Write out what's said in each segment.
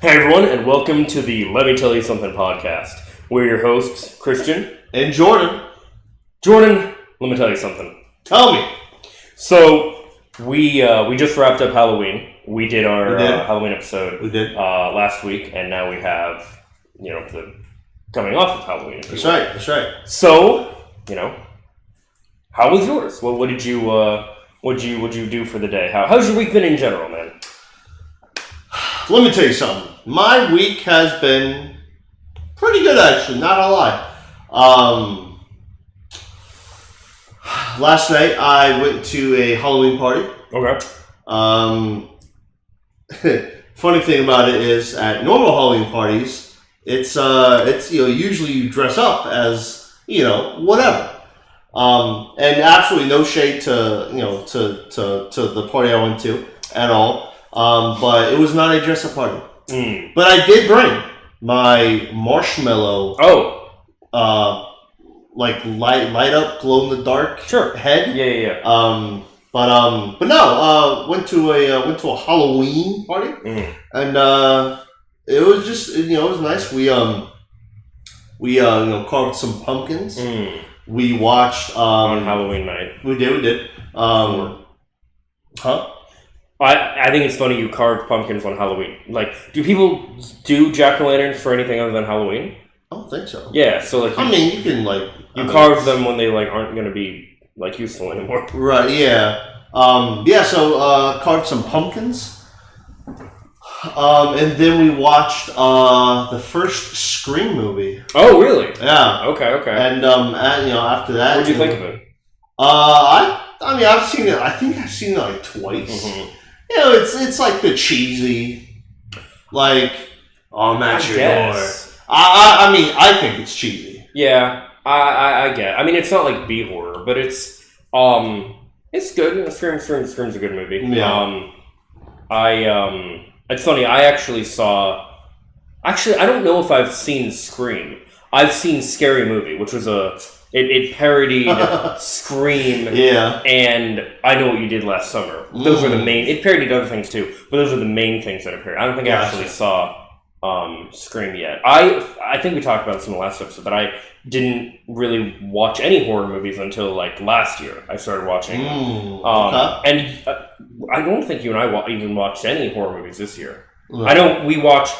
Hey everyone, and welcome to the Let Me Tell You Something podcast. We're your hosts, Christian and Jordan. Jordan, let me tell you something. Tell me. So we just wrapped up Halloween. We did our Halloween episode. We did last week, and now we have the coming off of Halloween. That's right. That's right. So how was yours? What did you do for the day? How's your week been in general, man? Let me tell you something. My week has been pretty good, actually. Not gonna lie. Last night I went to a Halloween party. Okay. Funny thing about it is, at normal Halloween parties, it's usually you dress up as whatever. And absolutely no shade to the party I went to at all. But it was not a dress-up party. But I did bring my marshmallow. Light up, glow in the dark. Sure. Head. Yeah. But no. Went to a Halloween party, and it was just it was nice. We carved some pumpkins. We watched on Halloween night. We did. I think it's funny you carved pumpkins on Halloween. Like, do people do jack-o'-lanterns for anything other than Halloween? I don't think so. Yeah, so you can carve them when they aren't going to be useful anymore. Right. Yeah. So carved some pumpkins. And then we watched the first Scream movie. Oh, really? Yeah. Okay. And after that, what did you think of it? I've seen it. I think I've seen it twice. Mm-hmm. It's like the cheesy, I'm at your door. I think it's cheesy. Yeah, I get it. It's not like B horror, but it's good. Scream's a good movie. Yeah. It's funny. I don't know if I've seen Scream. I've seen Scary Movie, which was it parodied Scream. Yeah. And I Know What You Did Last Summer. Those were the main. It parodied other things too, but those are the main things that it parodied. I don't think I actually saw Scream yet. I think we talked about this in the last episode, but I didn't really watch any horror movies until last year. I started watching them. And I don't think you and I even watched any horror movies this year. Right. I know we watched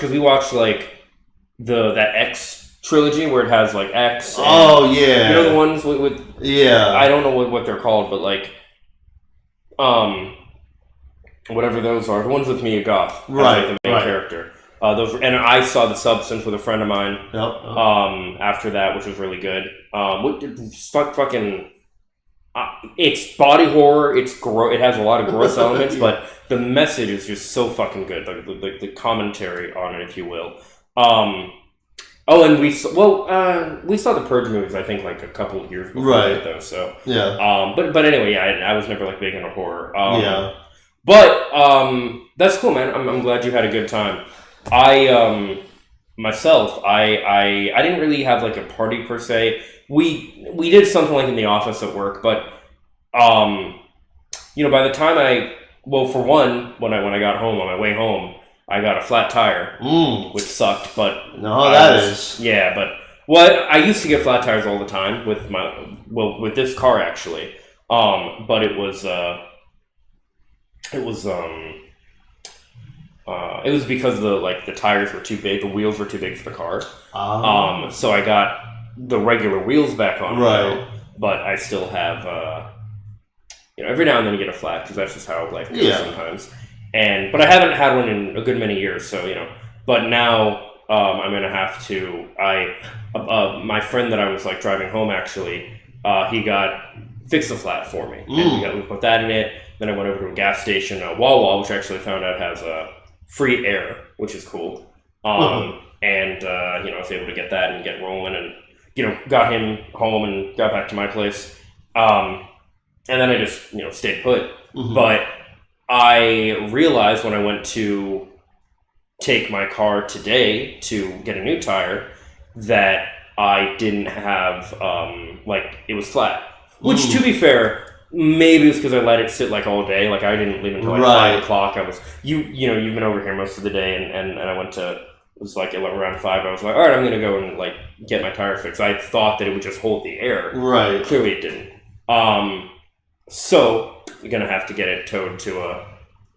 that X trilogy where it has X. And, yeah. The ones with yeah. I don't know what they're called, but whatever those are, the ones with Mia Goth, right? The main character. Those, and I saw The Substance with a friend of mine. Yep. After that, which was really good. It's body horror. It has a lot of gross elements, but the message is just so fucking good. The commentary on it, if you will. And we saw the Purge movies. I think a couple of years before that, though. So yeah. But anyway, I was never big into horror. Yeah. But that's cool, man. I'm glad you had a good time. Myself, I didn't really have a party per se. We did something in the office at work, but by the time for one, when I got home on my way home, I got a flat tire, which sucked. But yeah. But I used to get flat tires all the time with with this car actually. But it was because the tires were too big, the wheels were too big for the car. So I got the regular wheels back on. Right. But I still have every now and then you get a flat because that's just how life goes sometimes. But I haven't had one in a good many years, so But now I'm gonna have to. My friend that I was driving home actually, he fixed the flat for me, and we put that in it. Then I went over to a gas station, Wawa, which I actually found out has free air, which is cool. And I was able to get that and get rolling, and got him home and got back to my place. And then I just stayed put, but. I realized when I went to take my car today to get a new tire that I didn't have, it was flat. Which, to be fair, maybe it's because I let it sit like all day. Like I didn't leave until like 5 o'clock. I was you've been over here most of the day, and I went to. It was like around 5. I was like, all right, I'm gonna go and like get my tire fixed. I thought that it would just hold the air. Right. Clearly, it didn't. So you're gonna have to get it towed to a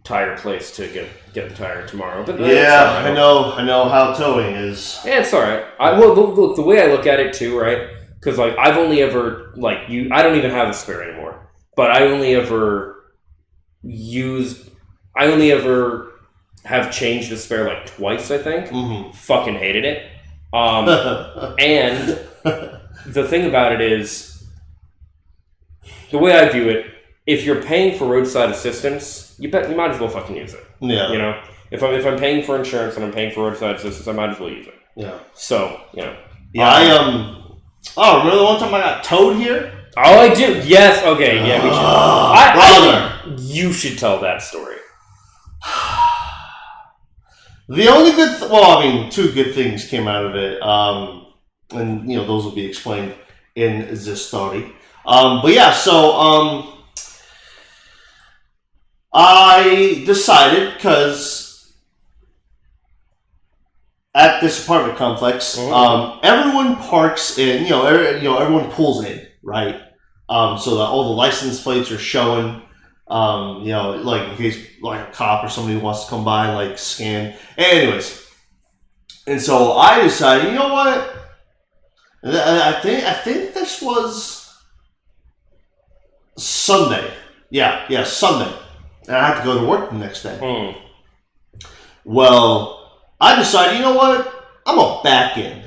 tire place to get the tire tomorrow. But yeah, I know how towing is. Yeah, it's all right. Look, the way I look at it too, right? Because like I've only ever I don't even have a spare anymore. But I only ever have changed a spare like twice, I think. Mm-hmm. Fucking hated it. And the thing about it is, the way I view it, if you're paying for roadside assistance, you might as well fucking use it. Yeah. You know, if I'm paying for insurance and I'm paying for roadside assistance, I might as well use it. Yeah. So yeah. Yeah. Remember the one time I got towed here? Oh, I do. Yes. Okay. Yeah. We should. I think you should tell that story. The only two good things came out of it, and those will be explained in this story. But yeah, so I decided because at this apartment complex, everyone parks in, everyone pulls in, right? So that all the license plates are showing. Like in case like a cop or somebody wants to come by and like scan. Anyways, and so I decided, you know what? I think this was Sunday. Yeah, Sunday, and I had to go to work the next day. Well, I decided, you know what? I'm gonna back in,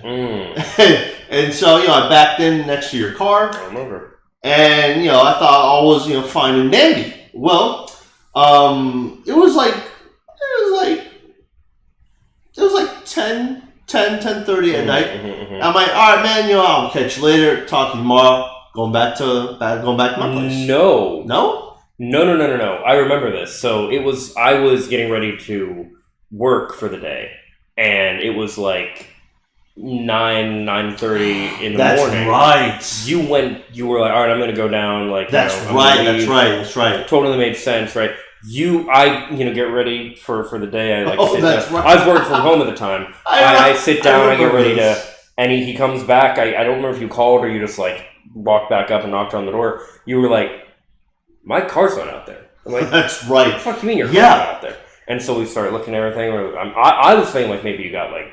and so I backed in next to your car. I remember. And I thought all was fine and dandy. Well, it was like 10:30 at night. I'm like, all right, man, I'll catch you later. Talk to you tomorrow. Going back to my place. No. No. I remember this. So I was getting ready to work for the day, and it was like 9:30 in the morning. That's right. You were like, all right, I'm going to go down. Like, that's right. Totally made sense, right? I get ready for the day. I sit down. Right. I was working from home at the time. I sit down, I get ready to, and he comes back. I don't remember if you called or you just like walked back up and knocked on the door. You were like, my car's not out there. I'm like, that's right. What the fuck do you mean your car's not out there? And so we started looking at everything. I was saying like maybe you got like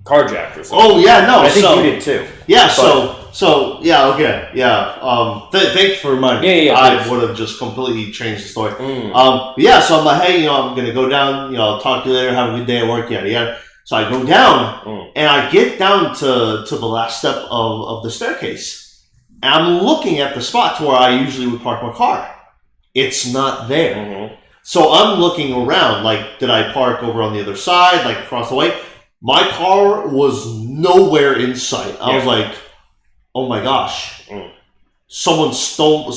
carjacked or something. Oh yeah, no. I think you did too. Yeah. So yeah. Okay. Yeah. Thanks for reminding me. Yeah. I would have just completely changed the story. Yeah. So I'm like, hey, I'm gonna go down. I'll talk to you later. Have a good day at work. Yada yada. So I go down and I get down to the last step of the staircase, and I'm looking at the spot to where I usually would park my car. It's not there. So I'm looking around. Like, did I park over on the other side, like across the way? My car was nowhere in sight. I was like, "Oh my gosh! Someone stole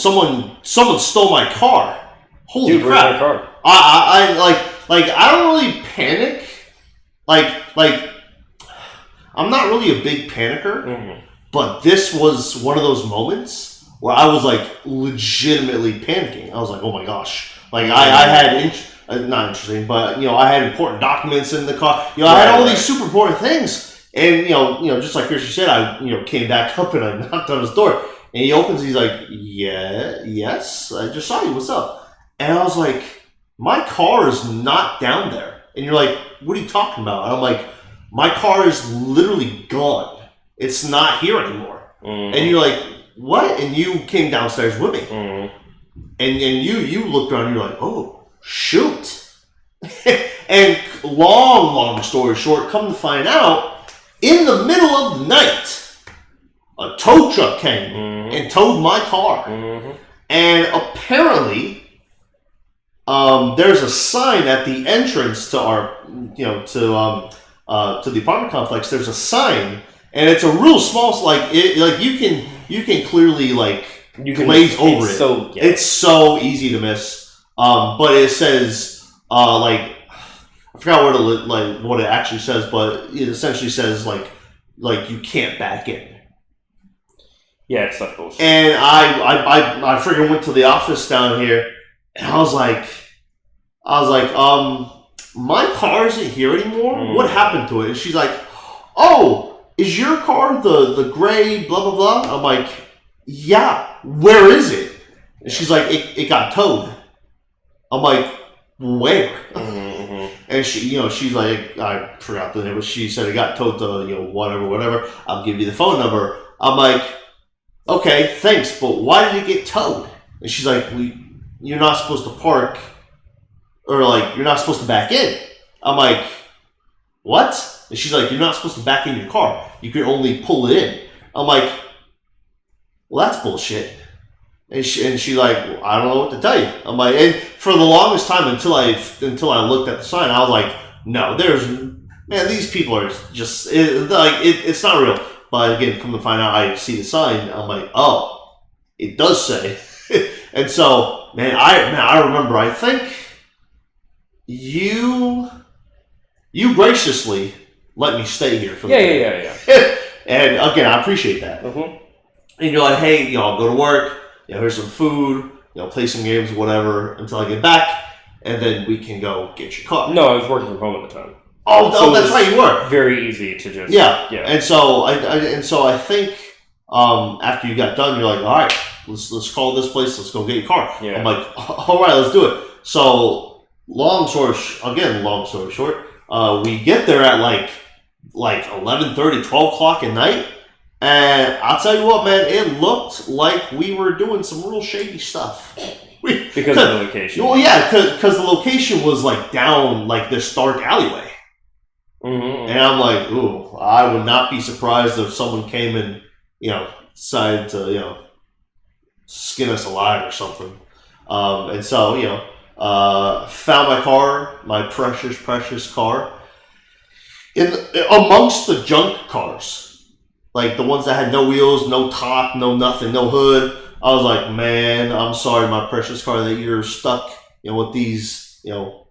my car! Holy crap!" Where's my car? I don't really panic. Like I'm not really a big panicker, but this was one of those moments where I was like legitimately panicking. I was like, "Oh my gosh!" Like I had not interesting, but I had important documents in the car. I had all these super important things, and just like Christian said, I came back up and I knocked on his door, and he opens. He's like, yes, I just saw you. What's up?" And I was like, "My car is not down there." And you're like, "What are you talking about?" And I'm like, "My car is literally gone. It's not here anymore." And you're like, "What?" And you came downstairs with me, and you looked around. And you're like, "Oh. Shoot." And long story short, come to find out, in the middle of the night, a tow truck came and towed my car. And apparently, there's a sign at the entrance to our, to the apartment complex. There's a sign, and it's a real small, you can clearly glaze over it. It's so easy to miss. But it says, I forgot what it actually says, but it essentially says like you can't back in. Yeah, it's like bullshit. And I freaking went to the office down here, and I was like, my car isn't here anymore. What happened to it? And she's like, oh, is your car the gray blah blah blah? I'm like, yeah. Where is it? And she's like, it got towed. I'm like, where? And she's like, I forgot the name, but she said it got towed to whatever. I'll give you the phone number. I'm like, okay, thanks, but why did it get towed? And she's like, you're not supposed to park, or like, you're not supposed to back in. I'm like, what? And she's like, you're not supposed to back in your car. You can only pull it in. I'm like, well, that's bullshit. And she's like, well, I don't know what to tell you. I'm like, and for the longest time until I looked at the sign, I was like, no, these people are just it's not real. But again, come to find out, I see the sign. I'm like, oh, it does say. And so, I remember. I think you graciously let me stay here for the day. Yeah. And again, I appreciate that. Mm-hmm. And you're like, hey, I'll go to work. Here's some food. Play some games, whatever, until I get back, and then we can go get your car. No, I was working from home at the time. Oh, that's right, you were. Very easy to just yeah. And so I think after you got done, you're like, all right, let's call this place. Let's go get your car. Yeah. I'm like, all right, let's do it. So long story short, we get there at like 11:30, 12 o'clock at night. And I'll tell you what, man, it looked like we were doing some real shady stuff. Because of the location. Well, yeah, because the location was like down like this dark alleyway. Mm-hmm. And I'm like, ooh, I would not be surprised if someone came and, decided to, skin us alive or something. And so, found my car, my precious, precious car, amongst the junk cars. Like the ones that had no wheels, no top, no nothing, no hood. I was like, man, I'm sorry, my precious car, that you're stuck, with these,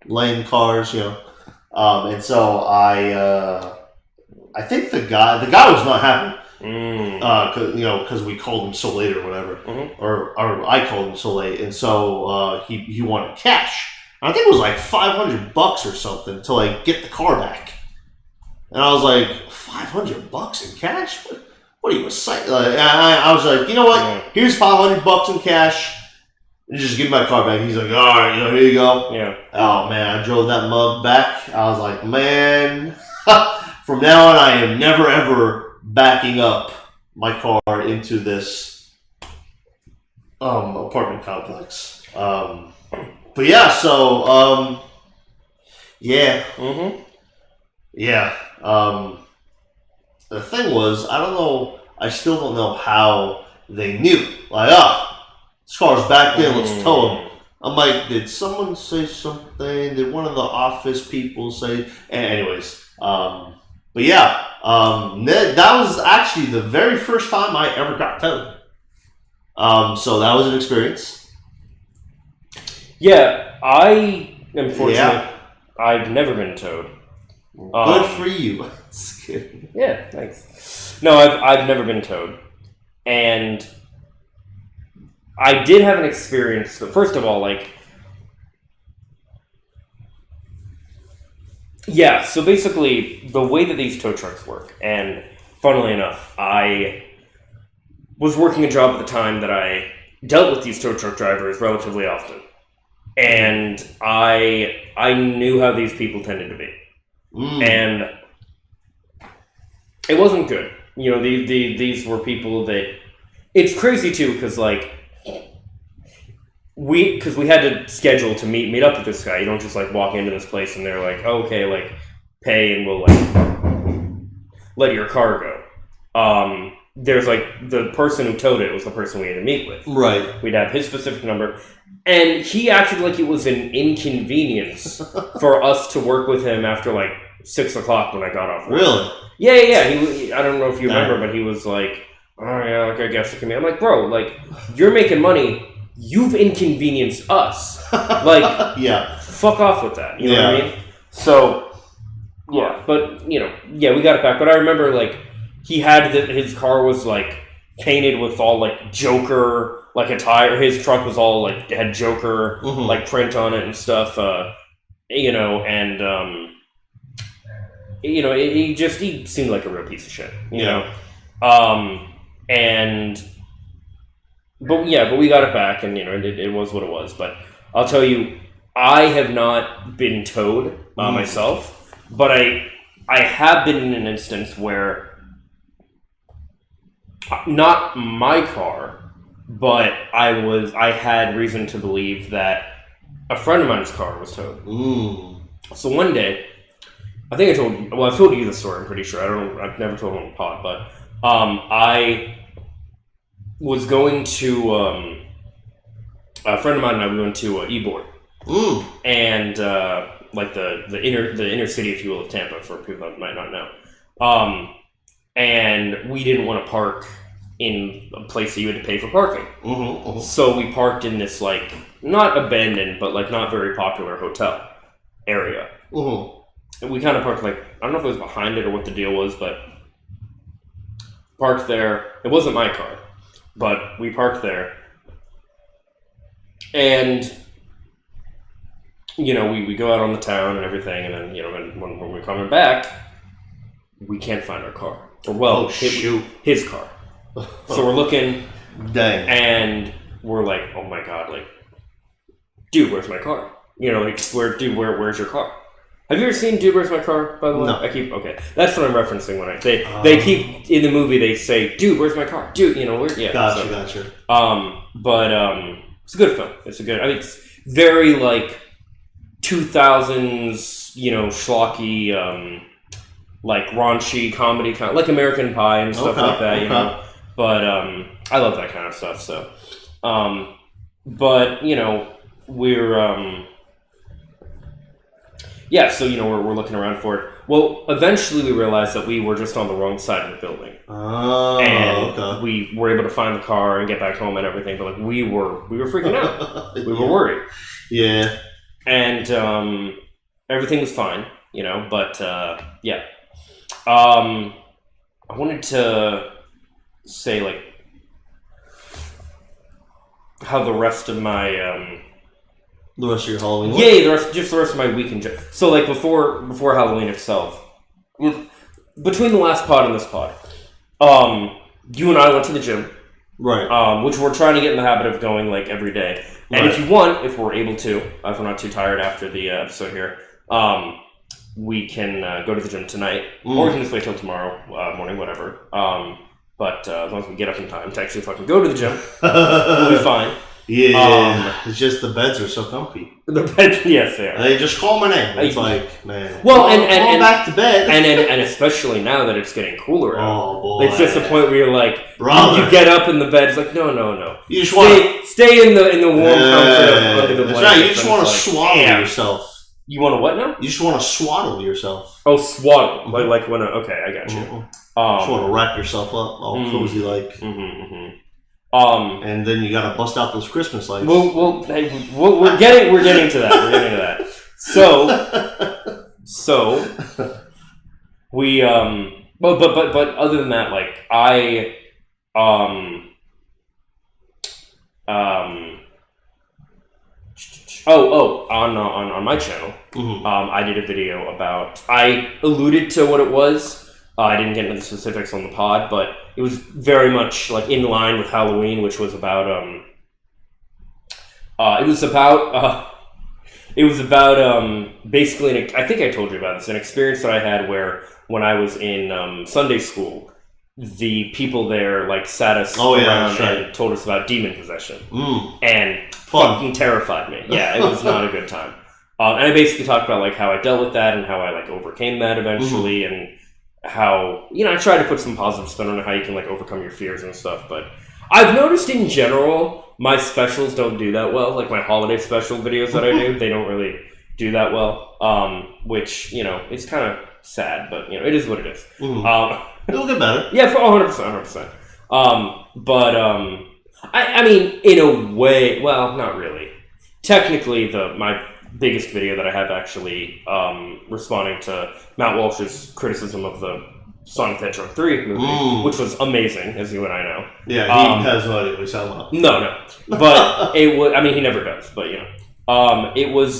lame cars, And so I think the guy was not happy, because we called him so late or whatever, or I called him so late, and so he wanted cash. I think it was like $500 or something to like get the car back. And I was like, $500 in cash? What are you, a psych? I was like, you know what? Yeah. Here's $500 in cash. And just give me my car back. He's like, all right, here you go. Yeah. Oh man, I drove that mug back. I was like, man, from now on, I am never ever backing up my car into this apartment complex. But yeah, so yeah. Mm-hmm. Yeah. The thing was, I still don't know how they knew. Like, this car's back there, let's tow him. I'm like, did someone say something? Did one of the office people say? Anyways, but yeah, that was actually the very first time I ever got towed. So that was an experience. Yeah, unfortunately, I've never been towed. Good for you. Just kidding. Yeah, thanks. No, I've never been towed, and I did have an experience. First of all, so basically the way that these tow trucks work, and funnily enough, I was working a job at the time that I dealt with these tow truck drivers relatively often, and I knew how these people tended to be. And it wasn't good. These were people that... It's crazy, too, because, we had to schedule to meet up with this guy. You don't just, walk into this place and they're like, oh, okay, pay and we'll, let your car go. There's, the person who towed it was the person we had to meet with. Right. We'd have his specific number. And he acted like it was an inconvenience for us to work with him after, 6 o'clock when I got off work. Really? Yeah. He, I don't know if you remember, but he was like, oh, yeah, I guess it can be. I'm like, bro, you're making money. You've inconvenienced us. Yeah. Fuck off with that. You know what I mean? So, yeah. But, we got it back. But I remember, he had his car was, painted with all like Joker like attire. His truck was all like had Joker like print on it and stuff. You know, and you know, he seemed like a real piece of shit. You know, but we got it back, and you know, it was what it was. But I'll tell you, I have not been towed myself, but I have been in an instance where not my car, but I had reason to believe that a friend of mine's car was towed. So one day, I think I've told you the story, I'm pretty sure. I've never told it on the pod, but I was going to a friend of mine and I went to Ybor, and like the inner city, if you will, of Tampa, for people that might not know. And we didn't want to park in a place that you had to pay for parking. So we parked in this like not abandoned, but like not very popular hotel area. And we kind of parked like, I don't know if it was behind it or what the deal was, but parked there. It wasn't my car, but we parked there. And, you know, we go out on the town and everything, and then, you know, when we're coming back, we can't find our car. Or, well, his car. So we're looking, dang, and we're like, oh my god, like, dude, where's my car? You know, like, where's your car? Have you ever seen Dude, Where's My Car, by the way? No. Okay. That's what I'm referencing when they keep, in the movie, they say, dude, where's my car? Dude, you know, where, yeah. Gotcha. But it's a good film. I mean, it's very, like, 2000s, you know, schlocky, like, raunchy comedy, kind of, like American Pie and stuff like that, you know. But I love that kind of stuff, so. But, you know, we're... yeah, so, you know, we're looking around for it. Well, eventually we realized that we were just on the wrong side of the building. And we were able to find the car and get back home and everything, but, like, we were freaking out. We were worried. Yeah. And everything was fine, you know, but, yeah. I wanted to say, like, how the rest of my... the rest of your Halloween week? Yeah, the rest of my weekend. So, like, before Halloween itself, between the last pod and this pod, you and I went to the gym. Right. Which we're trying to get in the habit of going, like, every day. And if you want, if we're able to, if we're not too tired after the episode here, we can go to the gym tonight. Or we can just wait till tomorrow morning, whatever. But as long as we get up in time to actually fucking go to the gym, we'll be fine. Yeah, it's just the beds are so comfy. The beds, yes, they are. They just call my name. It's like, man. Well, and back to bed. And especially now that it's getting cooler out. Oh boy! It's just the point where you're like, brother, you get up in the bed. It's like, no. You just stay in the warm comfort of under the blanket. Right. You just want to swaddle yourself. You want to what now? You just want to swaddle yourself. Oh, swaddle, like when. Okay, I got you. Just want to wrap yourself up, all cozy like. And then you gotta bust out those Christmas lights. We're getting to that. So we but other than that, like I on my channel, I did a video about. I alluded to what it was. I didn't get into the specifics on the pod, but it was very much like in line with Halloween, which was about basically I think I told you about this, an experience that I had where when I was in Sunday school, the people there like sat us around and told us about demon possession, and fucking terrified me. Yeah, it was not a good time. And I basically talked about like how I dealt with that and how I like overcame that eventually, and how, you know, I try to put some positive spin on how you can like overcome your fears and stuff. But I've noticed in general my specials don't do that well. Like my holiday special videos that I do, they don't really do that well. Which, you know, it's kind of sad, but you know, it is what it is. It'll get better. Yeah, for 100%. I mean, in a way, well, not really. Technically, my biggest video that I have actually responding to Matt Walsh's criticism of the Sonic the Hedgehog 3 movie, which was amazing, as you and I know. Yeah, he has no idea what he's talking about. No. But it was, I mean, he never does, but it was,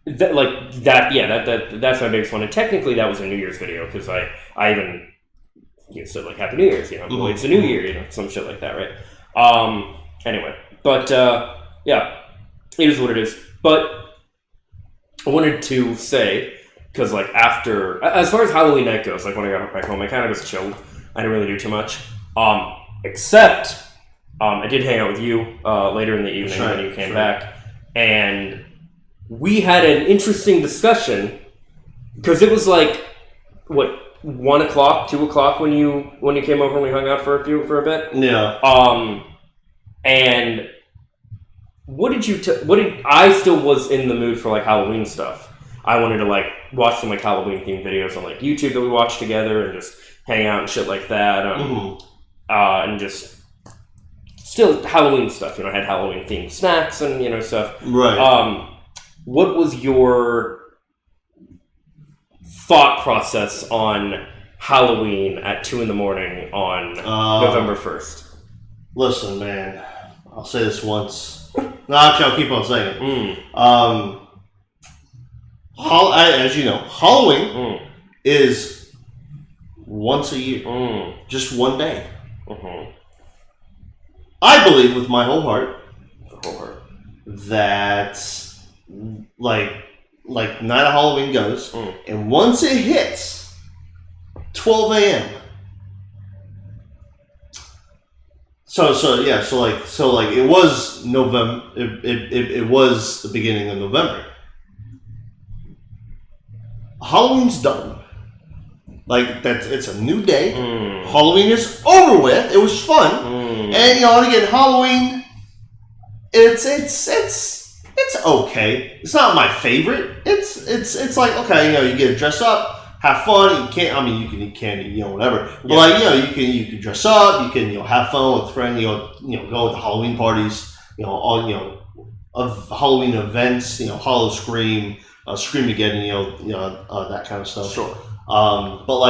that's my biggest one. And technically that was a New Year's video, because I even said, like, Happy New Year's, well, it's a new year, some shit like that, right? Anyway, but, yeah, it is what it is. But I wanted to say, because, like, after, as far as Halloween night goes, like, when I got back home, I kind of just chilled. I didn't really do too much. Except, I did hang out with you later in the evening when you came back, and we had an interesting discussion, because it was, like, 1 o'clock, 2 o'clock when you came over and we hung out for a bit? Yeah. And I still was in the mood for, like, Halloween stuff. I wanted to, like, watch some, like, Halloween themed videos on, like, YouTube that we watched together and just hang out and shit like that. And just still Halloween stuff. I had Halloween themed snacks and, stuff. Right. What was your thought process on Halloween at 2 a.m. on November 1st? Listen, man, I'll say this once. No, actually, I'll keep on saying it. As you know, Halloween is once a year. Just one day. I believe with my whole heart that like Night of Halloween goes, and once it hits 12 a.m. So it was November. It was the beginning of November. Halloween's done. Like, it's a new day. Halloween is over with. It was fun, and again, Halloween, it's okay. It's not my favorite. It's like, okay, you get to dress up, have fun. You can eat candy, whatever. But you can dress up. You can have fun with friends. Go to Halloween parties. All of Halloween events. Hollow Scream, Screamageddon. That kind of stuff. Sure. But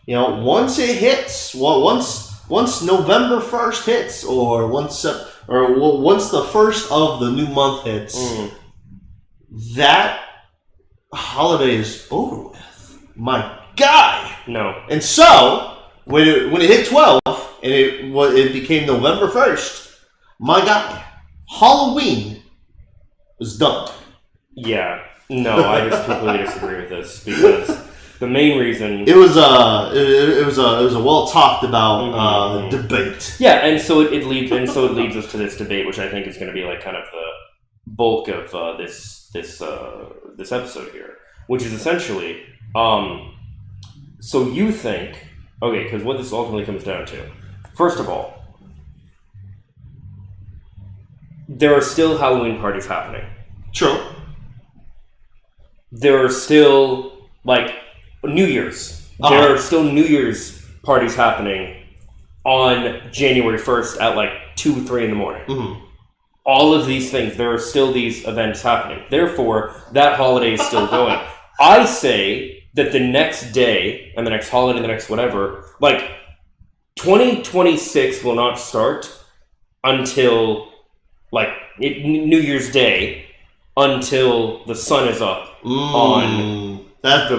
once it hits, once November 1st hits, or once the first of the new month hits, that holiday is over with. My guy. No. And so when it hit 12 and it became November 1st, my guy, Halloween was done. Yeah. No, I just completely disagree with this, because the main reason it was a well talked about debate. Yeah, and so it leads us to this debate, which I think is going to be like kind of the bulk of this episode here, which is essentially so you think, okay, because what this ultimately comes down to, first of all, there are still Halloween parties happening. True. There are still, like, New Year's. There are still New Year's parties happening on January 1st at, like, 2, 3 in the morning. All of these things, there are still these events happening. Therefore, that holiday is still going. I say that the next day, and the next holiday, the next whatever, like, 2026 will not start until, like, New Year's Day, until the sun is up that's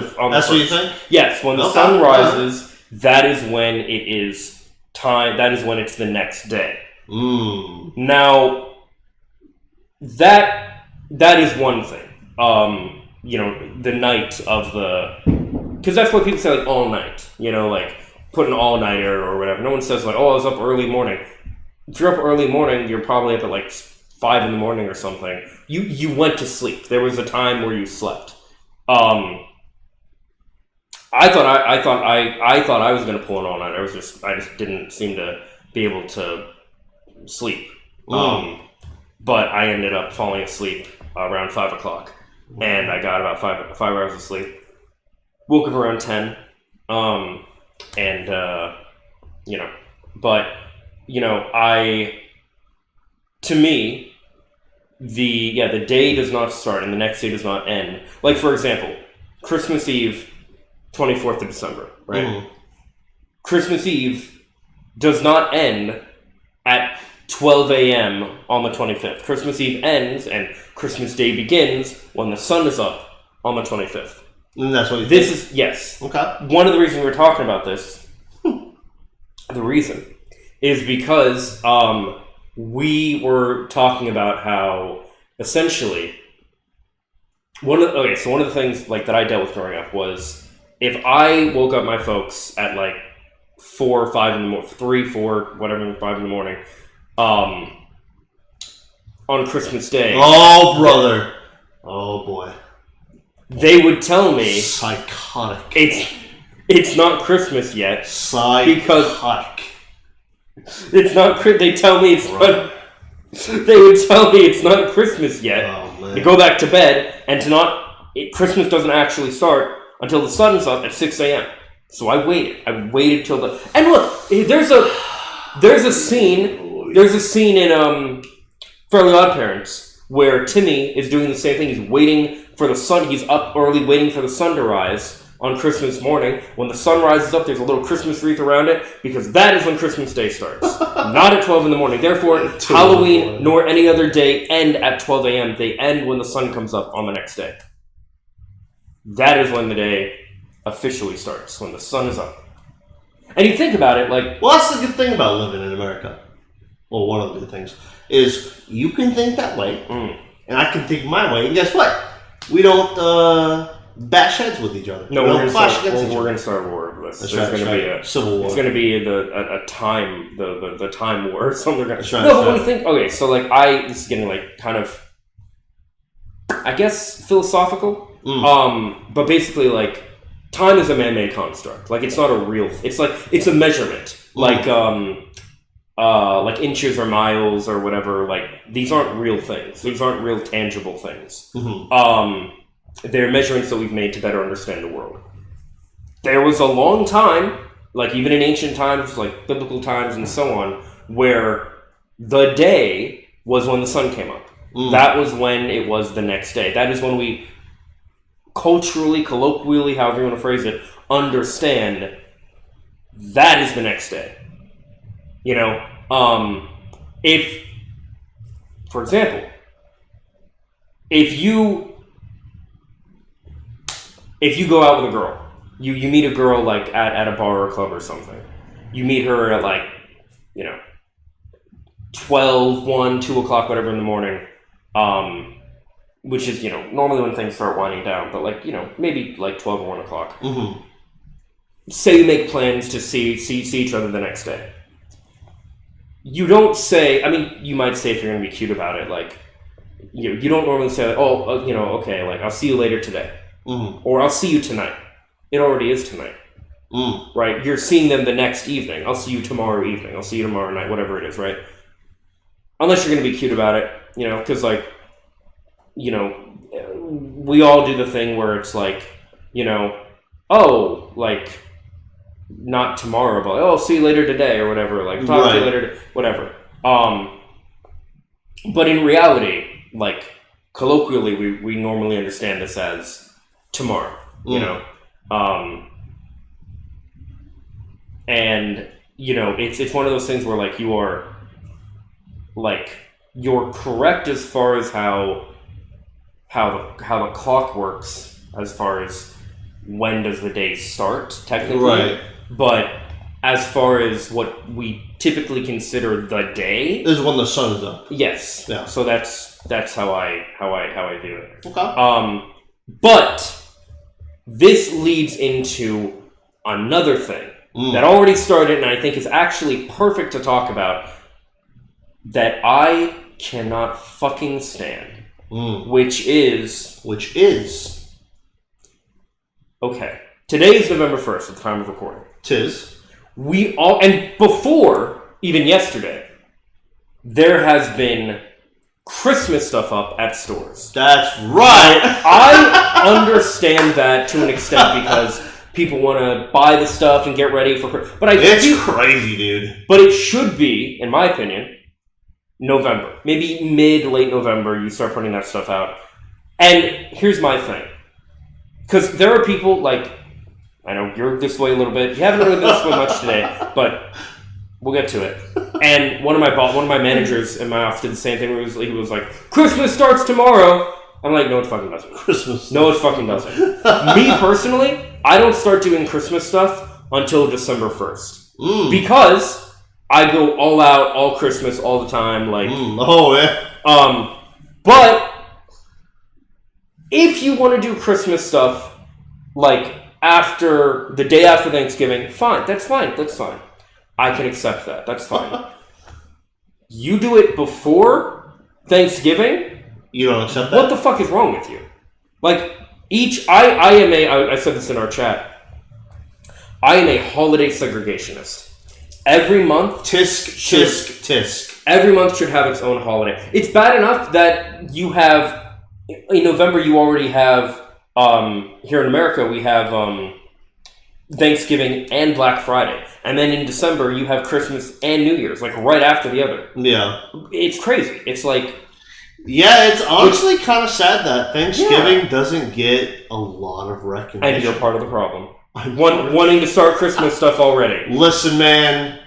what you think? Yes, when the sun rises, that is when it is time. That is when it's the next day. Now, that is one thing. The night of because that's what people say, like, all night. Like, put an all-nighter or whatever. No one says, like, oh, I was up early morning. If you're up early morning, you're probably up at, like, 5 in the morning or something. You went to sleep. There was a time where you slept. I thought I was going to pull an all night. I just didn't seem to be able to sleep. But I ended up falling asleep around 5 o'clock, and I got about 5 hours of sleep. Woke up around 10, to me, the day does not start and the next day does not end. Like, for example, Christmas Eve 24th of December, right? Mm. Christmas Eve does not end at 12 a.m. on the 25th. Christmas Eve ends and Christmas Day begins when the sun is up on the 25th. And that's what you This think? is, yes. Okay. One of the reasons we're talking about this, the reason, is because we were talking about how essentially one of the things like that I dealt with growing up was if I woke up my folks at like 4 or 5 in the morning, 3, 4, whatever, 5 in the morning, on Christmas Day. Oh, brother. Oh, boy. They would tell me Psychotic. it's not Christmas yet. Psychotic. It's not. They tell me it's not. They would tell me it's not Christmas yet. Oh, man. To go back to bed and to not. Christmas doesn't actually start until the sun's up at 6 a.m. So I waited. I waited till the. And look, there's a scene. There's a scene in Fairly Odd Parents where Timmy is doing the same thing. He's waiting for the sun. He's up early, waiting for the sun to rise on Christmas morning. When the sun rises up, there's a little Christmas wreath around it because that is when Christmas Day starts. Not at 12 in the morning. Therefore, Halloween nor any other day end at 12 a.m. They end when the sun comes up on the next day. That is when the day officially starts, when the sun is up. And you think about it, like... Well, that's the good thing about living in America. Well, one of the good things is you can think that way, and I can think my way, and guess what? We don't bash heads with each other. No, we're going to start a war with this. There's going to be a civil war. It's going to be a time, the time war. Something like that. Right, no, but when you think, okay, so like this is getting like kind of, I guess, philosophical. But basically, like, time is a man-made construct. Like, it's not a real. It's like it's a measurement. Like inches or miles or whatever. Like, these aren't real things. These aren't real tangible things. They're measurements that we've made to better understand the world. There was a long time, like even in ancient times, like biblical times and so on, where the day was when the sun came up. That was when it was the next day. That is when we culturally, colloquially, however you want to phrase it, understand that is the next day. You know, if, for example, if you go out with a girl, you meet a girl like at a bar or a club or something. You meet her at like, 12, 1, 2 o'clock, whatever in the morning, which is, normally when things start winding down, but like, maybe like 12 or 1 o'clock. Say you make plans to see each other the next day. You don't say, you might say if you're going to be cute about it, like, you don't normally say, like, okay, like, I'll see you later today. Or I'll see you tonight. It already is tonight. Right? You're seeing them the next evening. I'll see you tomorrow evening. I'll see you tomorrow night, whatever it is, right? Unless you're going to be cute about it, because, like, we all do the thing where it's like, like, not tomorrow, but, I'll see you later today or whatever. Like, talk to you later, whatever. But in reality, like, colloquially, we normally understand this as tomorrow, and it's one of those things where like you're correct as far as how the clock works as far as when does the day start technically, but as far as what we typically consider the day is when the sun is up. Yes. Yeah. So that's how I do it. Okay. But this leads into another thing that already started and I think is actually perfect to talk about that I cannot fucking stand. Which is... Okay. Today is November 1st at the time of recording. 'Tis. We all... And before, even yesterday, there has been Christmas stuff up at stores. That's right. I understand that to an extent because people want to buy the stuff and get ready for. But it's crazy, dude. But it should be, in my opinion, November, maybe late November. You start putting that stuff out. And here's my thing, because there are people like I know you're this way a little bit. You haven't really been this way much today, but we'll get to it. And one of my managers in my office did the same thing. Where he was like, "Christmas starts tomorrow." I'm like, "No, it fucking doesn't." Christmas. No, it fucking doesn't. Me personally, I don't start doing Christmas stuff until December 1st because I go all out, all Christmas, all the time. Like, oh yeah. But if you want to do Christmas stuff, like after the day after Thanksgiving, fine. That's fine. I can accept that. That's fine. You do it before Thanksgiving? You don't accept that? What the fuck is wrong with you? Like, I said this in our chat. I am a holiday segregationist. Every month... Tisk. Every month should have its own holiday. It's bad enough that you have... In November, you already have... here in America, we have... Thanksgiving and Black Friday. And then in December, you have Christmas and New Year's, like right after the other. Yeah. It's crazy. It's like... Yeah, it's honestly kind of sad that Thanksgiving doesn't get a lot of recognition. And you're part of the problem. Wanting to start Christmas stuff already. Listen, man,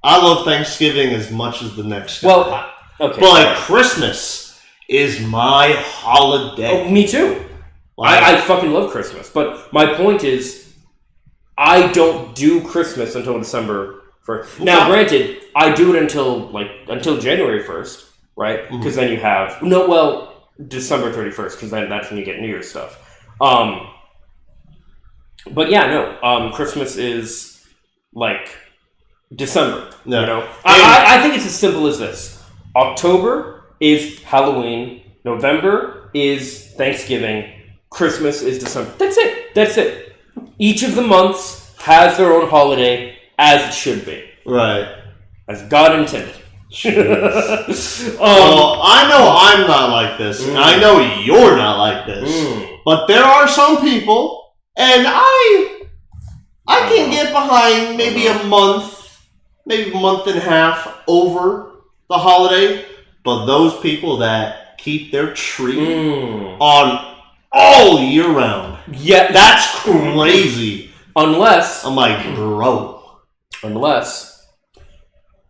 I love Thanksgiving as much as the next guy. Well, okay. But like, Christmas is my holiday. Oh, me too. I fucking love Christmas. But my point is, I don't do Christmas until December 1st. Now, granted, I do it until January 1st, right? Because then you have... December 31st, because that's when you get New Year's stuff. But yeah, no. Christmas is, like, December, you know? I think it's as simple as this. October is Halloween. November is Thanksgiving. Christmas is December. That's it. Each of the months has their own holiday, as it should be. Right. As God intended. Well, I know I'm not like this, and I know you're not like this, but there are some people, and I can get behind maybe a month and a half over the holiday, but those people that keep their tree on all year round, yeah, that's crazy. Unless I'm like, bro,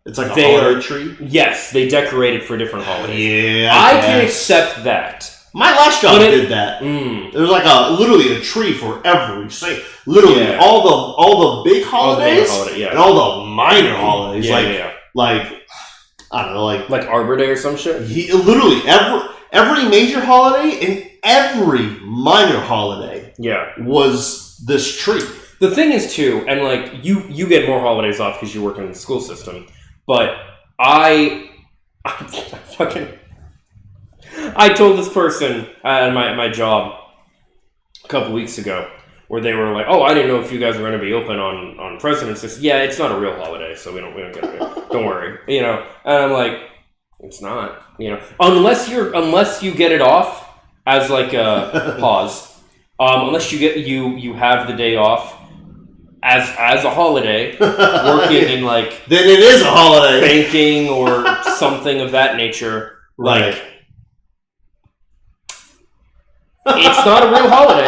it's like a holiday tree? Yes, they decorate it for different holidays. Yeah, I can accept that. My last job did that. There was like literally a tree for every single, all the big holidays and all the minor holidays. Like I don't know, like Arbor Day or some shit. Literally every major holiday and every minor holiday. Was this tree. The thing is too, and like you get more holidays off because you work in the school system. But I told this person at my job a couple weeks ago where they were like, "Oh, I didn't know if you guys were going to be open on President's Day." Yeah, it's not a real holiday, so we don't get it. Don't worry, you know. And I'm like, it's not, you know, unless you get it off as like a pause. Unless you have the day off. As a holiday, working in like... Then it is a holiday. Banking or something of that nature. Right. Like, it's not a real holiday.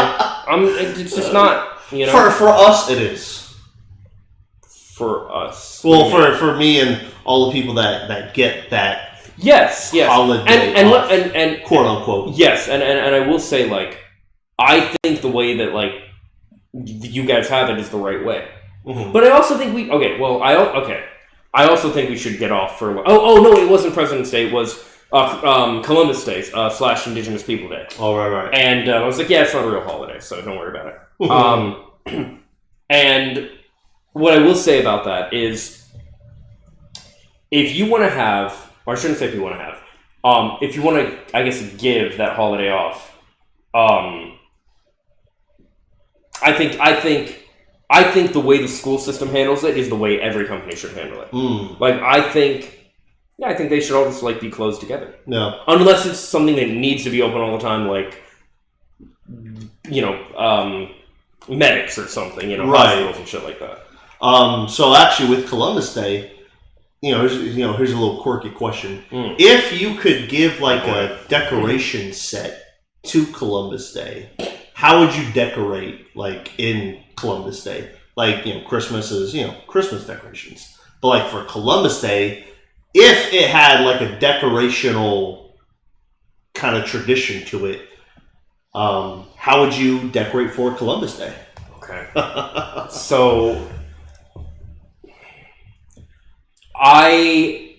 It's just not, you know. For us, it is. For us. Well, for me and all the people that get that yes. holiday and quote unquote. Yes, and I will say, like, I think the way that, like, you guys have it is the right way, but I also think I also think we should get off for. Oh no, it wasn't President's Day. It was Columbus Day / Indigenous People Day. Oh right. And I was like, yeah, it's not a real holiday, so don't worry about it. And what I will say about that is, if you want to have, or I shouldn't say if you want to have, if you want to, I guess, give that holiday off. I think the way the school system handles it is the way every company should handle it. Like, I think they should all just, like, be closed together. No. Unless it's something that needs to be open all the time, like, you know, medics or something, you know, hospitals and shit like that. So actually with Columbus Day, here's a little quirky question. If you could give like a decoration set to Columbus Day, how would you decorate like in Columbus Day? Like, Christmas is, Christmas decorations. But like for Columbus Day, if it had like a decorational kind of tradition to it, how would you decorate for Columbus Day? Okay. So I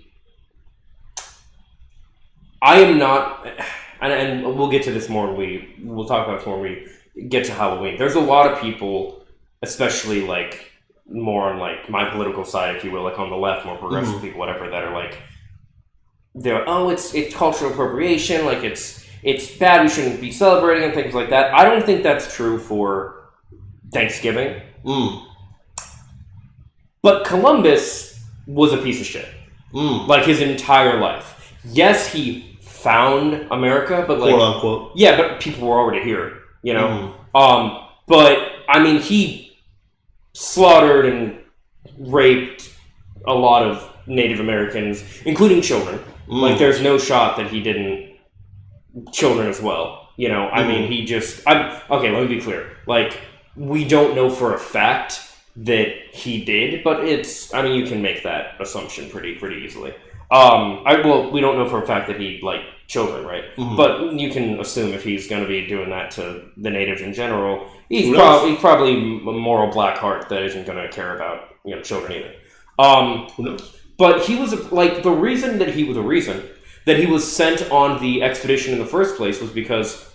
am not, and we'll get to this more when we'll talk about this more when we get to Halloween. There's a lot of people, especially like more on like my political side, if you will, like on the left, more progressive people, whatever, that are like, it's cultural appropriation, like it's bad, we shouldn't be celebrating and things like that. I don't think that's true for Thanksgiving. But Columbus was a piece of shit. Like his entire life. Yes, he found America, but like, quote unquote. Yeah, but people were already here, But I mean, he slaughtered and raped a lot of Native Americans, including children. Like, there's no shot that he didn't children as well. I mean, he just. Okay, let me be clear. Like, we don't know for a fact that he did, but you can make that assumption pretty easily. We don't know for a fact that he liked children, right? But you can assume if he's going to be doing that to the natives in general, he's probably a moral black heart that isn't going to care about children either. Who knows? But he was the reason that he was sent on the expedition in the first place was because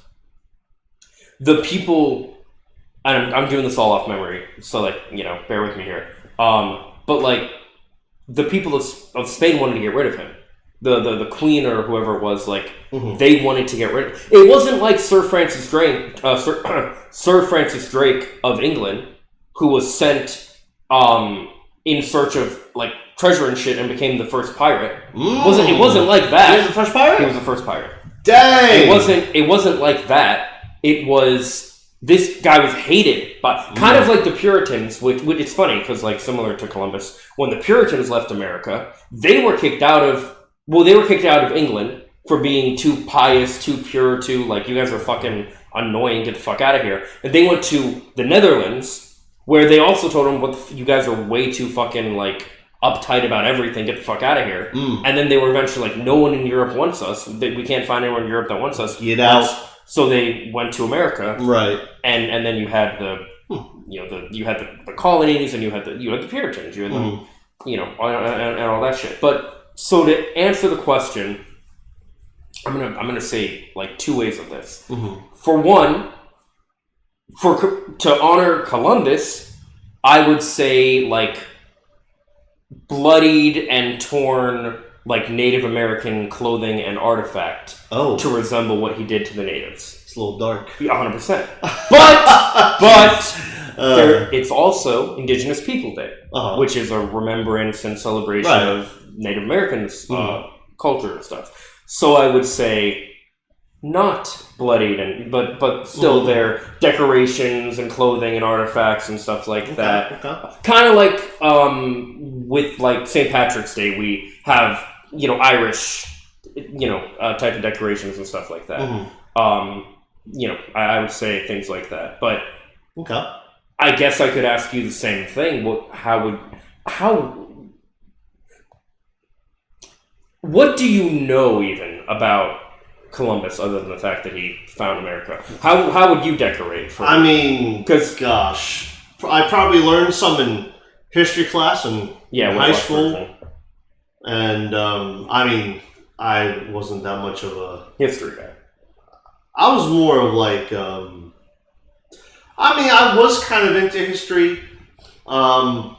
the people. And I'm doing this all off memory, so bear with me here. But like, the people of Spain wanted to get rid of him. The queen or whoever it was, like, they wanted to get rid of him. It wasn't like Sir Francis Drake of England, who was sent in search of like treasure and shit and became the first pirate. It wasn't like that. He was the first pirate? He was the first pirate. Dang! It wasn't like that. It was. This guy was hated by kind of like the Puritans, which it's funny because like similar to Columbus, when the Puritans left America, they were kicked out of England for being too pious, too pure, too like, you guys are fucking annoying, get the fuck out of here. And they went to the Netherlands, where they also told them, you guys are way too fucking like uptight about everything, get the fuck out of here. And then they were eventually like, no one in Europe wants us. We can't find anyone in Europe that wants us. Get out. So they went to America, right? And then you had the colonies, and you had the Puritans, you had the and all that shit. But so to answer the question, I'm gonna say like two ways of this. For one, to honor Columbus, I would say like bloodied and torn like Native American clothing and artifact to resemble what he did to the natives. It's a little dark. 100%. But it's also Indigenous People Day, which is a remembrance and celebration of Native Americans' culture and stuff. So I would say not bloodied, but still their decorations and clothing and artifacts and stuff like that. Kind of like with like St. Patrick's Day, we have Irish type of decorations and stuff like that. I would say things like that. But I guess I could ask you the same thing. What do you know even about Columbus other than the fact that he found America? How would you decorate for gosh, I probably learned some in history class in high school. And, I wasn't that much of a history guy. I was more of like, I was kind of into history, but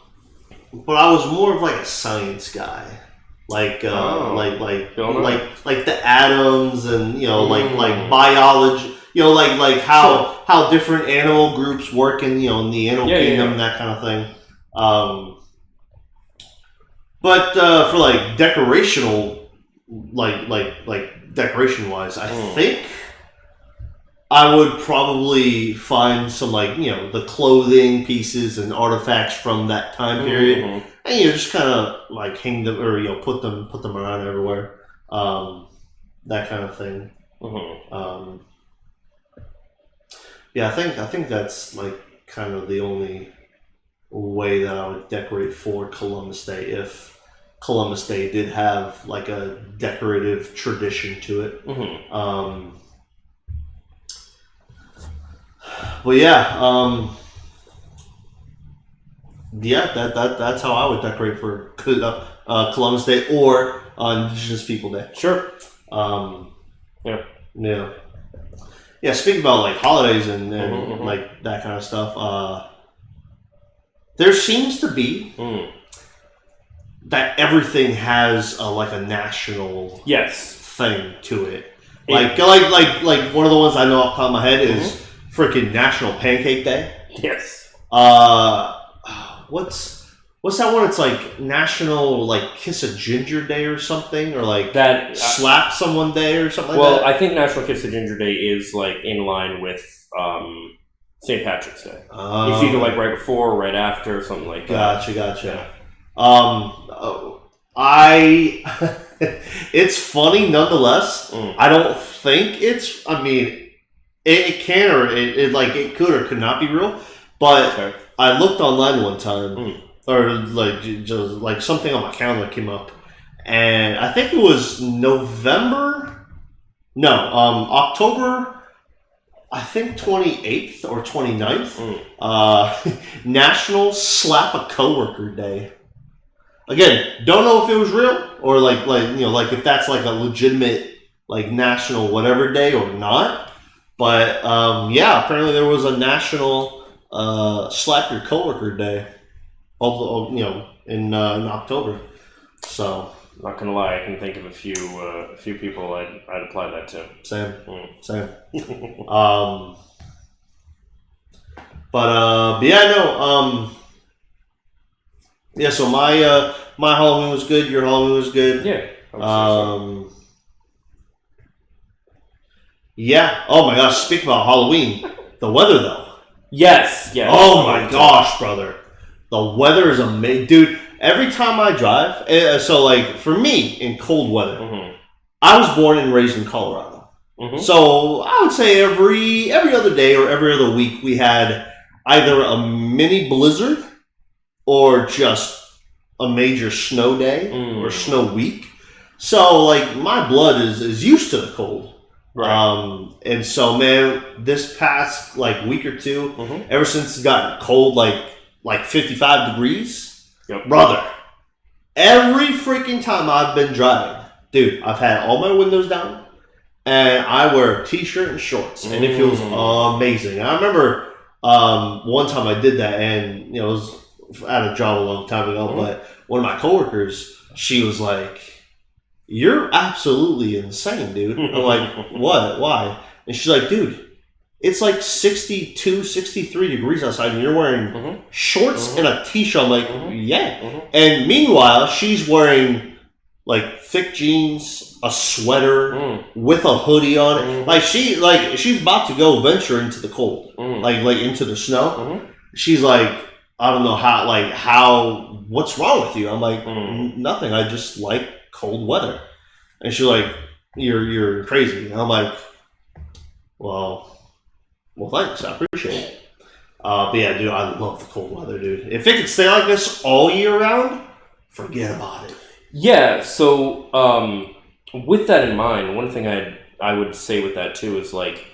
I was more of like a science guy. Like, like the atoms and, like biology, like how different animal groups work in, in the animal kingdom, that kind of thing. But for like decorational, like decoration wise, I think I would probably find some like the clothing pieces and artifacts from that time period, and just kind of like hang them or put them around everywhere, that kind of thing. Yeah, I think that's like kind of the only way that I would decorate for Columbus Day if Columbus Day did have like a decorative tradition to it. Mm-hmm. But yeah, that's how I would decorate for Columbus Day or Indigenous People Day. Sure. Yeah. Yeah. Yeah. Speaking about like holidays and Mm-hmm. like that kind of stuff, there seems to be that everything has like a national Yes. thing to it. Like one of the ones I know off the top of my head is freaking National Pancake Day. Yes. What's that one? It's like National like Kiss a Ginger Day or something, or like that slap someone day or something like well, that. I think National Kiss the Ginger Day is like in line with St. Patrick's Day. It's either like right before or right after or something like that. Gotcha. It's funny nonetheless. I don't think it's. I mean, it can or it could or could not be real. But Okay. I looked online one time, or like just like something on my calendar came up, and I think it was October. I think 28th or 29th, National Slap a Coworker Day. Again, don't know if it was real or like if that's like a legitimate like national whatever day or not. But yeah, apparently there was a National Slap Your Coworker Day, in October. So. Not gonna lie, I can think of a few people I'd apply that to. Same. But yeah, no. Yeah. So my Halloween was good. Your Halloween was good. Yeah. I would say so. Yeah. Oh my gosh. Speaking about Halloween, the weather though. Yes. Oh my gosh, brother. The weather is amazing, dude. Every time I drive, so like for me in cold weather, I was born and raised in Colorado. So I would say every other day or every other week we had either a mini blizzard or just a major snow day or snow week. So like my blood is used to the cold. Right. And so man, this past like week or two, ever since it's gotten cold, like 55 degrees. Yep. Brother, every freaking time I've been driving, dude, I've had all my windows down and I wear a t-shirt and shorts and it feels amazing. I remember one time I did that and it was at a job a long time ago, but one of my coworkers, she was like, "You're absolutely insane, dude." I'm like, "What? Why?" And she's like, "Dude, it's like 62, 63 degrees outside and you're wearing shorts and a t-shirt." I'm like, yeah. And meanwhile, she's wearing like thick jeans, a sweater with a hoodie on it. Like she's about to go venture into the cold, like into the snow. She's like, "I don't know how, what's wrong with you?" I'm like, "Nothing. I just like cold weather." And she's like, you're crazy. And I'm like, well, thanks. I appreciate it. But yeah, dude, I love the cold weather, dude. If it could stay like this all year round, forget about it. Yeah. So, with that in mind, one thing I would say with that too is like,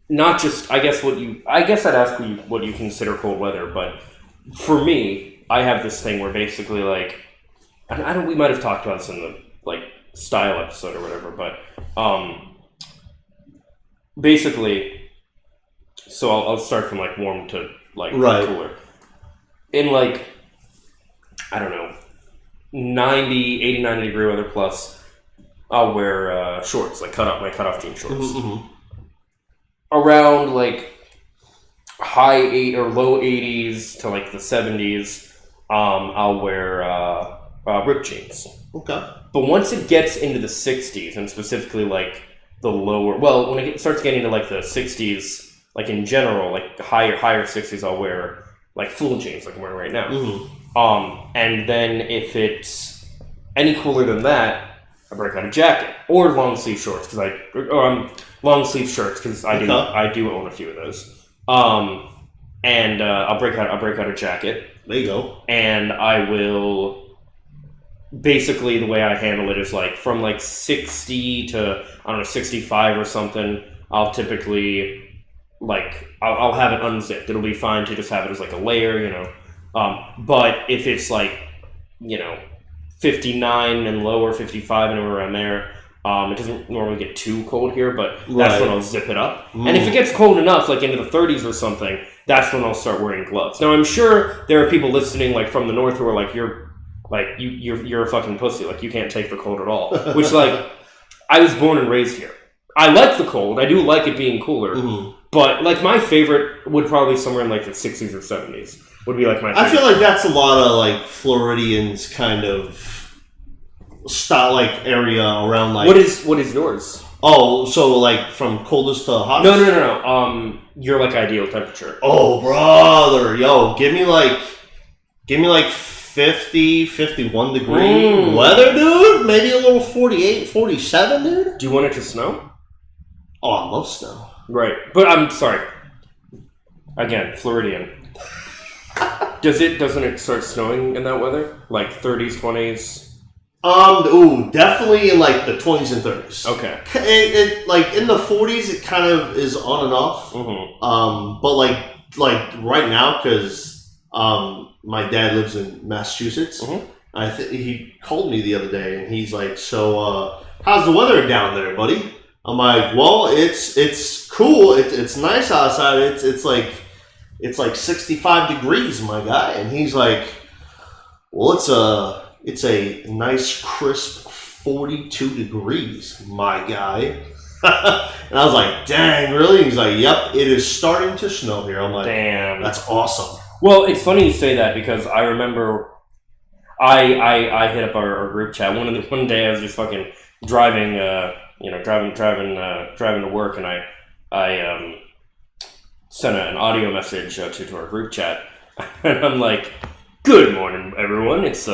not just I guess I'd ask you what you consider cold weather, but for me, I have this thing where basically like, we might have talked about this in the like style episode or whatever, but basically. So I'll start from like warm to like cooler. In like, I don't know, 80, 90 degree weather plus, I'll wear shorts, like my cutoff jean shorts. Around like high 8 or low 80s to like the 70s, I'll wear ripped jeans. Okay. But once it gets into the 60s, and specifically like the lower, well, when it starts getting to like the 60s, like in general, like higher 60s, I'll wear like full jeans, like I'm wearing right now. And then if it's any cooler than that, I break out a jacket or long sleeve shorts because long sleeve shirts because I do own a few of those. And I'll break out a jacket. There you go. And I will. Basically, the way I handle it is like from like 60 to 65 or something. I'll typically I'll have it unzipped. It'll be fine to just have it as like a layer, But if it's like 59 and lower, 55 and around there, it doesn't normally get too cold here, but that's when I'll zip it up. And if it gets cold enough, like into the 30s or something, that's when I'll start wearing gloves. Now I'm sure there are people listening like from the north who are like you're a fucking pussy, like you can't take the cold at all. Which like I was born and raised here. I like the cold. I do like it being cooler. Mm-hmm. But like my favorite would probably somewhere in like the 60s or 70s would be like my favorite. I feel like that's a lot of like Floridians kind of style like area around like. What is yours? Oh, so like from coldest to hottest? No. You're like ideal temperature. Oh, brother, yo, give me like 50, 51 degree weather, dude. Maybe a little 48, 47, dude. Do you want it to snow? Oh, I love snow. Right, but I'm sorry. Again, Floridian. Doesn't it start snowing in that weather? Like 30s, 20s? Definitely in like the 20s and 30s. Okay. It like in the 40s, it kind of is on and off. Mm-hmm. But like right now, because my dad lives in Massachusetts. Mm-hmm. He called me the other day, and he's like, "So, how's the weather down there, buddy?" I'm like, "Well, it's cool. It's nice outside. It's like 65 degrees, my guy." And he's like, "Well, it's a nice crisp 42 degrees, my guy." And I was like, "Dang, really?" He's like, "Yep, it is starting to snow here." I'm like, "Damn, that's awesome." Well, it's funny you say that because I remember I hit up our group chat one day. I was just fucking driving, driving to work, and I sent an audio message to our group chat, and I'm like, "Good morning, everyone. It's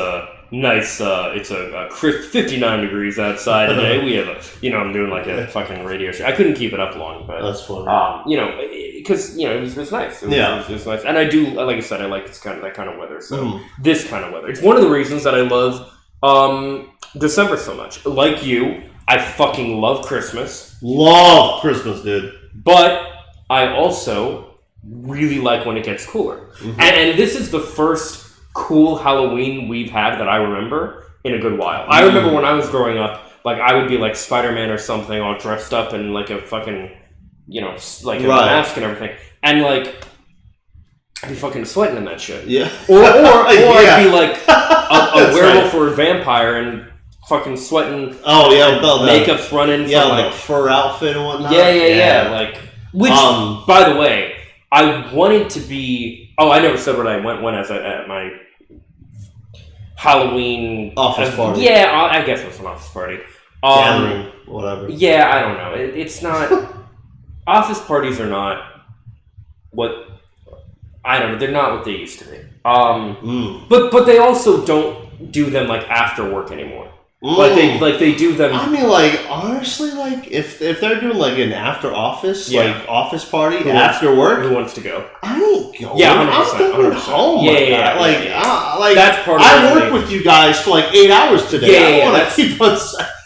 nice. It's a crisp 59 degrees outside today. We have I'm doing like a fucking radio show. I couldn't keep it up long, but that's funny. Because it was nice. It was nice, and I do, like I said, I like that kind of weather. So this kind of weather, it's one of the reasons that I love December so much. Like you, I fucking love Christmas. Love Christmas, dude. But I also really like when it gets cooler, and this is the first cool Halloween we've had that I remember in a good while. I remember when I was growing up, like I would be like Spider-Man or something, all dressed up in like a fucking, like a mask and everything, and like I'd be fucking sweating in that shit. Yeah. Or I'd be like a werewolf or a vampire and fucking sweating. Oh yeah, with makeup's running. Yeah, from, like fur outfit and whatnot. Yeah. Like, which, by the way, I wanted to be. Oh, I never said what I went as at my Halloween office party. Yeah, I guess it was an office party. Gathering, whatever. Yeah, I don't know. It's not. Office parties are not what. I don't know. They're not what they used to be. But they also don't do them like after work anymore. Like they do them. I mean, like honestly, like if they're doing like an after office like office party after work, who wants to go? I ain't going. Yeah, 100%, I'm going home. Yeah. Like that's part of I worked with you guys for like 8 hours today. Yeah, I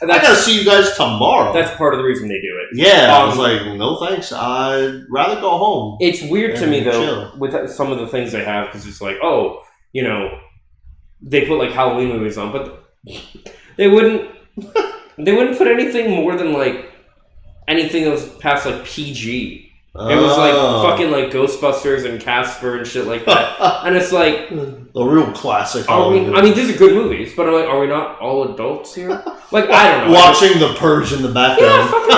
gotta see you guys tomorrow. That's part of the reason they do it. Yeah, I was like, no thanks. I'd rather go home. It's weird to me though with some of the things they have because it's like, they put like Halloween movies on, but. They wouldn't put anything more than like anything that was past like PG. It was like fucking like Ghostbusters and Casper and shit like that. And it's like the real classic. I mean, these are good movies, but I'm like, are we not all adults here? Like, I don't know. Watching The Purge in the background. Yeah, fucking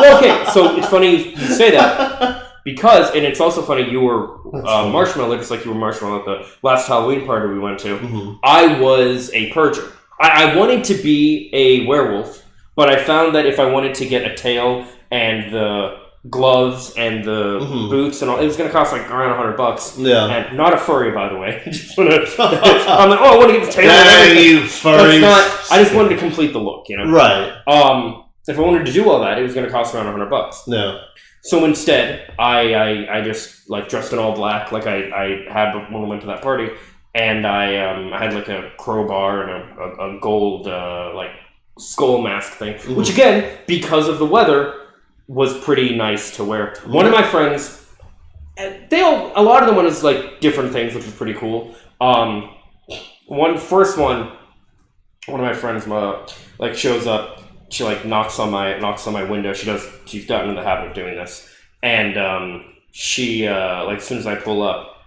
well, okay, so it's funny you say that. Because, and it's also funny, you were Marshmallow, just like you were Marshmallow at the last Halloween party we went to. Mm-hmm. I was a Purger. I wanted to be a werewolf, but I found that if I wanted to get a tail and the gloves and the boots and all, it was going to cost like around $100. Yeah. And not a furry, by the way. I'm like, I want to get the tail and everything. You furries. I just wanted to complete the look, Right. if I wanted to do all that, it was going to cost around $100. No. So instead, I just like dressed in all black, like I had when I went to that party, and I had like a crowbar and a gold like skull mask thing, which again, because of the weather, was pretty nice to wear. One of my friends, a lot of them went as like different things, which was pretty cool. One of my friends like shows up. She like knocks on my window. She's gotten in the habit of doing this, and she like as soon as I pull up,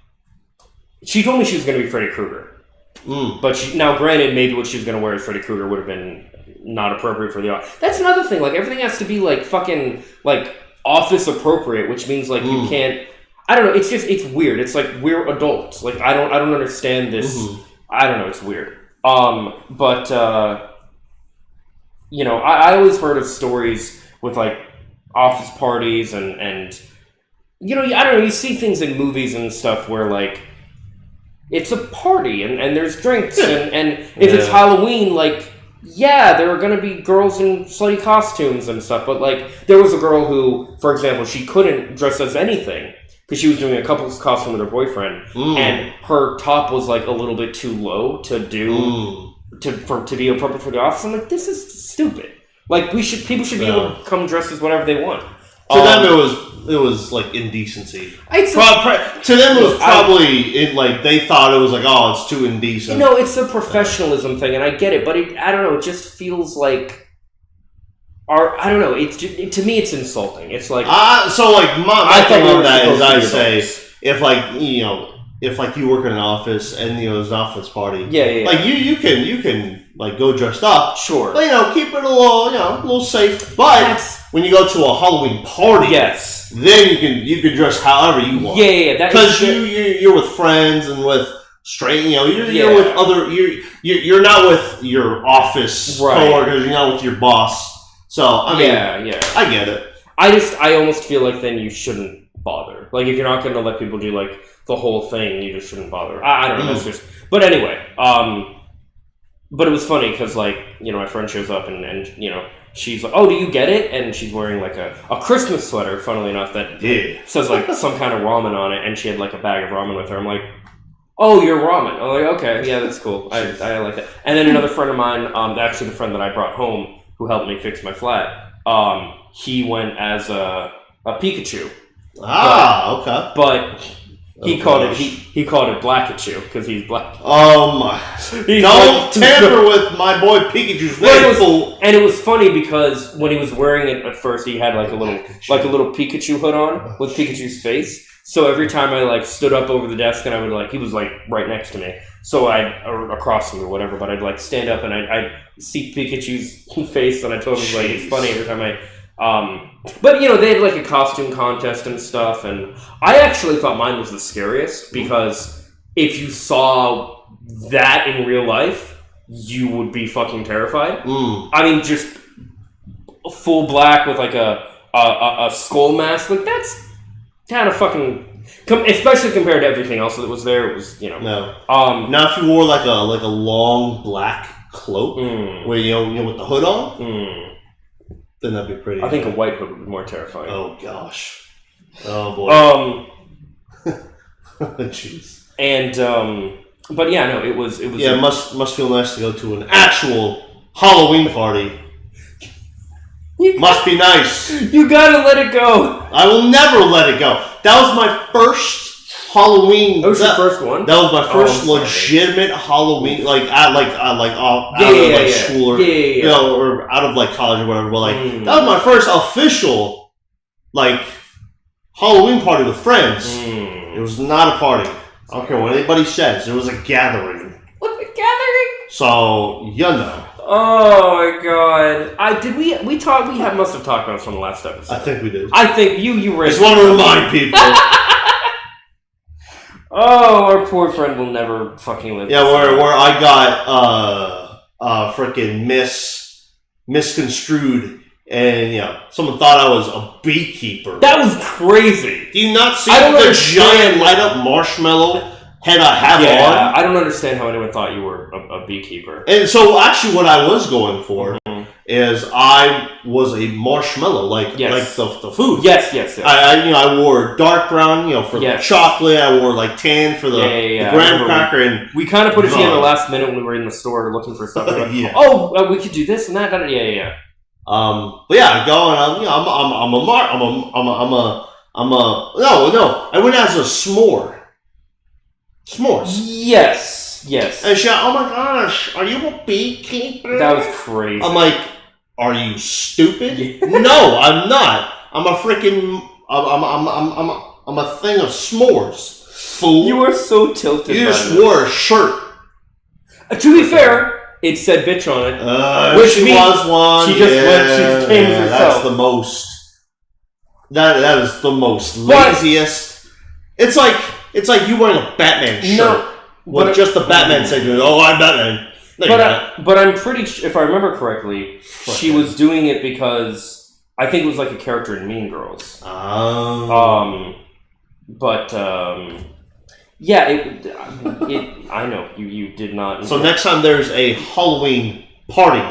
she told me she was going to be Freddy Krueger. But now granted, maybe what she was going to wear as Freddy Krueger would have been not appropriate for the office. That's another thing. Like everything has to be like fucking like office appropriate, which means like you can't. I don't know. It's weird. It's like we're adults. Like I don't understand this. I don't know. It's weird. But. You know, I always heard of stories with like office parties and you know, I don't know, you see things in movies and stuff where like it's a party and there's drinks and if it's Halloween, like yeah, there are gonna be girls in slutty costumes and stuff, but like there was a girl who, for example, she couldn't dress as anything because she was doing a couple's costume with her boyfriend and her top was like a little bit too low to do to be appropriate for the office. I'm like, this is stupid. Like people should be able to come dressed as whatever they want. To them, it was like indecency. To them, it was probably like they thought it was like, oh, it's too indecent. You know, it's a professionalism thing, and I get it, but I don't know. It just feels like, I don't know. To me, it's insulting. It's like so like my thing on that is I say if like you know. If like you work in an office and you know there's an office party, like you can like go dressed up, sure, but you know keep it a little safe. But when you go to a Halloween party, then you can dress however you want. Because you're with friends and with straight, you know, you're with other you're not with your office coworkers, you're not with your boss. So I mean, I get it. I almost feel like then you shouldn't bother. Like if you're not going to let people do like the whole thing, you just shouldn't bother. I don't know. That's just. But anyway, but it was funny because like you know my friend shows up and you know she's like, oh, do you get it? And she's wearing like a Christmas sweater, funnily enough, that says like some kind of ramen on it, and she had like a bag of ramen with her. I'm like, oh, you're ramen. I'm like, okay, yeah, that's cool. I like that. And then another friend of mine, actually the friend that I brought home who helped me fix my flat, he went as a Pikachu. Okay. But he called it Blackachu because he's black. Oh my! Don't tamper with my boy Pikachu's name. And it was funny because when he was wearing it at first, he had like a little Pikachu hood on with Pikachu's face. So every time I like stood up over the desk and I would like, he was like right next to me, so or across from me or whatever. But I'd like stand up and I'd see Pikachu's face, and I told him like it's funny every time but you know they had like a costume contest and stuff, and I actually thought mine was the scariest because if you saw that in real life, you would be fucking terrified. I mean, just full black with like a skull mask, like that's kind of fucking, especially compared to everything else that was there. It was, you know. No. Now if you wore like a long black cloak, where you know with the hood on. Then that'd be pretty. I think a white hood would be more terrifying. Oh gosh. Oh boy. Jeez. And but yeah, no, it was. Yeah, it must feel nice to go to an actual Halloween party. Must be nice. You gotta let it go. I will never let it go. That was my first Halloween. That was your first one? That was my first legitimate Halloween, out of school or you know, or out of like college or whatever. But like that was my first official like Halloween party with friends. It was not a party. I don't care what anybody says. It was a gathering. What, a gathering? So you know. Oh my god! We must have talked about this on the last episode. I think we did. I think you were. Just want to remind people. Oh, our poor friend will never fucking live. Yeah, where I got freaking misconstrued, and you know someone thought I was a beekeeper. That was crazy. Do you not see the giant light up marshmallow head I have on? I don't understand how anyone thought you were a beekeeper. And so actually, what I was going for is I was a marshmallow, like the food. Yes. I wore dark brown, for the chocolate. I wore like tan for the graham cracker, and we kind of put it together last minute when we were in the store looking for stuff. Like, we could do this and that. Yeah. But yeah, going on. I went as a s'more. S'mores. Yes. And she, oh my gosh, are you a beekeeper? That was crazy. I'm like, are you stupid? No, I'm not. I'm a freaking. I'm a thing of s'mores. Fool. You were so tilted. You just wore a shirt. To be fair, it said bitch on it. Which she was one. She just came as herself. That's the most. That is the most laziest. It's like you wearing a Batman shirt. No. With just the Batman segment. Oh, I'm Batman. But I'm pretty sure, if I remember correctly, she was doing it because I think it was like a character in Mean Girls. Oh. Yeah, I know you did not. So next time there's a Halloween party,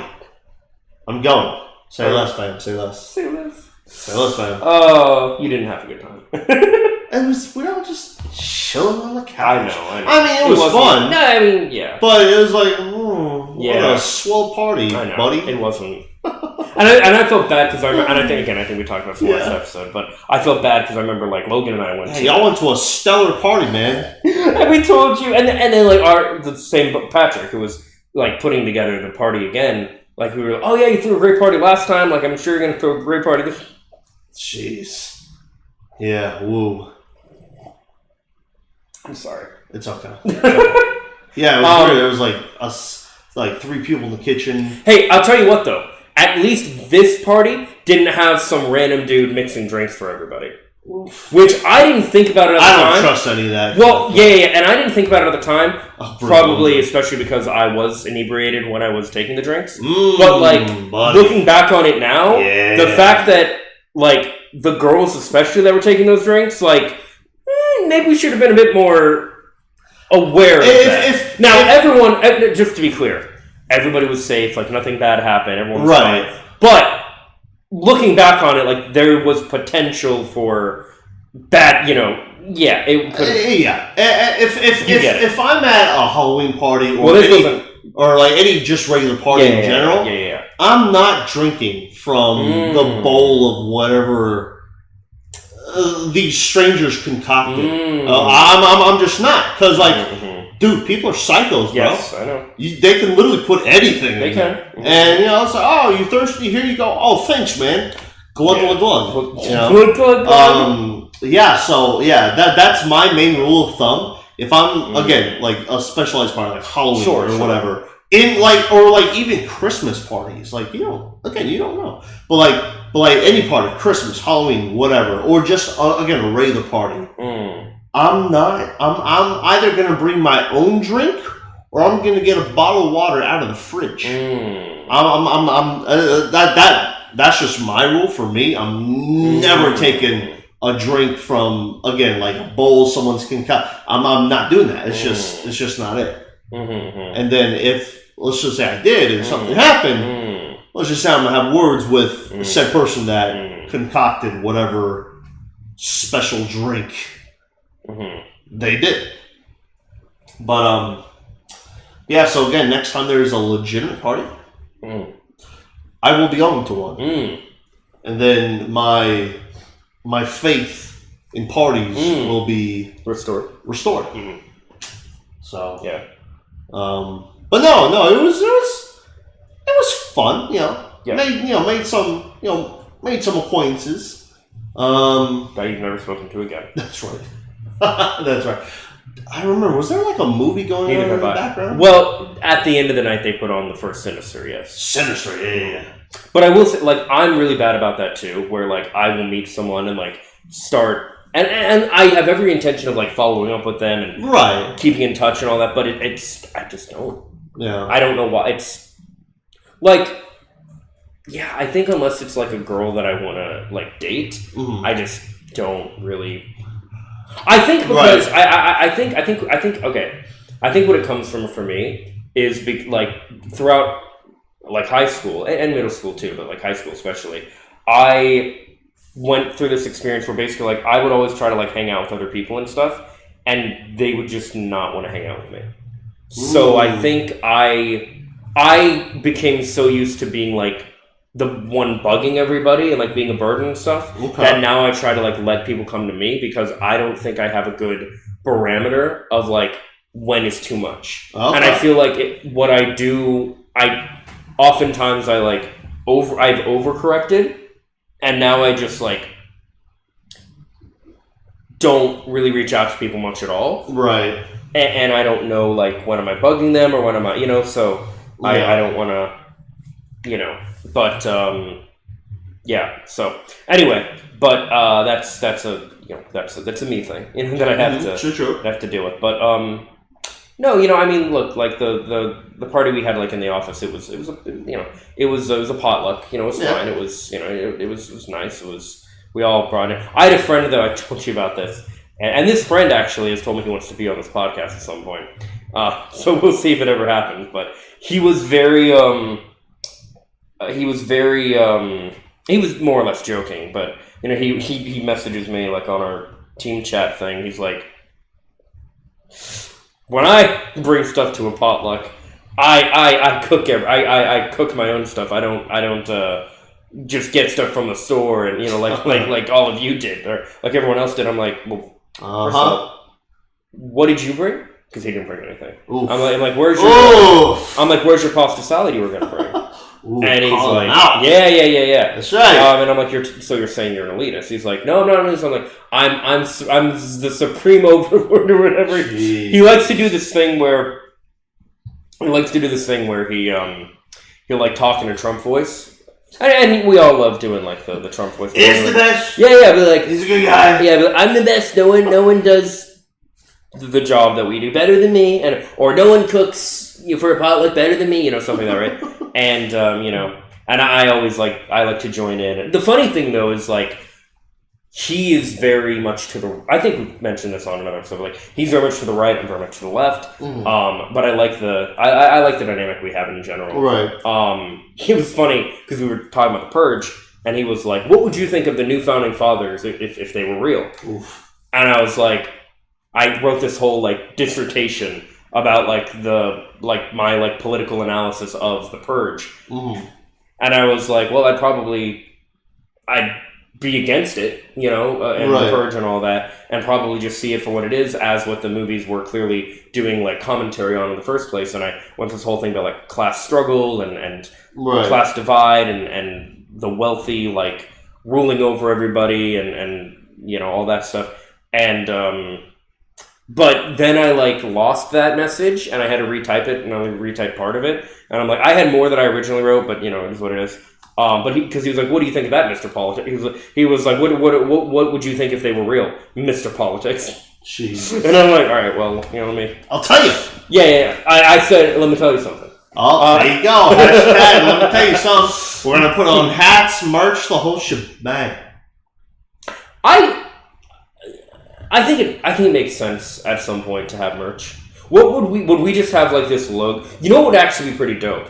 I'm going. Say less, fam. Say less. Say less. Say less, fam. Oh, you didn't have a good time. We all just chilling on the couch. I know. I mean, it was fun. No, I mean, yeah. But it was like, what a swell party, buddy. It wasn't. and I felt bad because I think we talked about this last episode, but I felt bad because I remember like Logan and I went. Hey, y'all went to a stellar party, man. And we told you, and then like the same Patrick who was like putting together the party again. Like we were, oh yeah, you threw a great party last time. Like I'm sure you're gonna throw a great party this. Jeez. Yeah. Woo. I'm sorry. It's okay. Yeah, it was weird. There was like us, like 3 people in the kitchen. Hey, I'll tell you what though. At least this party didn't have some random dude mixing drinks for everybody. Which I didn't think about it at the time. I don't trust any of that. Well, yeah, and I didn't think about it at the time. Probably, especially because I was inebriated when I was taking the drinks. But like, looking back on it now, the fact that like the girls especially that were taking those drinks, like, maybe we should have been a bit more aware of that. Now, everyone, just to be clear, everybody was safe, like nothing bad happened, everyone was fine. But looking back on it, like there was potential for bad, it could have. If I'm at a Halloween party or like any just regular party in general, I'm not drinking from the bowl of whatever these strangers concocted. I'm just not, because like, dude, people are psychos, bro. Yes, I know. They can literally put anything. They can, and it's like, oh, you thirsty? Here you go. Oh, thanks, man. Glug glug glug. Glug glug glug. That's my main rule of thumb. If I'm again like a specialized party like Halloween or whatever, in like even Christmas parties, like you don't know, but like any party, Christmas, Halloween, whatever, or just again a regular party. I'm either gonna bring my own drink or I'm gonna get a bottle of water out of the fridge. That's just my rule for me. I'm never taking a drink from like a bowl someone's concoct. I'm not doing that. It's just not it. And then if let's just say I did and something happened, let's just say I'm gonna have words with said person that concocted whatever special drink they did. But so again, next time there's a legitimate party, I will be going to one, and then my faith in parties will be restored. So yeah. But no, it was fun. Made some acquaintances. That you've never spoken to again. That's right. That's right. I remember. Was there like a movie going on in the background? Well, at the end of the night, they put on the first Sinister. Yes, Sinister. Yeah. But I will say, like, I'm really bad about that too. Where like I will meet someone and like start. And I have every intention of like following up with them and keeping in touch and all that, but I just don't. Yeah. I don't know why. It's like, I think unless it's like a girl that I want to like date, I just don't really. I think because I think okay. I think what it comes from for me is like throughout like high school and middle school too, but like high school especially, I went through this experience where basically like I would always try to like hang out with other people and stuff, and they would just not want to hang out with me. So I think I became so used to being like the one bugging everybody and like being a burden and stuff that now I try to like let people come to me, because I don't think I have a good barometer of like when is too much. And I feel like what I do, oftentimes I've overcorrected, and now I just like don't really reach out to people much at all. Right. And I don't know like when am I bugging them or when am I, so I don't want to, but yeah. So anyway, but that's a me thing, that I have to deal with. But no, I mean, look, like the party we had like in the office, it was a potluck. It was fine. It was it was nice. We all brought it. I had a friend, though, I told you about this, and this friend actually has told me he wants to be on this podcast at some point. So we'll see if it ever happens. But he was very he was more or less joking, but he messages me like on our team chat thing. He's like, when I bring stuff to a potluck, I cook I cook my own stuff. I don't just get stuff from the store and like all of you did or like everyone else did. I'm like, well, first of all, what did you bring? Because he didn't bring anything. Oof. I'm like, where's your pasta salad you were gonna bring? Ooh, and he's like, yeah. That's right. And I'm like, you're saying you're an elitist? He's like, no. So I'm like, I'm the supreme overlord or whatever. Jeez. He likes to do this thing where he'll like talk in a Trump voice. And we all love doing like the Trump voice. He's the best. Yeah, but like he's a good guy. Yeah, but I'm the best. No one does the job that we do better than me, or no one cooks for a potluck better than me. Something like that, right? And and I always I like to join in. The funny thing though is like he is very much to the. I think we mentioned this on another episode. Like he's very much to the right, I'm very much to the left. But I like I like the dynamic we have in general. Right. It was funny because we were talking about the Purge, and he was like, "What would you think of the new founding fathers if they were real?" Oof. And I was like, I wrote this whole dissertation about my political analysis of the Purge. Mm. And I was like, well, I'd be against it, and right. the Purge and all that, and probably just see it for what it is, as what the movies were clearly doing commentary on in the first place. And I went through this whole thing about class struggle and right. class divide and the wealthy ruling over everybody and all that stuff. And but then I lost that message and I had to retype it, and I only retyped part of it. And I'm like, I had more that I originally wrote, but it is what it is. But because he was like, what do you think of that, Mr. Politics? He was like, what would you think if they were real, Mr. Politics? Jeez. And I'm like, all right, well, I'll tell you. Yeah. I said, let me tell you something. Oh, there you go. Hashtag, let me tell you something. We're gonna put on hats, merch, the whole shebang. I think it makes sense at some point to have merch. What would we just have this logo? What would actually be pretty dope?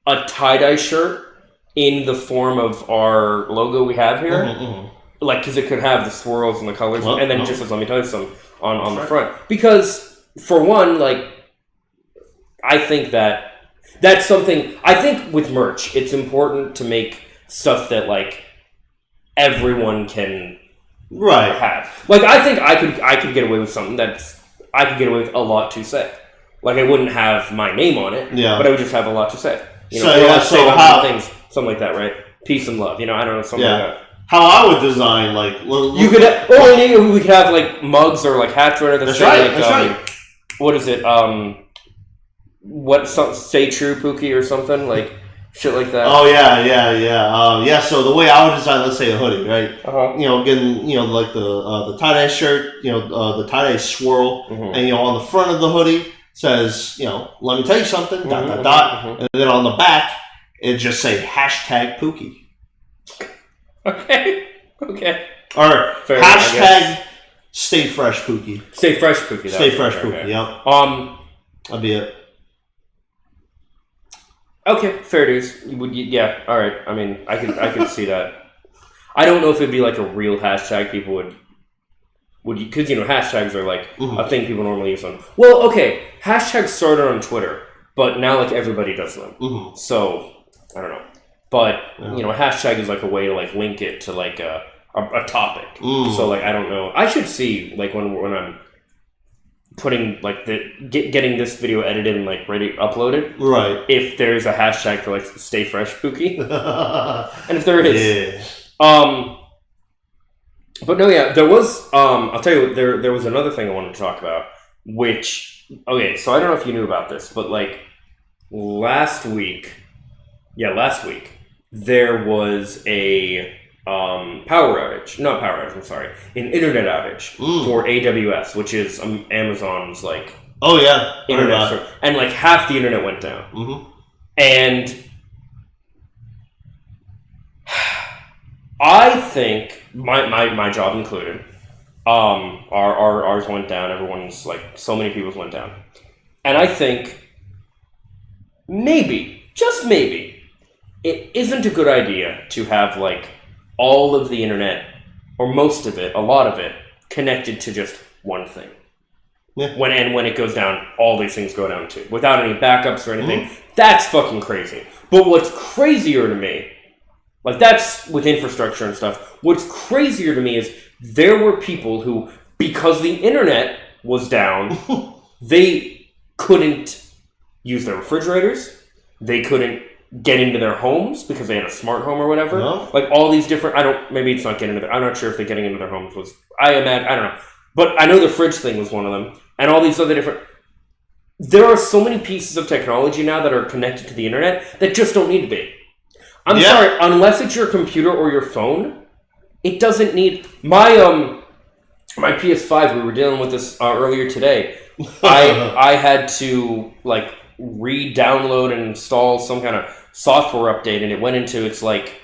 A tie-dye shirt in the form of our logo we have here. Mm-hmm. Because it could have the swirls and the colors, and then just let me tell you some on the front. Because for one, I think that's something. I think with merch, it's important to make stuff that everyone can have. I think I could get away with something I could get away with a lot to say. I wouldn't have my name on it, but I would just have a lot to say. Things, something like that, right? Peace and love. I don't know, something like that. How I would design, you could, we could have mugs or hats or whatever. That's right. What is it? Stay true, Pookie, or something shit like that. Oh yeah. So the way I would design, let's say a hoodie, right? Getting the tie dye shirt, the tie dye swirl, and on the front of the hoodie says, let me tell you something, ... and then on the back it just say hashtag Pookie. Okay. Or fair hashtag stay fresh Pookie. Stay fresh Pookie. Stay fresh Pookie. Yep. That'd be it. Okay, fair dues. Yeah, all right. I mean, I can see that. I don't know if it'd be like a real hashtag people would because hashtags are like a thing people normally use on. Well, okay, hashtags started on Twitter, but now like everybody does them. So I don't know, but a hashtag is like a way to like link it to like a topic. So like I don't know. I should see like when I'm putting like getting this video edited and like ready uploaded. Right. If there's a hashtag for like Stay Fresh Pookie, and if there is, but no, yeah, there was. I'll tell you, there was another thing I wanted to talk about. Which so I don't know if you knew about this, but like last week there was a an internet outage for AWS, which is Amazon's like internet, and like half the internet went down, and I think my job included, ours went down. Everyone's like so many people's went down, and I think maybe just maybe it isn't a good idea to have like all of the internet, or most of it, a lot of it, connected to just one thing. Yeah. When it goes down, all these things go down too, without any backups or anything. That's fucking crazy. But what's crazier to me, like that's with infrastructure and stuff, what's crazier to me is there were people who, because the internet was down, they couldn't use their refrigerators, they couldn't get into their homes because they had a smart home or whatever. No. Like all these different, maybe it's not getting into their, I'm not sure if the getting into their homes was, I don't know. But I know the fridge thing was one of them. And all these other different, there are so many pieces of technology now that are connected to the internet that just don't need to be. I'm sorry, unless it's your computer or your phone, it doesn't need, my PS5, we were dealing with this earlier today. I had to like re-download and install some kind of software update, and it went into its like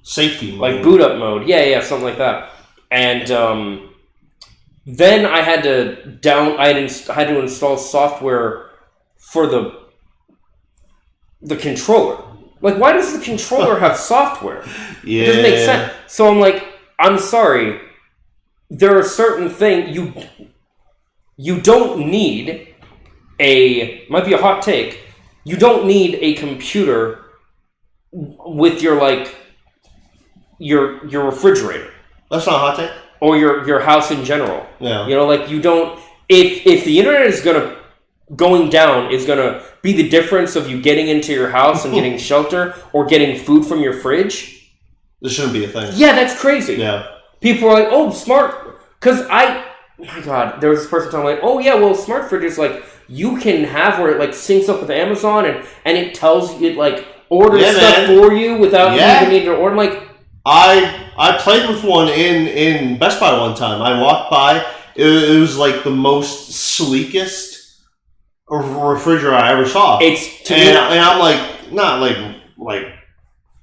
safety mode. Like boot up mode. Yeah, something like that. And then I had to had to install software for the controller. Like, why does the controller have software? Yeah. It doesn't make sense. So I'm like, I'm sorry. There are certain things you don't need might be a hot take. You don't need a computer with your like your refrigerator. That's not a hot take. Or your house in general. Yeah. Like you don't. If the internet is going down is gonna be the difference of you getting into your house and getting shelter or getting food from your fridge. This shouldn't be a thing. Yeah, that's crazy. Yeah. People are like, oh, smart, because my God, there was this person telling me, like, oh yeah, well, smart fridge is like you can have where it like syncs up with Amazon and it tells you, it like orders stuff for you without you even needing to order. Like, I played with one in Best Buy one time. I walked by. It was like the most sleekest refrigerator I ever saw. And I'm like, not like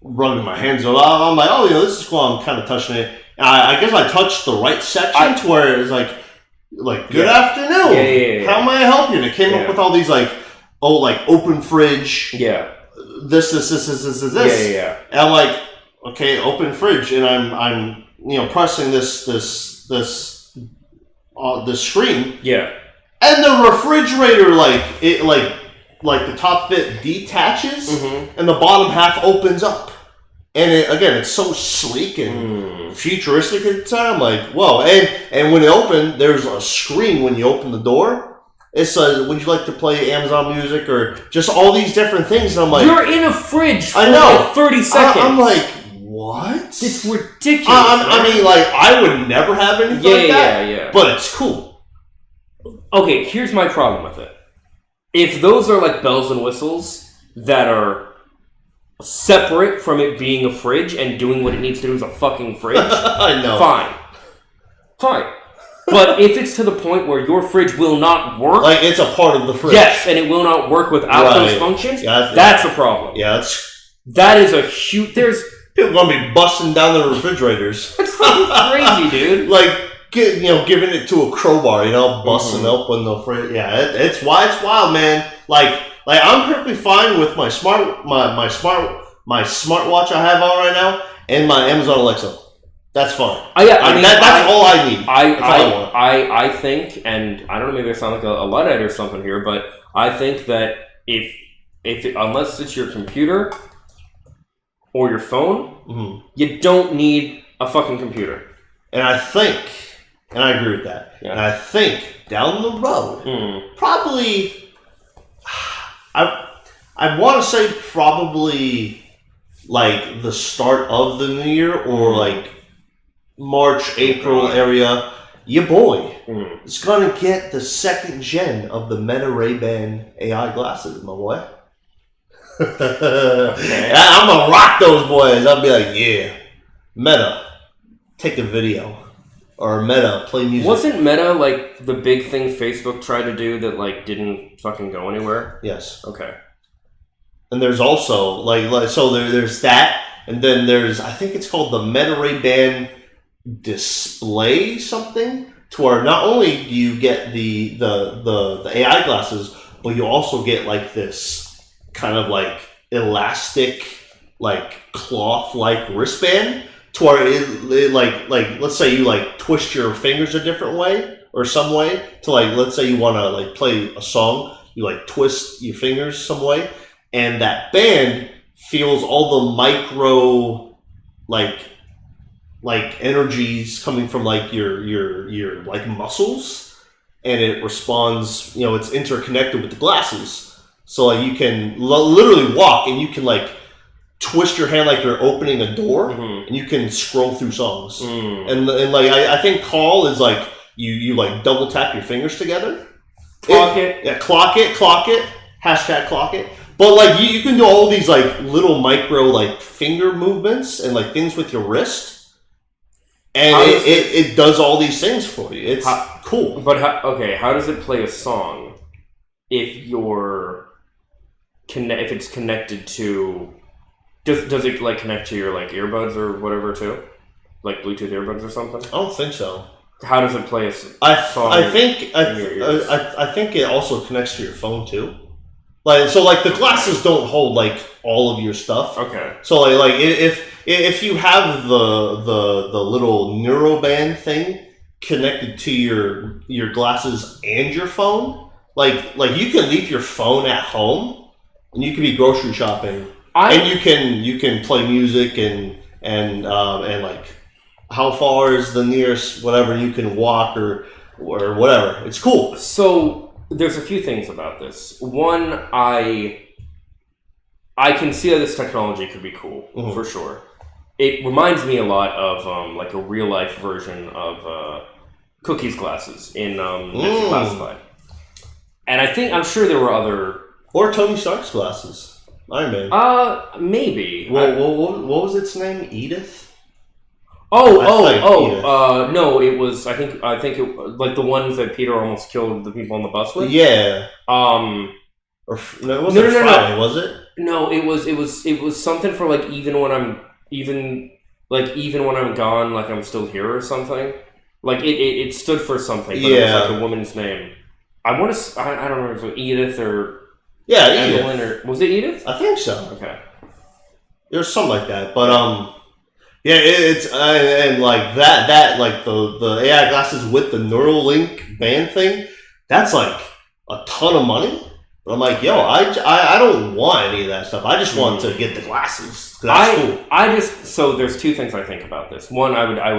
rubbing my hands on. I'm like, oh, this is cool. I'm kind of touching it. And I guess I touched the right section to where it was like good afternoon. Yeah. How may I help you? And it came up with all these like open fridge. Yeah. This. Yeah. And I'm like, okay, open fridge, and I'm pressing this screen. Yeah. And the refrigerator like the top bit detaches, and the bottom half opens up. And it's so sleek and futuristic at the time. Like, whoa. And when it opened, there's a screen when you open the door. It says, would you like to play Amazon Music or just all these different things? And I'm like, you're in a fridge for I know. like 30 seconds. I'm like, what? It's ridiculous. I mean, like, I would never have anything like that. Yeah. But it's cool. Okay, here's my problem with it. If those are like bells and whistles that are separate from it being a fridge and doing what it needs to do as a fucking fridge, I know. Fine. But if it's to the point where your fridge will not work, like it's a part of the fridge, yes, and it will not work without those functions, that's a problem. Yeah, that is a huge. There's people gonna be busting down their refrigerators. That's fucking crazy, dude. Like, giving it to a crowbar, busting open the fridge. Yeah, it's wild, man. Like, like I'm perfectly fine with my smartwatch I have on right now and my Amazon Alexa. That's fine. That's all I need. I think, and I don't know, maybe I sound like a Luddite or something here, but I think that unless it's your computer or your phone, you don't need a fucking computer. And I think, and I agree with that, and I think down the road, probably, I want to say probably like the start of the new year or like March, April area, your boy is going to get the second gen of the Meta Ray-Ban AI glasses, my boy. Okay. I'm going to rock those boys. I'll be like, yeah, Meta, take a video. Or Meta, play music. Wasn't Meta like the big thing Facebook tried to do that like didn't fucking go anywhere? Yes. Okay. And there's also there's that, and then there's, I think it's called the Meta Ray-Ban Display something, to where not only do you get the AI glasses, but you also get like this kind of like elastic, like cloth like wristband, to where it like let's say you like twist your fingers a different way or some way to like, let's say you want to like play a song, you like twist your fingers some way, and that band feels all the micro like energies coming from like your like muscles, and it responds, it's interconnected with the glasses, so like you can literally walk and you can like twist your hand like you're opening a door, and you can scroll through songs, and like I think call is like you like double tap your fingers together, clock it, #clock it. But like you can do all these like little micro like finger movements and like things with your wrist, and it does all these things for you. It's cool. But how does it play a song if if it's connected to? Does it like connect to your like earbuds or whatever too, like Bluetooth earbuds or something? I don't think so. How does it play a song? I think it also connects to your phone too. Like the glasses don't hold like all of your stuff. Okay. So like if you have the little neuroband thing connected to your glasses and your phone, like you can leave your phone at home and you can be grocery shopping. And you can play music and like how far is the nearest whatever, you can walk or whatever. It's cool. So there's a few things about this. One, I can see how this technology could be cool for sure. It reminds me a lot of like a real life version of Cookie's glasses in Mythic Classified, and I'm sure there were other, or Tony Stark's glasses. Iron Man. Maybe. What was its name? Edith? No, it was. I think it like the ones that Peter almost killed the people on the bus with. Yeah. No, it wasn't Friday, was it? No, it was something for like even when I'm gone, like I'm still here or something. Like it stood for something. But it was like a woman's name. I don't remember if it was Edith or. Yeah, Edith. Or was it Edith? I think so. Okay. There's something like that, but yeah, it's and like that like the AI glasses with the Neuralink band thing, that's like a ton of money. But I'm like, yo, I don't want any of that stuff. I just want to get the glasses. That's cool. So there's two things I think about this. One, I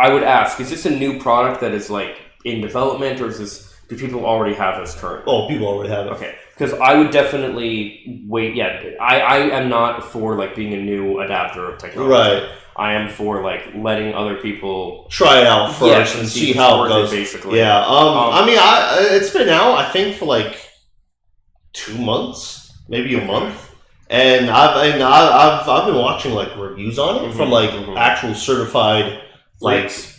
would ask, is this a new product that is like in development, or do people already have this currently? Oh, people already have it. Okay. Because I would definitely wait. Yeah, I am not for like being a new adapter of technology. Right. I am for like letting other people try it out first and see how it goes. Basically, yeah. I mean, it's been out I think for like 2 months, maybe a month, and I've been watching like reviews on it from like actual certified freaks.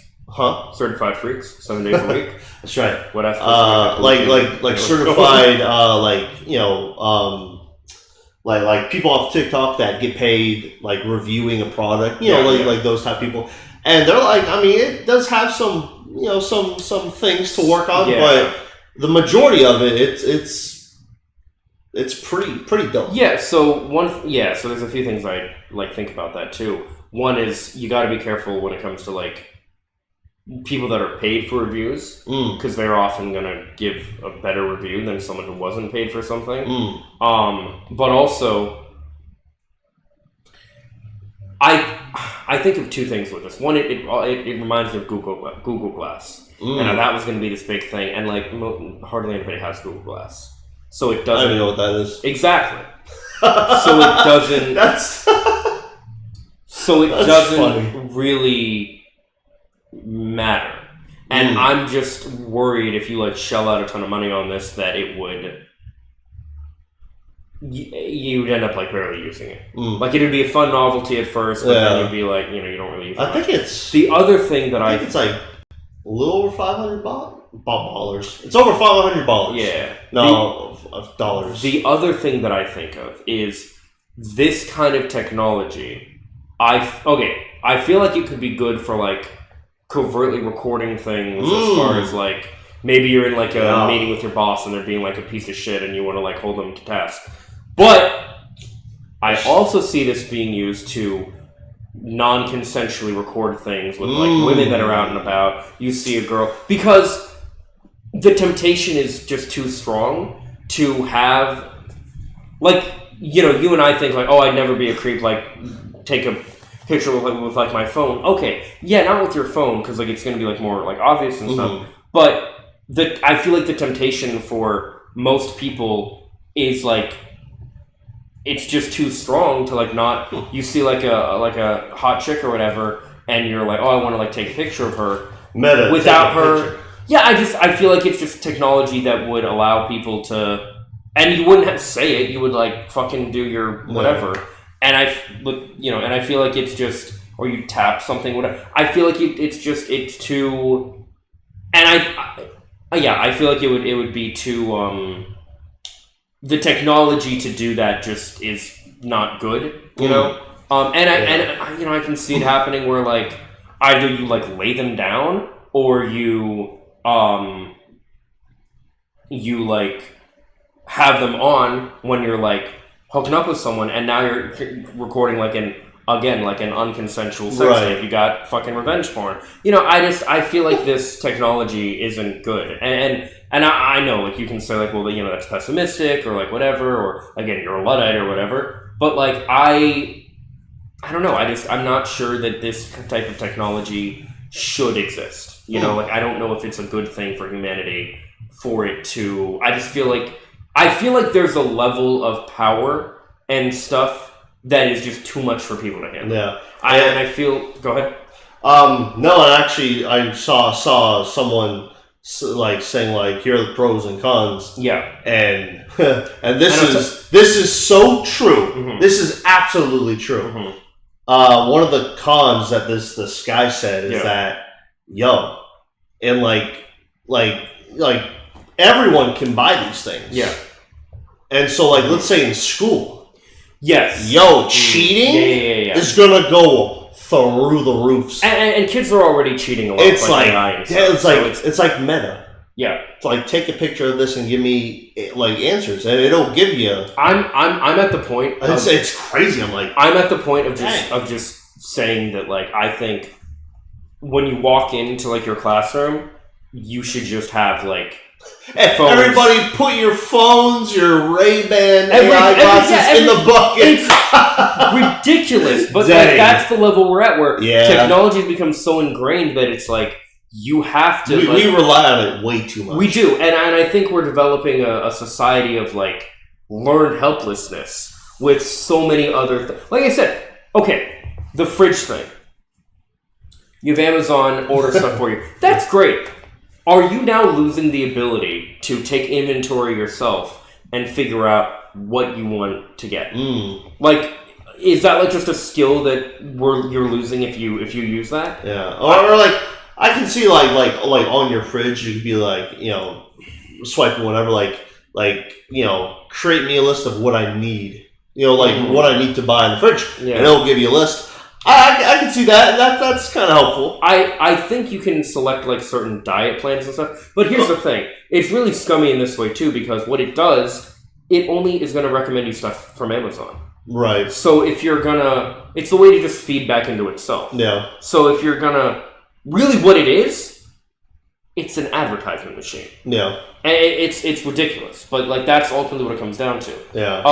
Certified freaks, 7 days a week. That's right. What else? Like certified, like people off TikTok that get paid like reviewing a product, like those type of people, and they're like, I mean, it does have some, some things to work on, but the majority of it, it's pretty dope. Yeah. So so there's a few things I like think about that too. One is you got to be careful when it comes to like people that are paid for reviews because they're often gonna give a better review than someone who wasn't paid for something. But also, I think of two things with this. One, it reminds me of Google Glass, and that was going to be this big thing, and like hardly anybody has Google Glass, so it doesn't. I don't know what that is Exactly. So it doesn't. That's doesn't funny. Really matter, and I'm just worried if you like shell out a ton of money on this that it would. You'd end up like barely using it. Like it'd be a fun novelty at first, but then you'd be like, you don't really use it. I think it's the other thing that I think it's like a little over $500. It's over $500. Yeah. No, of dollars. The other thing that I think of is this kind of technology. I feel like it could be good for like covertly recording things as far as like maybe you're in like a meeting with your boss and they're being like a piece of shit and you want to like hold them to task. But I also see this being used to non-consensually record things with like women that are out and about. You see a girl because the temptation is just too strong to have like you and I think like, oh, I'd never be a creep, like take a picture with like my phone. Okay, yeah, not with your phone because like it's gonna be like more like obvious and stuff. But I feel like the temptation for most people is like it's just too strong to like not. You see like a hot chick or whatever, and you're like, oh, I want to like take a picture of her without her. Picture. Yeah, I feel like it's just technology that would allow people to, and you wouldn't have to say it. You would like fucking do your whatever. And I feel like it's just, or you tap something, whatever. I feel like it's too, and I feel like it would be too, the technology to do that just is not good, you know? And I can see it happening where like, either you like lay them down or you like have them on when you're like, hooking up with someone, and now you're recording like an unconsensual sex tape. You got fucking revenge porn. I feel like this technology isn't good, and I know like you can say like, well, that's pessimistic or like whatever, or again you're a Luddite or whatever. But like I don't know. I'm not sure that this type of technology should exist. Like I don't know if it's a good thing for humanity for it to. I feel like there's a level of power and stuff that is just too much for people to handle. Yeah. And I feel... Go ahead. No, and actually I saw someone like saying like, here are the pros and cons. Yeah. And this is so true. Mm-hmm. This is absolutely true. Mm-hmm. One of the cons that this guy said is that, and like everyone can buy these things. Yeah. And so, like, let's say in school. Yes. Cheating is going to go through the roofs. And kids are already cheating a lot. It's it's like meta. Yeah. It's like, take a picture of this and give me, like, answers. And it'll give you... I'm at the point... It's crazy. I'm at the point of just saying that, like, I think when you walk into, like, your classroom, you should just have, like... Everybody put your phones, your Ray-Ban AI glasses in the bucket. It's ridiculous, but like, that's the level we're at where technology has become so ingrained that it's like you have to... We rely on it way too much. We do, and I think we're developing a society of like learned helplessness with so many other... Like I said, okay, the fridge thing. You have Amazon order stuff for you. That's great. Are you now losing the ability to take inventory yourself and figure out what you want to get? Like, is that like just a skill that you're losing if you use that? Yeah, or like I can see like on your fridge you could be like swiping whatever like create me a list of what I need. What I need to buy in the fridge, and it'll give you a list. I can see that. That's kind of helpful. I think you can select like certain diet plans and stuff. But here's the thing. It's really scummy in this way too, because what it does it only is going to recommend you stuff from Amazon. Right. So if you're gonna, it's the way to just feed back into itself. Yeah. So if you're gonna, really what it is, it's an advertisement machine. Yeah. And it's ridiculous, but like that's ultimately what it comes down to. Yeah.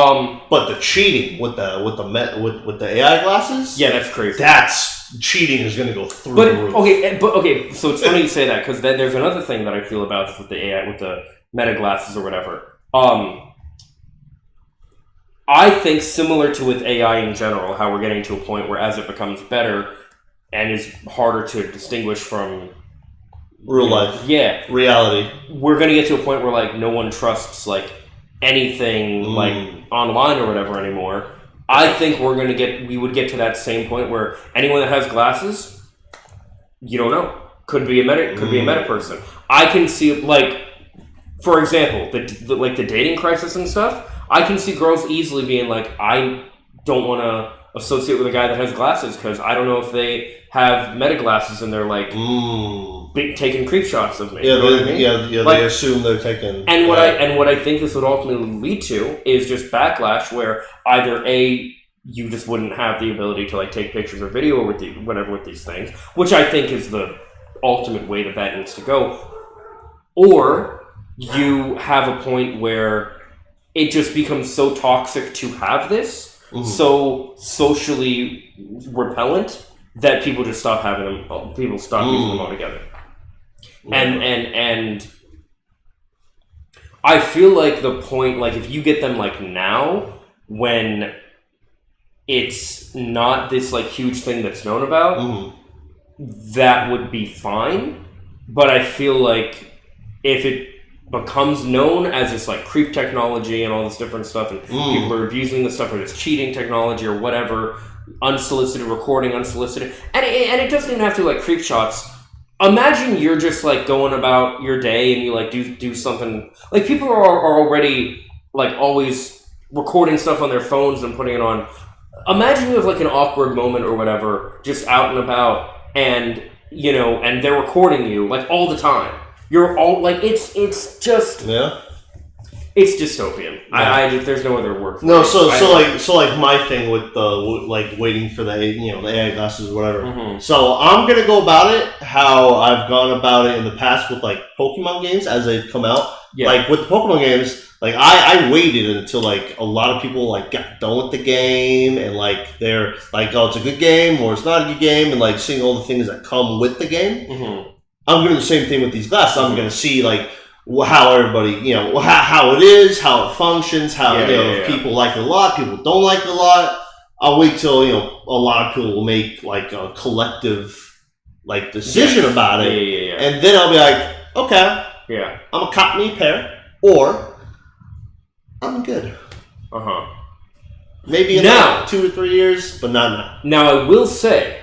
But the cheating with the AI glasses. Yeah, that's crazy. That's cheating is going to go through the roof. Okay. So it's funny you say that because then there's another thing that I feel about this with the AI, with the Meta glasses or whatever. I think similar to with AI in general, how we're getting to a point where as it becomes better and is harder to distinguish from real life, reality, we're going to get to a point where like no one trusts like anything like online or whatever anymore. I think we would get to that same point where anyone that has glasses, you don't know, could be a meta person. I can see, like, for example, the dating crisis and stuff. I can see girls easily being like, I don't want to associate with a guy that has glasses because I don't know if they have Meta glasses and they're like taking creep shots of me. Yeah, you know what I mean? They assume they're taking. And what I think this would ultimately lead to is just backlash, where either you just wouldn't have the ability to like take pictures or video with these things, which I think is the ultimate way that needs to go, or you have a point where it just becomes so toxic to have this, so socially repellent that people just stop having them. People stop using them altogether. And I feel like the point, like if you get them like now, when it's not this like huge thing that's known about, that would be fine. But I feel like if it becomes known as this like creep technology and all this different stuff, and people are abusing the stuff, or this cheating technology or whatever, unsolicited recording, unsolicited, and it doesn't even have to like creep shots. Imagine you're just like going about your day and you like do something, like people are already like always recording stuff on their phones and putting it on. Imagine you have like an awkward moment or whatever, just out and about, and you know, and they're recording you like all the time. You're all like, it's just it's dystopian. Yeah. There's no other word for it. So my thing with the like waiting for the AI glasses or whatever. So I'm gonna go about it how I've gone about it in the past with like Pokemon games as they've come out. Yeah. Like with the Pokemon games, like I waited until like a lot of people like got done with the game and like they're like, oh, it's a good game or it's not a good game, and like seeing all the things that come with the game. I'm going to do the same thing with these glasses. I'm going to see like how everybody, how it is, how it functions, how if people like it a lot, people don't like it a lot. I'll wait till a lot of people will make like a collective like decision about it, and then I'll be like, okay, I'm a cop me a pair, or I'm good. Maybe in like 2 or 3 years, but not now. Now I will say.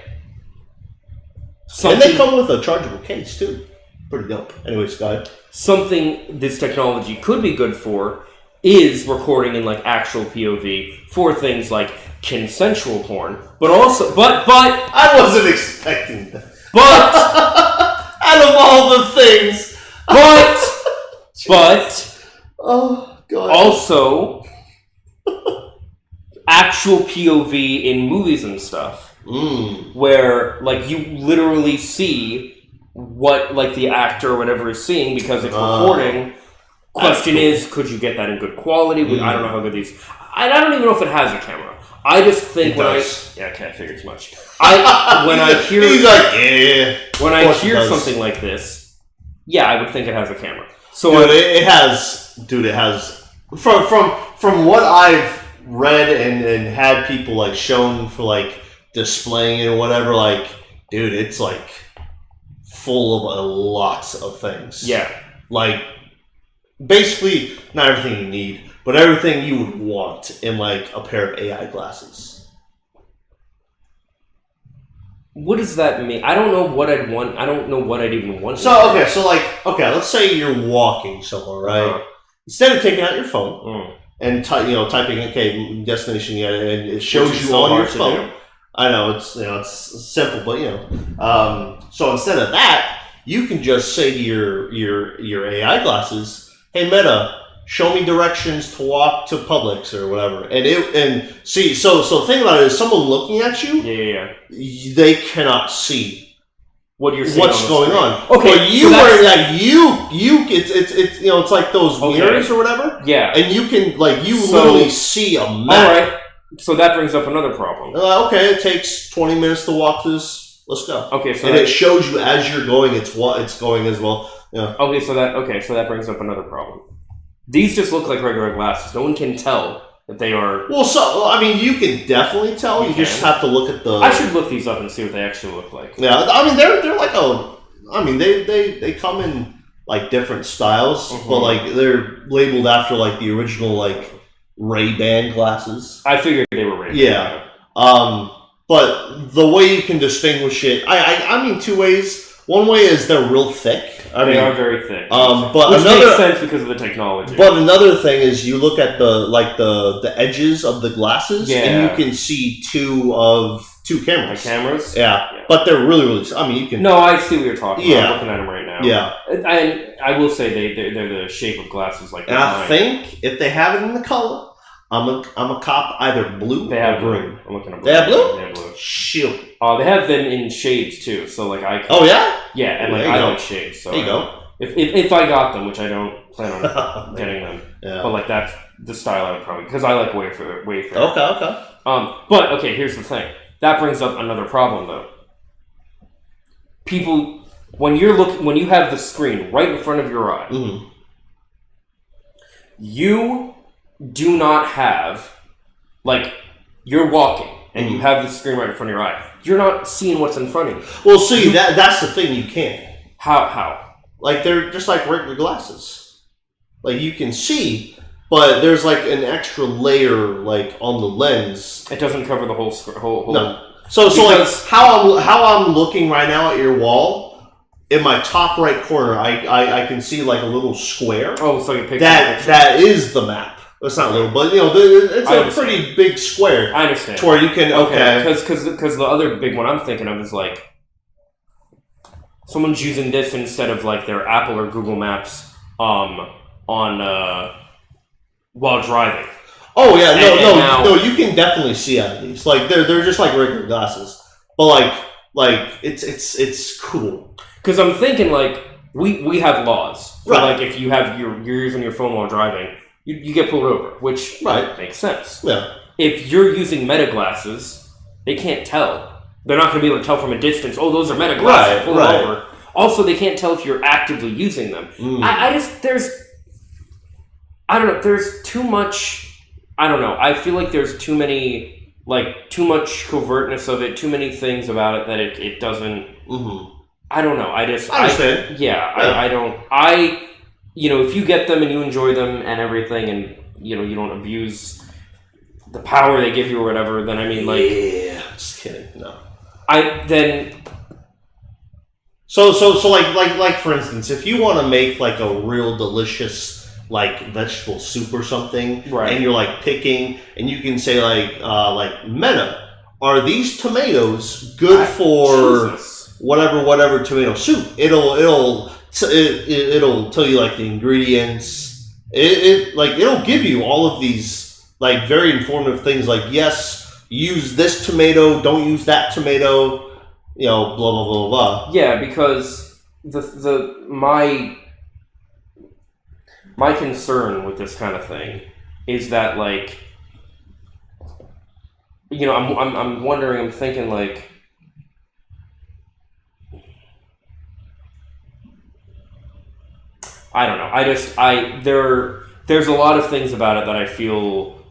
And they come with a chargeable case too. Pretty dope. Anyways, go ahead. Something this technology could be good for is recording in like actual POV for things like consensual porn, but also, but I wasn't expecting that. But out of all the things, but oh god, also actual POV in movies and stuff. Where like you literally see what like the actor or whatever is seeing because it's recording. Question is, could you get that in good quality? I don't know how good these. I don't even know if it has a camera. I just think I figured as much. When I hear he's like when I hear something like this, I would think it has a camera. So dude, it has from what I've read and had people like shown for like displaying it or whatever, like, dude, it's like full of lots of things. Yeah. Like, basically, not everything you need, but everything you would want in like a pair of AI glasses. What does that mean? I don't know what I'd want. I don't know what I'd even want. So, let's say you're walking somewhere, right? Instead of taking out your phone and typing, destination, and it shows you on your phone. I know it's simple, but so instead of that, you can just say to your AI glasses, "Hey Meta, show me directions to walk to Publix or whatever. And see, so think about it, is someone looking at you, they cannot see what you're seeing what's going on. Okay, but you wearing that, it's you know, it's like those mirrors or whatever. Yeah, and you can literally see a map. All right, so that brings up another problem. Okay, it takes 20 minutes to walk this. Let's go. Okay, so and it shows you as you're going, it's going as well. Yeah. Okay, so that brings up another problem. These just look like regular glasses. No one can tell that they are. Well, I mean, you can definitely tell. You just have to look at the. I should look these up and see what they actually look like. Yeah, I mean, they're like I mean, they come in like different styles, but like they're labeled after like the original like Ray-Ban glasses. I figured they were Ray-Ban. Yeah. But the way you can distinguish it, I mean, two ways. One way is they're real thick. They are very thick. But which makes sense because of the technology. But another thing is you look at the edges of the glasses, and you can see two cameras. The cameras? Yeah. But they're really. I mean, you can. No, I see what you're talking about. I'm looking at them right now. Yeah. And I will say they're the shape of glasses like that. And I think if they have it in the color, I'm a cop either blue or green. I'm looking at blue. They have blue? They have blue. Shoot. They have them in shades too. So like I. Oh yeah. Yeah, and like I like shades. So there you go. If I got them, which I don't plan on getting them, but like that's the style I would probably, because I like Wayfair. Okay. But okay, here's the thing. That brings up another problem though. People, when you have the screen right in front of your eye, you do not have, like, you're walking and you have the screen right in front of your eye. You're not seeing what's in front of you. Well, see, that's the thing, you can't. How? Like, they're just like regular glasses. Like, you can see, but there's like an extra layer, like, on the lens. It doesn't cover the whole. No. So like, how I'm looking right now at your wall, in my top right corner, I can see like a little square. Oh, it's like a picture. That is the map. It's not little, but you know, it's a pretty big square. I understand. To where you can because the other big one I'm thinking of is like someone's using this instead of like their Apple or Google Maps on while driving. Oh yeah, no, you can definitely see out of these. Like they're just like regular glasses, but like it's cool. Because I'm thinking like we have laws. For, right. Like if you're using your phone while driving. You get pulled over, which makes sense. Yeah. If you're using Meta glasses, they can't tell. They're not going to be able to tell from a distance, oh, those are Meta glasses, pull them over. Also, they can't tell if you're actively using them. There's too much, I don't know. I feel like there's too many, like, too much covertness of it, too many things about it that it doesn't, I don't know. I understand. You know, if you get them and you enjoy them and everything, and you know you don't abuse the power they give you or whatever, then I mean, like, just kidding. No, So like for instance, if you want to make like a real delicious like vegetable soup or something, and you're like picking, and you can say like Meta, are these tomatoes good for whatever tomato soup? It'll tell you like the ingredients. It'll give you all of these like very informative things. Like, yes, use this tomato. Don't use that tomato. You know, blah blah blah blah. Yeah, because my concern with this kind of thing is that, like, you know, I'm wondering. I'm thinking like. I don't know. There's a lot of things about it that I feel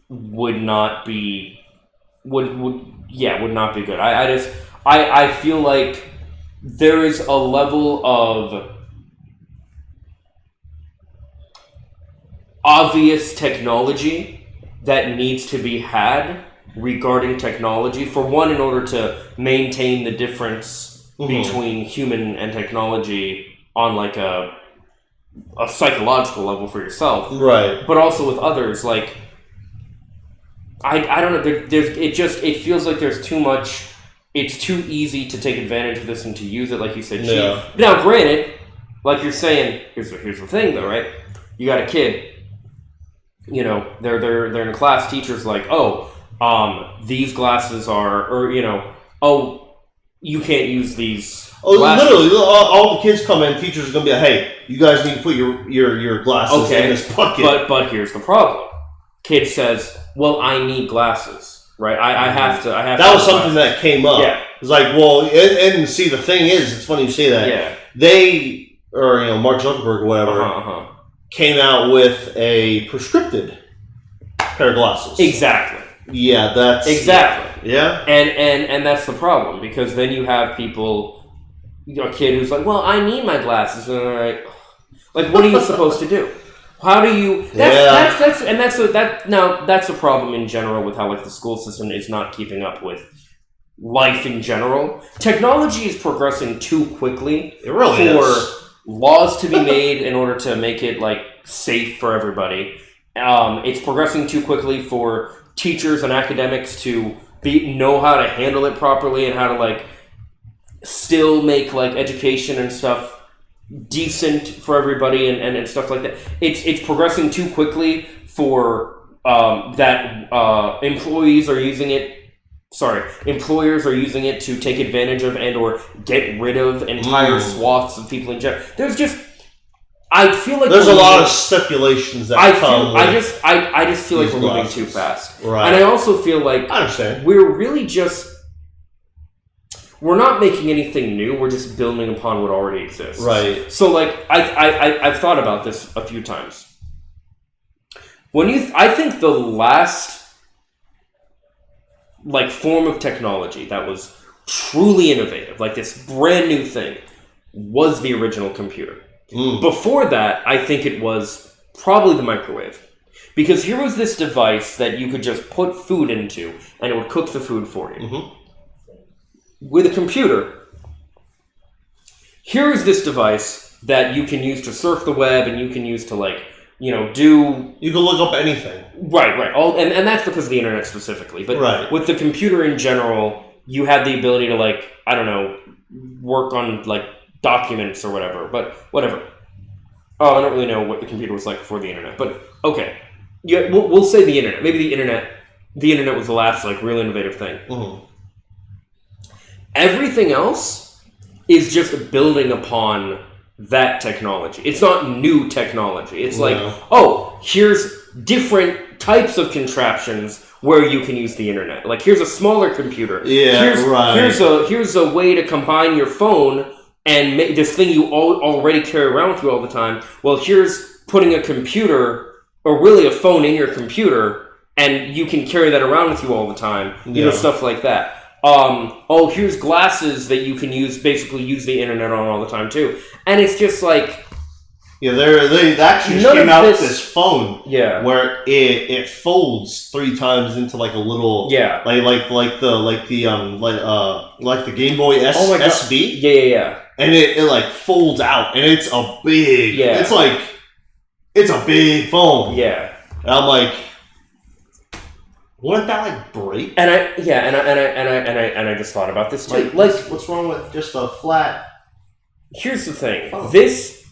would not be good. I feel like there is a level of obvious technology that needs to be had regarding technology. For one, in order to maintain the difference between human and technology on like a psychological level for yourself, right? But also with others, like I don't know. It feels like there's too much. It's too easy to take advantage of this and to use it, like you said. Yeah. Now, granted, like you're saying, here's the thing, though, right? You got a kid. they're in a class. Teachers like, these glasses are, or you can't use these. Oh, glasses. literally, all the kids come in. Teachers are gonna be like, "Hey, you guys need to put your glasses in this bucket." But here's the problem. Kid says, "Well, I need glasses, right? I have to. That was something that came up. Yeah. It's like, well, and see, the thing is, it's funny you say that. Yeah. They, or Mark Zuckerberg or whatever, came out with a prescripted pair of glasses. Exactly. Yeah, that's exactly. Yeah. And that's the problem, because then you have people, a kid who's like, "Well, I need my glasses," and they're like, what are you supposed to do? How do you? That's a problem in general with how the school system is not keeping up with life in general. Technology is progressing too quickly for laws to be made in order to make it safe for everybody. It's progressing too quickly for teachers and academics to know how to handle it properly and how to still make education and stuff decent for everybody and stuff like that. It's progressing too quickly for that employers are using it to take advantage of and or get rid of entire swaths of people in general. I feel like there's a lot of stipulations that I just feel like we're moving too fast. Right. And I also feel like I understand. We're not making anything new. We're just building upon what already exists. Right. So I've thought about this a few times. I think the last form of technology that was truly innovative, this brand new thing, was the original computer. Before that, I think it was probably the microwave. Because here was this device that you could just put food into, and it would cook the food for you. Mm-hmm. With a computer, here is this device that you can use to surf the web, and you can use to do... You can look up anything. Right. And that's because of the internet specifically. But with the computer in general, you had the ability to, work on, documents or whatever. But whatever. Oh, I don't really know what the computer was like before the internet. But, okay. Yeah, we'll say the internet. Maybe the internet was the last, real innovative thing. Mm-hmm. Everything else is just building upon that technology. It's not new technology. It's here's different types of contraptions where you can use the internet. Here's a smaller computer. Yeah, Here's a way to combine your phone and make this thing you already carry around with you all the time. Well, here's putting a computer, or really a phone, in your computer, and you can carry that around with you all the time. Stuff like that. Here's glasses that you can use the internet on all the time too. And it's just yeah, they actually came out with this phone where it folds 3 times into a little like the Game Boy SB. Yeah. And it folds out, and it's a big it's a big phone. Yeah. And I'm wouldn't that break? And I just thought about this too. What's wrong with just a flat? Here's the thing. This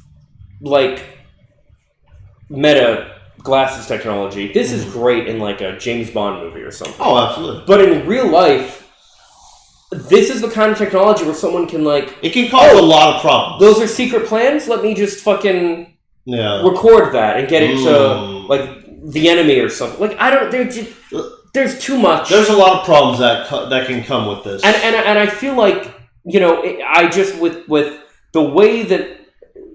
meta glasses technology. This is great in a James Bond movie or something. Oh, absolutely. But in real life, this is the kind of technology where someone can it can cause a lot of problems. Those are secret plans. Let me just fucking record that and get it to the enemy or something. I don't. There's too much. There's a lot of problems that can come with this. And I feel I just with the way that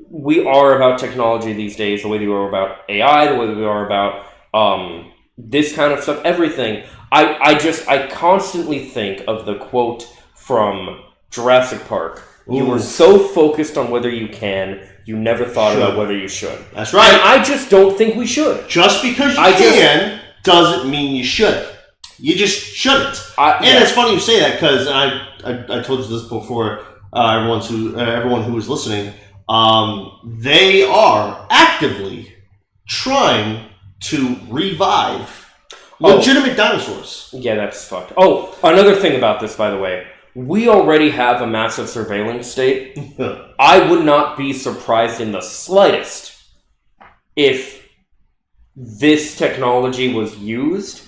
we are about technology these days, the way that we are about AI, the way that we are about this kind of stuff, everything. I constantly think of the quote from Jurassic Park. Ooh. You were so focused on whether you can, you never thought about whether you should. That's right. And I just don't think we should. Just because you can doesn't mean you should. You just shouldn't. And it's funny you say that, because I told you this before. Everyone who was listening, they are actively trying to revive legitimate dinosaurs. Yeah, that's fucked. Oh, another thing about this, by the way. We already have a massive surveillance state. I would not be surprised in the slightest if this technology was used,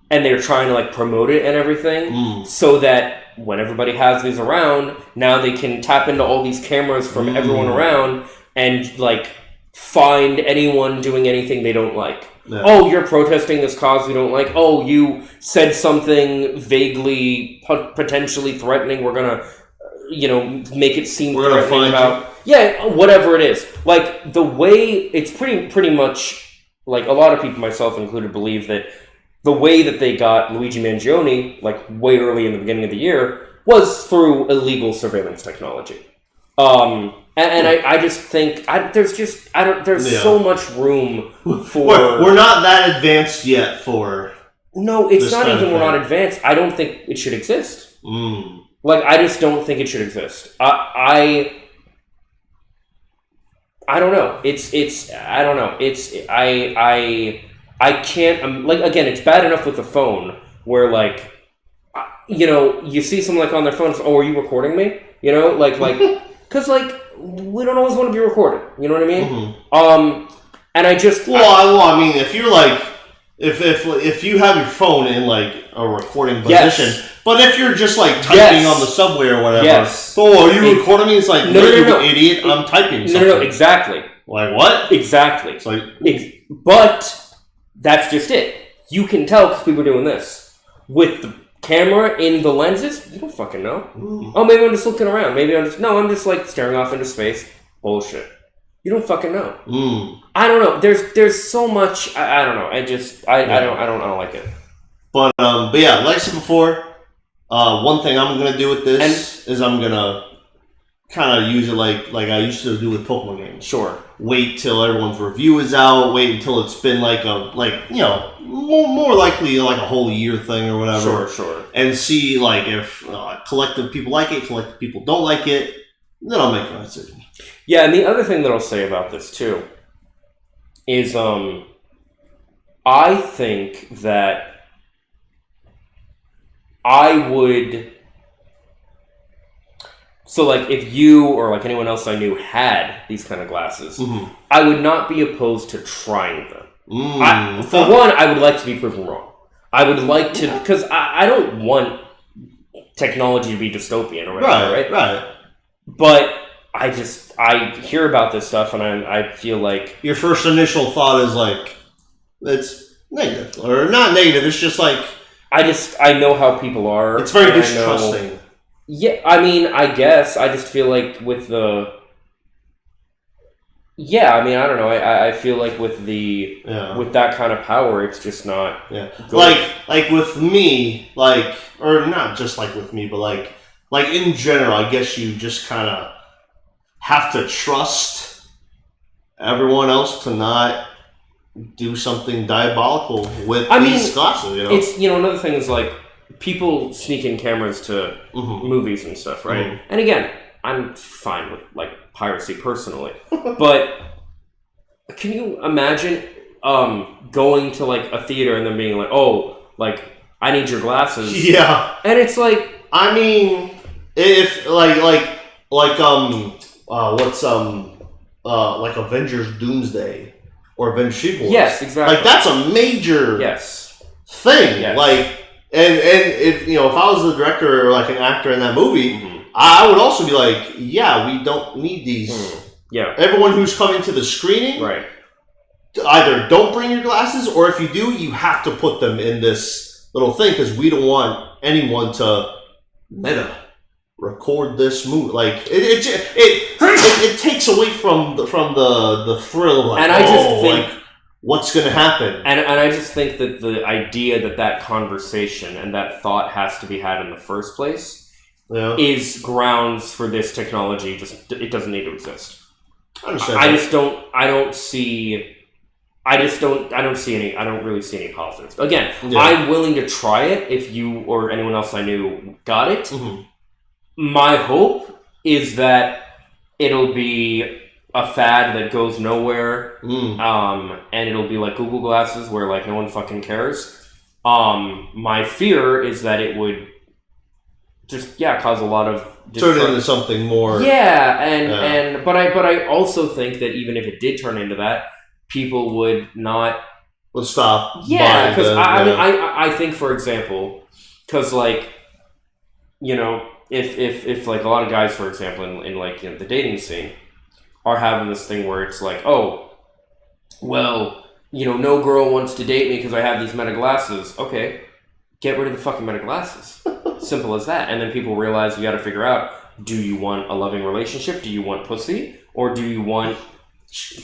and they're trying to like promote it and everything, so that when everybody has these around, now they can tap into all these cameras from everyone around and like find anyone doing anything they don't like. Yeah. Oh, you're protesting this cause we don't like. Oh, you said something vaguely, potentially threatening. We're gonna, make it seem we're gonna threatening find about. You. Yeah, whatever it is. Like the way it's pretty much like a lot of people, myself included, believe that the way that they got Luigi Mangione, like way early in the beginning of the year, was through illegal surveillance technology. And I just think there's so much room for. We're not that advanced yet for. No, it's not even we're not advanced. I don't think it should exist. Like I just don't think it should exist. I don't know. I don't know. I can't. Like again, it's bad enough with the phone where like, you see someone like on their phone. Oh, are you recording me? Because like we don't always want to be recorded. You know what I mean? And I just I mean, if you're like if you have your phone in like a recording position, but if you're just like typing on the subway or whatever, oh, are you recording me? It's like no, you idiot, I'm typing something. No, exactly. Like what? Exactly. It's like, but that's just it. You can tell because we were doing this with the camera in the lenses. You don't fucking know. Oh, maybe I'm just looking around. Maybe I'm just like staring off into space. Bullshit. You don't fucking know. I don't know. There's so much. I don't know. I don't like it. But yeah, like I said before, one thing I'm gonna do with this is I'm gonna kind of use it like I used to do with Pokemon games. Sure. Wait till everyone's review is out. Wait until it's been more likely like a whole year thing or whatever. Sure. And see like if collective people like it, collective people don't like it. Then I'll make my decision. Yeah, and the other thing that I'll say about this too is I think that I would. So, like, if you or like anyone else I knew had these kind of glasses, I would not be opposed to trying them. For one, I would like to be proven wrong. I would like to, because I don't want technology to be dystopian or whatever, right? But I hear about this stuff and I feel like your first initial thought is like it's negative or not negative. It's just like I know how people are. It's very distrusting. Yeah, I mean, I guess I just feel like with the. Yeah, I mean, I don't know. I feel like with the with that kind of power, it's just not. Yeah, good. like with me, or not just like with me, but like in general, I guess you just kind of have to trust everyone else to not do something diabolical with these glasses. It's another thing is like. People sneak in cameras to movies and stuff, right? And again, I'm fine with like piracy personally, but can you imagine going to like a theater and then being like, "Oh, like I need your glasses," and it's like, I mean, if like like Avengers Doomsday or Avengers Secret Wars, yes, exactly, like that's a major thing, like. And if if I was the director or like an actor in that movie, I would also be like, yeah, we don't need these. Yeah. Everyone who's coming to the screening, right? Either don't bring your glasses, or if you do, you have to put them in this little thing because we don't want anyone to record this movie. Like it takes away from the thrill of like, and I just think. Like, what's going to happen? And I just think that the idea that conversation and that thought has to be had in the first place is grounds for this technology. It doesn't need to exist. I understand. I don't really see any positives. Again, I'm willing to try it if you or anyone else I knew got it. My hope is that it'll be a fad that goes nowhere, and it'll be like Google Glasses where like no one fucking cares. My fear is that it would just cause a lot of turn into something more. But I also think that even if it did turn into that, people would not would stop. Yeah, because I think, for example, because like, you know, if like a lot of guys, for example, in like, you know, the dating scene, are having this thing where it's like, oh, well, you know, no girl wants to date me because I have these Meta glasses. Okay, get rid of the fucking Meta glasses. Simple as that. And then people realize you got to figure out: do you want a loving relationship? Do you want pussy, or do you want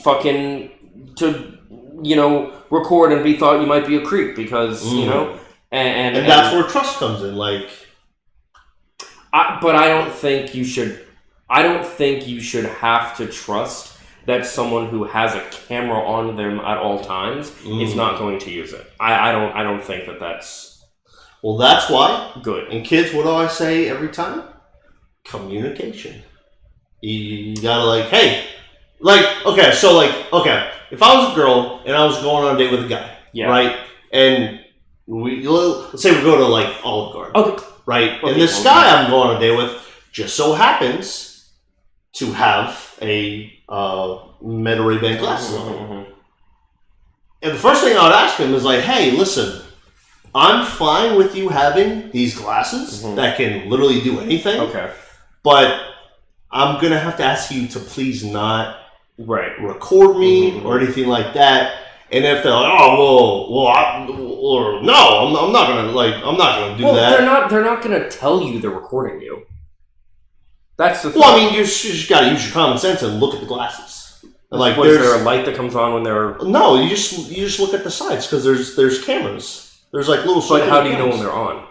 fucking to, you know, record and be thought you might be a creep because you know, and that's where trust comes in, like. But I don't think you should. I don't think you should have to trust that someone who has a camera on them at all times is not going to use it. I don't think that that's. Well, that's why. Good. And kids, what do I say every time? Communication. You gotta like, hey, like, okay, so like, okay, if I was a girl and I was going on a date with a guy, right, and let's say we go to like Olive Garden, okay, right, and this guy I'm going on a date with just so happens to have a Meta Ray-Ban glasses on. And the first thing I would ask him is like, hey, listen, I'm fine with you having these glasses that can literally do anything. Okay. But I'm going to have to ask you to please not record me or anything like that. And if they're like, no, I'm not going to do that. They're not going to tell you they're recording you. That's the thing. Well, I mean, you just got to use your common sense and look at the glasses. Like, is there a light that comes on when they're? No, you just look at the sides because there's cameras. There's like little. But how do you know when they're on?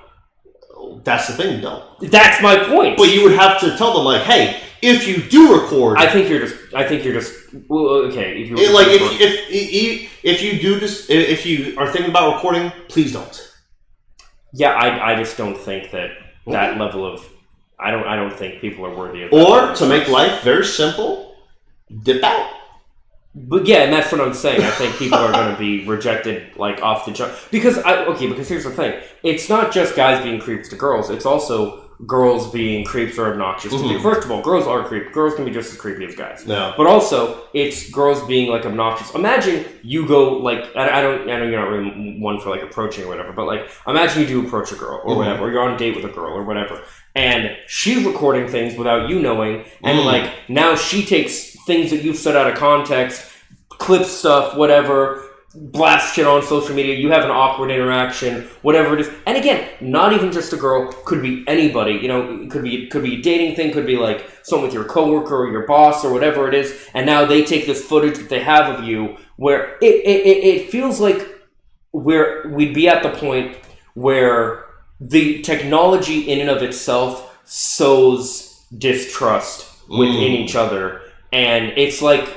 That's the thing, though. That's my point. But you would have to tell them like, hey, if you do record, I think you're just. Well, okay, if you like if you do this, if you are thinking about recording, please don't. Yeah, I just don't think that level of. I don't think people are worthy of that. Or to make life very simple, dip out. But yeah, and that's what I'm saying. I think people are going to be rejected like off the jump because here's the thing: it's not just guys being creeps to girls; it's also girls being creeps or obnoxious to me. First of all, girls are creepy. Girls can be just as creepy as guys. No. But also, it's girls being like obnoxious. Imagine you go like I know you're not really one for like approaching or whatever, but like imagine you do approach a girl or whatever, or you're on a date with a girl or whatever, and she's recording things without you knowing, and like now she takes things that you've said out of context, clips stuff, whatever, blast shit on social media, you have an awkward interaction, whatever it is. And again, not even just a girl, could be anybody, you know, it could be a dating thing, could be like someone with your coworker or your boss or whatever it is, and now they take this footage that they have of you where it feels like we'd be at the point where the technology in and of itself sows distrust within each other. And it's like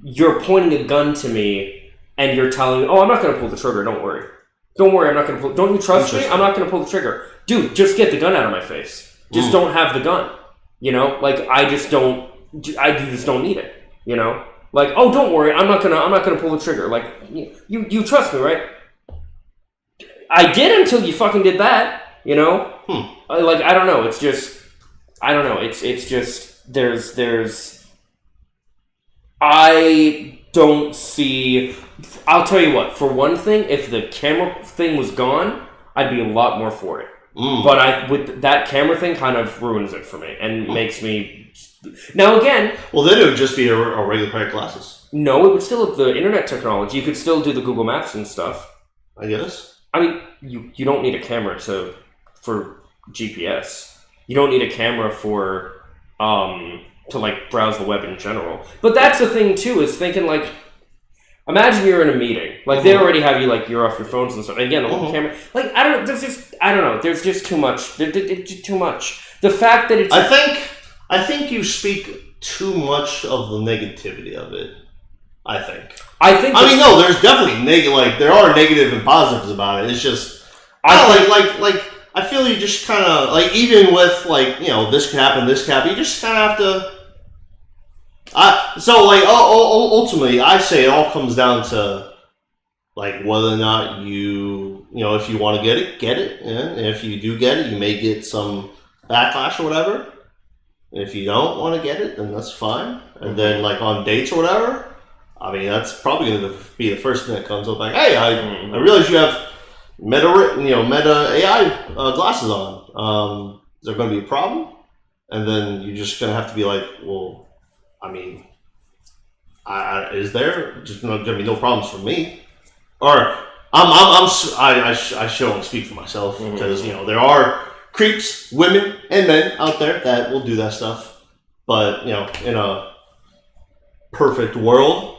you're pointing a gun to me and you're telling me, oh, I'm not going to pull the trigger. Don't worry. Don't worry. I'm not going to pull. Don't you trust me? I'm not going to pull the trigger. Dude, just get the gun out of my face. Just don't have the gun. You know, like I just don't need it. You know, like, oh, don't worry. I'm not going to pull the trigger. Like you trust me, right? I did until you fucking did that. You know, like I don't know. It's just I don't know. It's just there's. I don't see. I'll tell you what. For one thing, if the camera thing was gone, I'd be a lot more for it. But with that camera thing, kind of ruins it for me and makes me. Now again. Well, then it would just be a regular pair of glasses. No, it would still have the internet technology. You could still do the Google Maps and stuff. I guess. I mean, you don't need a camera for GPS. You don't need a camera for to like browse the web in general. But that's the thing too, is thinking like, imagine you're in a meeting, like they already have you like you're off your phones and stuff. And again, the whole camera, like I don't know. There's just too much. There's just too much. The fact that it's. I think you speak too much of the negativity of it. I mean, no, there's definitely there are negative and positives about it. It's just I feel you just kind of like, even with like, you know, this can happen, you just kind of have to. So like ultimately, I say it all comes down to like whether or not you know, if you want to get it, yeah? And if you do get it, you may get some backlash or whatever. And if you don't want to get it, then that's fine. And then like on dates or whatever, I mean, that's probably going to be the first thing that comes up. Like, hey, I realize you have Meta AI glasses on. Is there going to be a problem? And then you're just going to have to be like, well, I mean, is there just going to be no problems for me? Or I should only speak for myself because there are creeps, women and men out there that will do that stuff. But in a perfect world,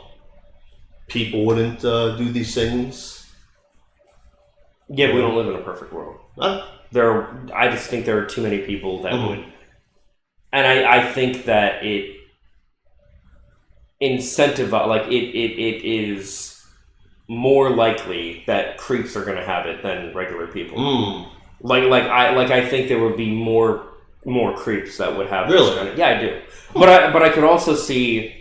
people wouldn't do these things. Yeah, but we don't live in a perfect world. I just think there are too many people that would, and I think that it incentivizes, like it is more likely that creeps are going to have it than regular people. I think there would be more creeps that would have really? This kind of, yeah, I do. But I could also see,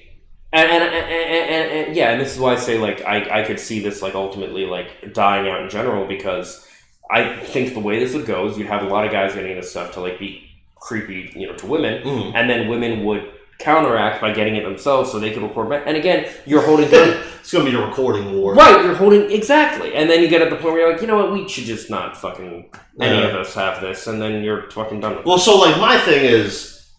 and yeah, and this is why I say like I could see this like ultimately like dying out in general, because I think the way this would go is you'd have a lot of guys getting this stuff to like be creepy, to women, and then women would counteract by getting it themselves so they could record back. And again, you're holding down. It's going to be a recording war. Right, you're holding, exactly. And then you get at the point where you're like, you know what, we should just not fucking, any of us have this, and then you're fucking done with it. Well, so like my thing is,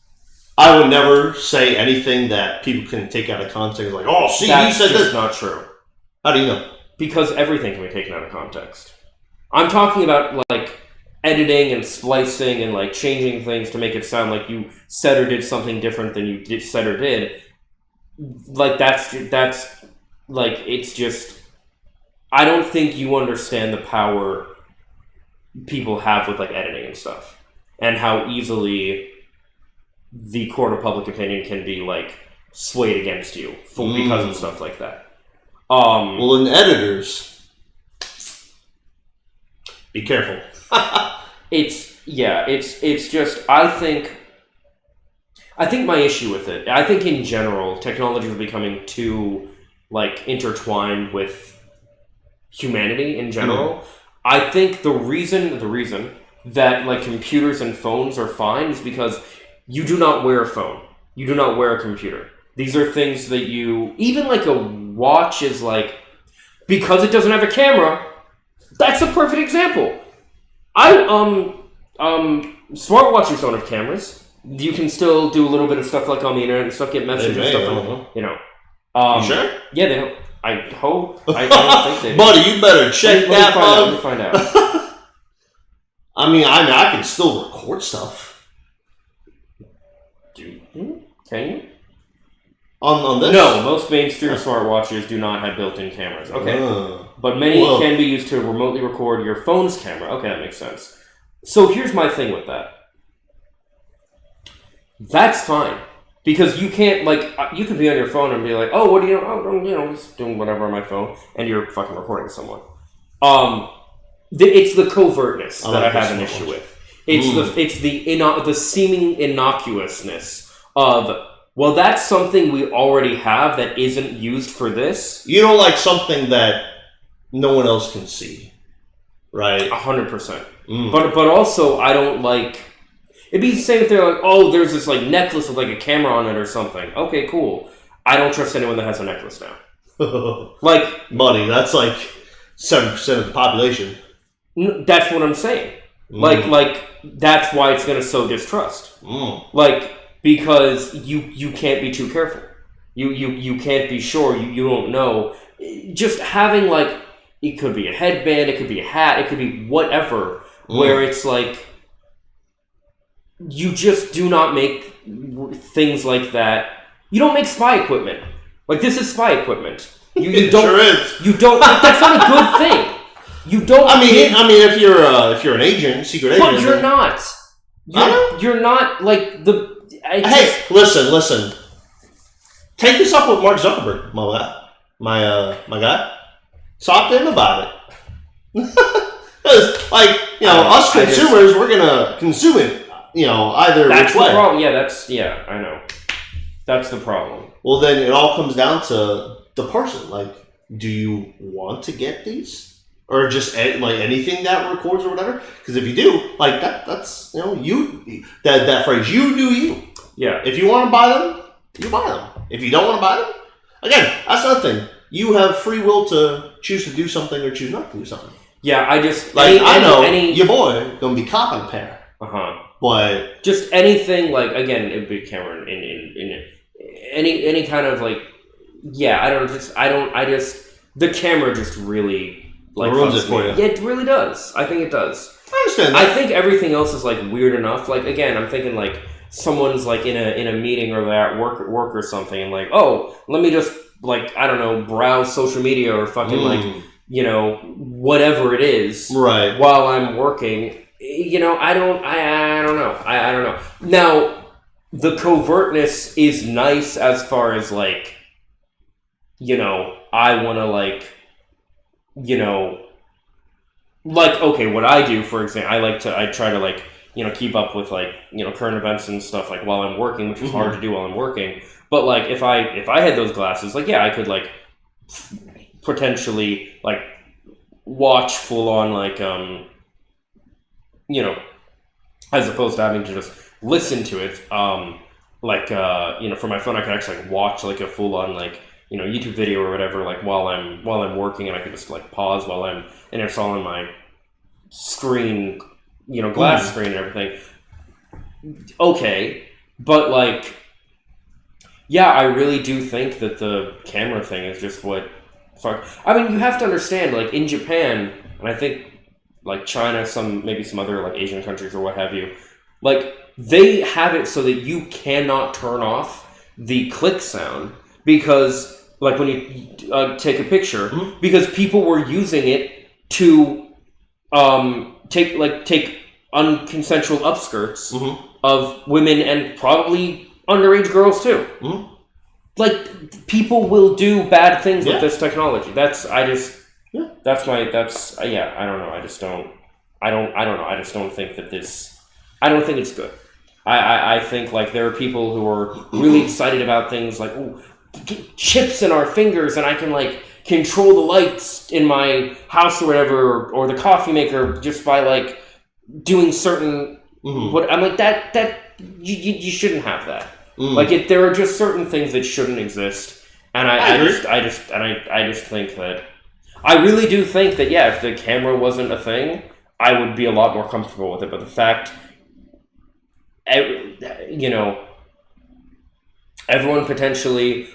I would never say anything that people can take out of context, like, oh, see, that's he said just this. Not true. How do you know? Because everything can be taken out of context. I'm talking about, like, editing and splicing and like changing things to make it sound like you said or did something different than you said or did. Like that's like, it's just, I don't think you understand the power people have with like editing and stuff, and how easily the court of public opinion can be like swayed against you because of stuff like that. Well, in editors, be careful. It's just, I think my issue with it, I think in general, technology is becoming too, like, intertwined with humanity in general. I think the reason that, like, computers and phones are fine is because you do not wear a phone. You do not wear a computer. These are things that even, like, a watch is, like, because it doesn't have a camera, that's a perfect example. Smartwatches don't have cameras. You can still do a little bit of stuff like on the internet and stuff, get messages and stuff. You sure? Yeah, they don't. I hope. I don't think they do. Buddy, you better check that. Let me find out. I mean, I can still record stuff. Can you? On this? No, most mainstream smartwatches do not have built-in cameras. Okay. But many can be used to remotely record your phone's camera. Okay, that makes sense. So here's my thing with that. That's fine. Because you can't, like, you could be on your phone and be like, oh, what do you know? Oh, I'm just doing whatever on my phone, and you're fucking recording someone. It's the covertness that I have an issue with. It's the seeming innocuousness of, well, that's something we already have that isn't used for this. You don't like something that no one else can see, right? 100%. But also, I don't like... It'd be the same if they're like, oh, there's this like necklace with like a camera on it or something. Okay, cool. I don't trust anyone that has a necklace now. Like... Buddy, that's like 7% of the population. That's what I'm saying. Like that's why it's going to sow distrust. Like, because you can't be too careful. You can't be sure. You don't know. Just having like, it could be a headband, it could be a hat, it could be whatever, where it's like, you just do not make things like that. You don't make spy equipment. Like, this is spy equipment. You don't. Sure is. You don't. That's not a good thing. You don't. I mean, if you're an agent, secret agent, but you're not. You're not like the. Hey, listen. Take this up with Mark Zuckerberg, my guy. Talk to him about it. Because, like, us consumers, we're gonna consume it. Either that's which way. The problem. I know. That's the problem. Well, then it all comes down to the person. Like, do you want to get these, or just like anything that records or whatever? Because if you do, like that's you that phrase, you do you. Yeah. If you want to buy them, you buy them. If you don't want to buy them, Again, that's another thing. You have free will to choose to do something or choose not to do something. Yeah, I just like I know your boy gonna be copping a pair. But just anything like again, it would be Cameron in any kind of like I just the camera just really like ruins it for you. Yeah, it really does. I think it does. I understand that. I think everything else is like weird enough. Like again, I'm thinking like someone's like in a meeting or they're at work or something, and like, oh, let me just like I don't know, browse social media or fucking like whatever it is, right? While I'm working, I don't know. I don't know. Now, the covertness is nice as far as like, I want to like, like okay, what I do, for example, I try to like. Keep up with like current events and stuff like while I'm working, which is hard to do while I'm working. But like if I had those glasses, like I could like potentially like watch full on like as opposed to having to just listen to it. For my phone, I could actually like, watch like a full on like YouTube video or whatever like while I'm working, and I could just like pause and it's all on my screen. Glass screen and everything. Okay, but like, yeah, I really do think that the camera thing is just what. I mean, you have to understand, like in Japan, and I think like China, maybe some other like Asian countries or what have you, like they have it so that you cannot turn off the click sound because, like, when you take a picture, because people were using it to take unconsensual upskirts of women and probably underage girls too. Like people will do bad things with this technology. I don't know. I just don't know. I just don't think that I don't think it's good. I think like there are people who are really excited about things like, ooh, get chips in our fingers and I can like control the lights in my house or whatever, or the coffee maker just by like doing certain what I'm like that you shouldn't have that. Like there are just certain things that shouldn't exist, and I just think that I really do think that if the camera wasn't a thing, I would be a lot more comfortable with it. But the fact, everyone potentially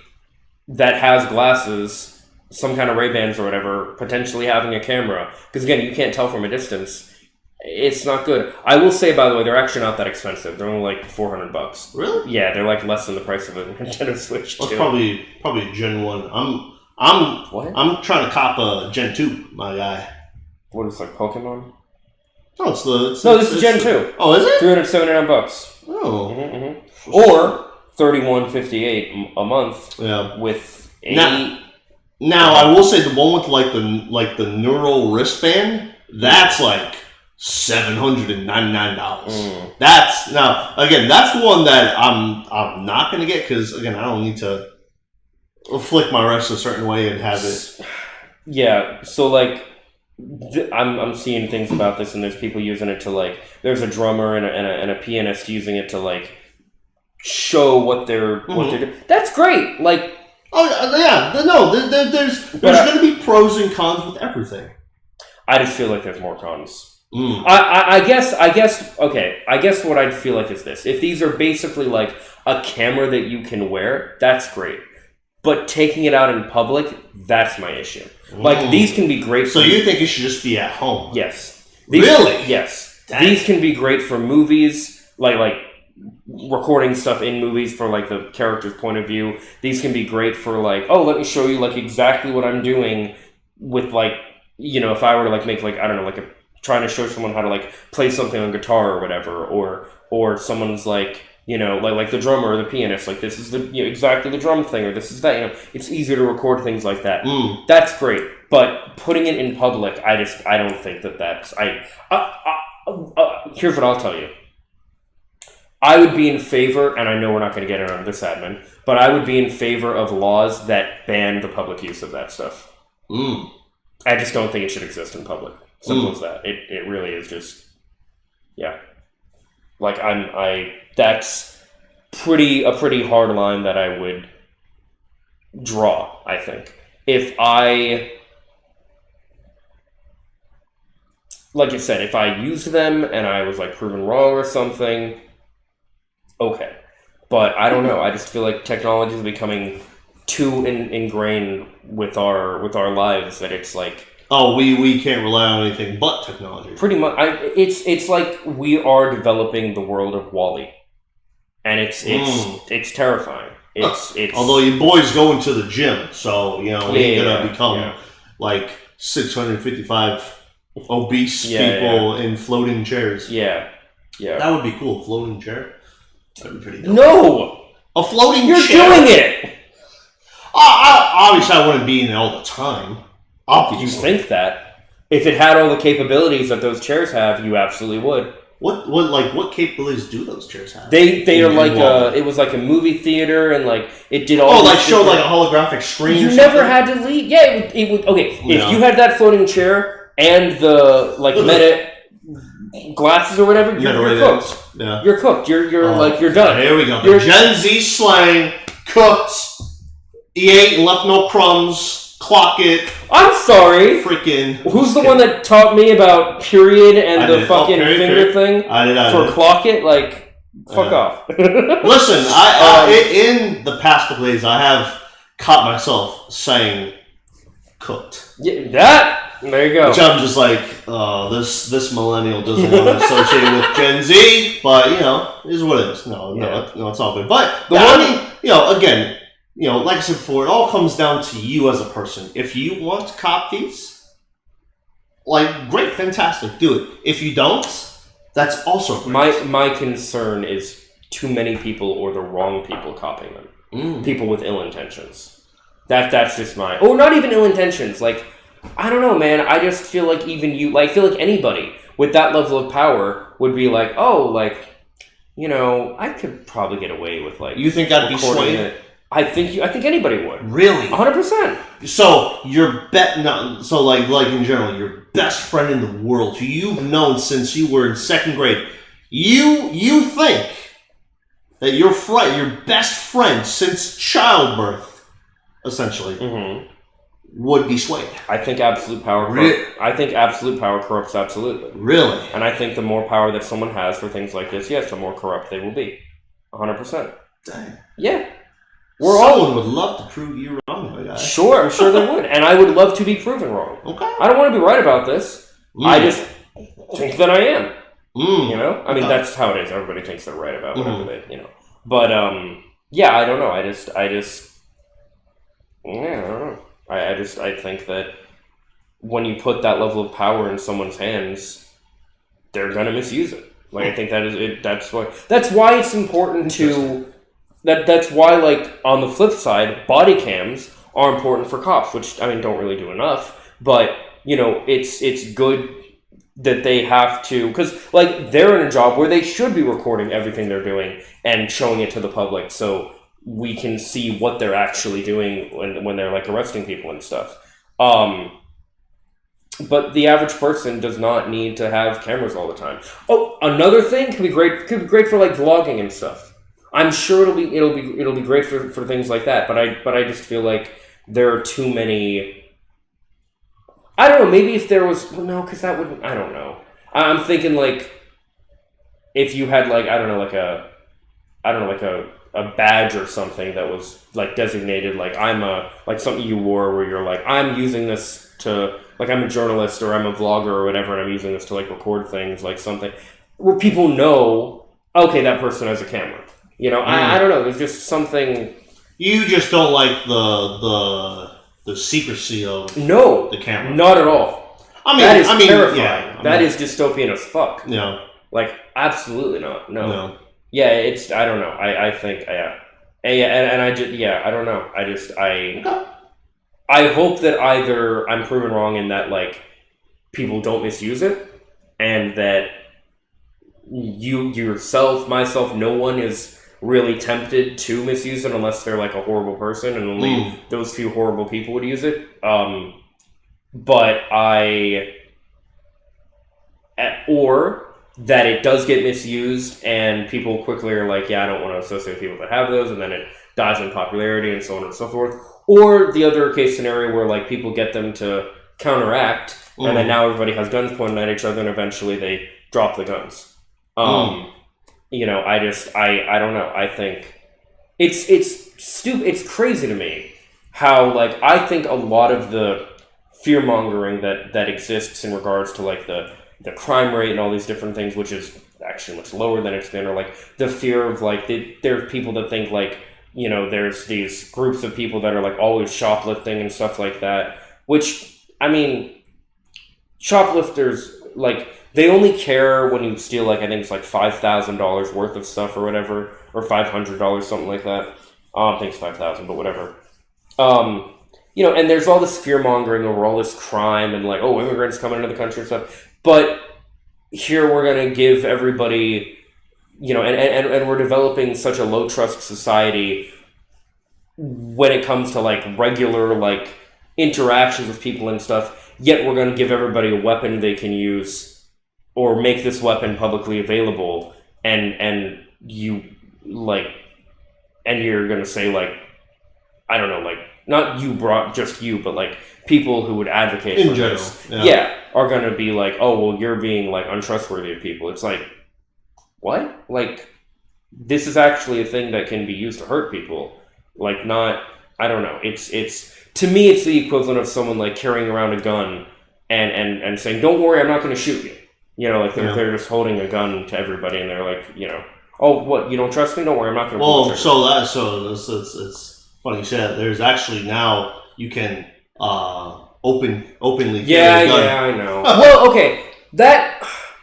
that has glasses, some kind of Ray-Bans or whatever, potentially having a camera, because again, you can't tell from a distance. It's not good. I will say, by the way, they're actually not that expensive. They're only like $400. Really? Yeah, they're like less than the price of a Nintendo Switch. That's probably Gen 1. I'm trying to cop a Gen 2, my guy. What is it, like Pokemon? No, this is Gen 2. Oh, is it? $379. Oh. Or $31.58 a month. Yeah. With Now I will say the one with the neural wristband, that's like $799. That's the one that I'm not gonna get because again I don't need to flick my wrist a certain way and have it. Yeah, so like I'm seeing things about this, and there's people using it to like. There's a drummer and a pianist using it to like show what they're doing. That's great. Like, oh yeah, no, there's gonna be pros and cons with everything. I just feel like there's more cons. I guess what I'd feel like is this. If these are basically like a camera that you can wear, that's great. But taking it out in public, that's my issue. Like, these can be great for... So you think it should just be at home? Yes. Really? Yes. Dang. These can be great for movies, like recording stuff in movies for like the character's point of view. These can be great for like, oh, let me show you like exactly what I'm doing with like, if I were to like make like, I don't know, like trying to show someone how to like play something on guitar or whatever, or someone's like, like the drummer or the pianist, like this is the exactly the drum thing, or this is that. It's easier to record things like that. That's great, but putting it in public, I don't think that's. Here's what I'll tell you. I would be in favor, and I know we're not going to get it on this admin, but I would be in favor of laws that ban the public use of that stuff. I just don't think it should exist in public. Simple as that. It really is just, yeah. Like that's a pretty hard line that I would draw, I think. If I, like you said, if I used them and I was like proven wrong or something, okay. But I don't know. I just feel like technology is becoming too ingrained with our lives that it's like, oh, we can't rely on anything but technology. Pretty much, it's like we are developing the world of WALL-E, and it's terrifying. It's although you boys go into the gym, so you know you're gonna become like 655 obese people in floating chairs. Yeah. That would be cool. Floating chair. That'd be pretty dope. No, a floating You're chair. You're doing it. Obviously, I wouldn't be in it all the time. Obviously. You think that if it had all the capabilities that those chairs have, you absolutely would. What capabilities do those chairs have? They are like it was like a movie theater, and like it did all. Oh, like showed like a holographic screen. You never had to leave. Yeah, it would. Okay, if you had that floating chair and the like meta glasses or whatever, you're cooked. Yeah, you're cooked. You're like you're done. Here we go. The Gen Z slang: cooked. He ate and left no crumbs. Clock it. I'm sorry. Freaking. Who's the one that taught me about period and the fucking finger thing? I did. For clock it, like, fuck off. Listen, in the past couple days, I have caught myself saying cooked. Yeah, there you go. Which I'm just like, this millennial doesn't want to associate with Gen Z, but you know, it is what it is. No, it's all good. But again. You know, like I said before, it all comes down to you as a person. If you want to cop these, like, great, fantastic, do it. If you don't, that's also great. My concern is too many people or the wrong people copying them. People with ill intentions. That's just my... Or not even ill intentions. Like, I don't know, man. I just feel like even you... Like, I feel like anybody with that level of power would be like, oh, like, you know, I could probably get away with, like... You think I'd be swayed? I think anybody would. Really? 100%. So like in general, your best friend in the world, who you've known since you were in second grade, you think that your best friend since childbirth, essentially, would be swayed. I think absolute power. I think absolute power corrupts absolutely. Really? And I think the more power that someone has for things like this, yes, the more corrupt they will be. 100%. Dang. Yeah. Someone would love to prove you wrong, my guy. Sure, I'm sure they would. And I would love to be proven wrong. Okay. I don't want to be right about this. I just think that I am. You know? I mean, that's how it is. Everybody thinks they're right about whatever they, you know. But, yeah, I don't know. I don't know. I think that when you put that level of power in someone's hands, they're going to misuse it. Like, I think that is it. That's why it's important to... That's why, like, on the flip side, body cams are important for cops, which, I mean, don't really do enough. But, you know, it's good that they have to... Because, like, they're in a job where they should be recording everything they're doing and showing it to the public so we can see what they're actually doing when they're, like, arresting people and stuff. But the average person does not need to have cameras all the time. Oh, another thing could be great for, like, vlogging and stuff. I'm sure it'll be great for things like that, but I just feel like there are too many. I don't know. Maybe if there was because that wouldn't. I don't know. I'm thinking like if you had like a badge or something that was like designated like like something you wore where you're like I'm using this to like I'm a journalist or I'm a vlogger or whatever and I'm using this to like record things like something where people know okay that person has a camera. You know, I don't know. There's just something. You just don't like the secrecy of the camera. Not at all. That is terrifying. Yeah, that is dystopian as fuck. Yeah. Like absolutely not. No. Yeah, it's. I don't know. I think and I just I don't know. I hope that either I'm proven wrong in that like people don't misuse it, and that you yourself, myself, no one is really tempted to misuse it unless they're like a horrible person and only those few horrible people would use it. But or that it does get misused and people quickly are like, yeah, I don't want to associate with people that have those, and then it dies in popularity and so on and so forth. Or the other case scenario where like people get them to counteract, and then now everybody has guns pointed at each other, and eventually they drop the guns. You know, I don't know. I think it's stupid. It's crazy to me how like I think a lot of the fear mongering that exists in regards to like the crime rate and all these different things, which is actually much lower than it's been, or like the fear of like there are people that think like, you know, there's these groups of people that are like always shoplifting and stuff like that, which I mean, shoplifters like they only care when you steal like I think it's like $5,000 worth of stuff or whatever, or $500, something like that. I think it's 5,000, but whatever. You know, and there's all this fear mongering over all this crime and like, oh, immigrants coming into the country and stuff. But here we're gonna give everybody, you know, and we're developing such a low trust society when it comes to like regular like interactions with people and stuff. Yet we're gonna give everybody a weapon they can use, or make this weapon publicly available, and you like, and you're gonna say like, I don't know, like. Not you brought just you, but like people who would advocate in for general, this, are gonna be like, oh well, you're being like untrustworthy of people. It's like, what? Like, this is actually a thing that can be used to hurt people. Like, not, I don't know. It's to me, it's the equivalent of someone like carrying around a gun and saying, don't worry, I'm not gonna shoot you. You know, like they're just holding a gun to everybody, and they're like, you know, oh, what? You don't trust me? Don't worry, I'm not gonna. Well, it's funny you said that. There's actually now you can openly carry a gun. Yeah, I know. Well, okay,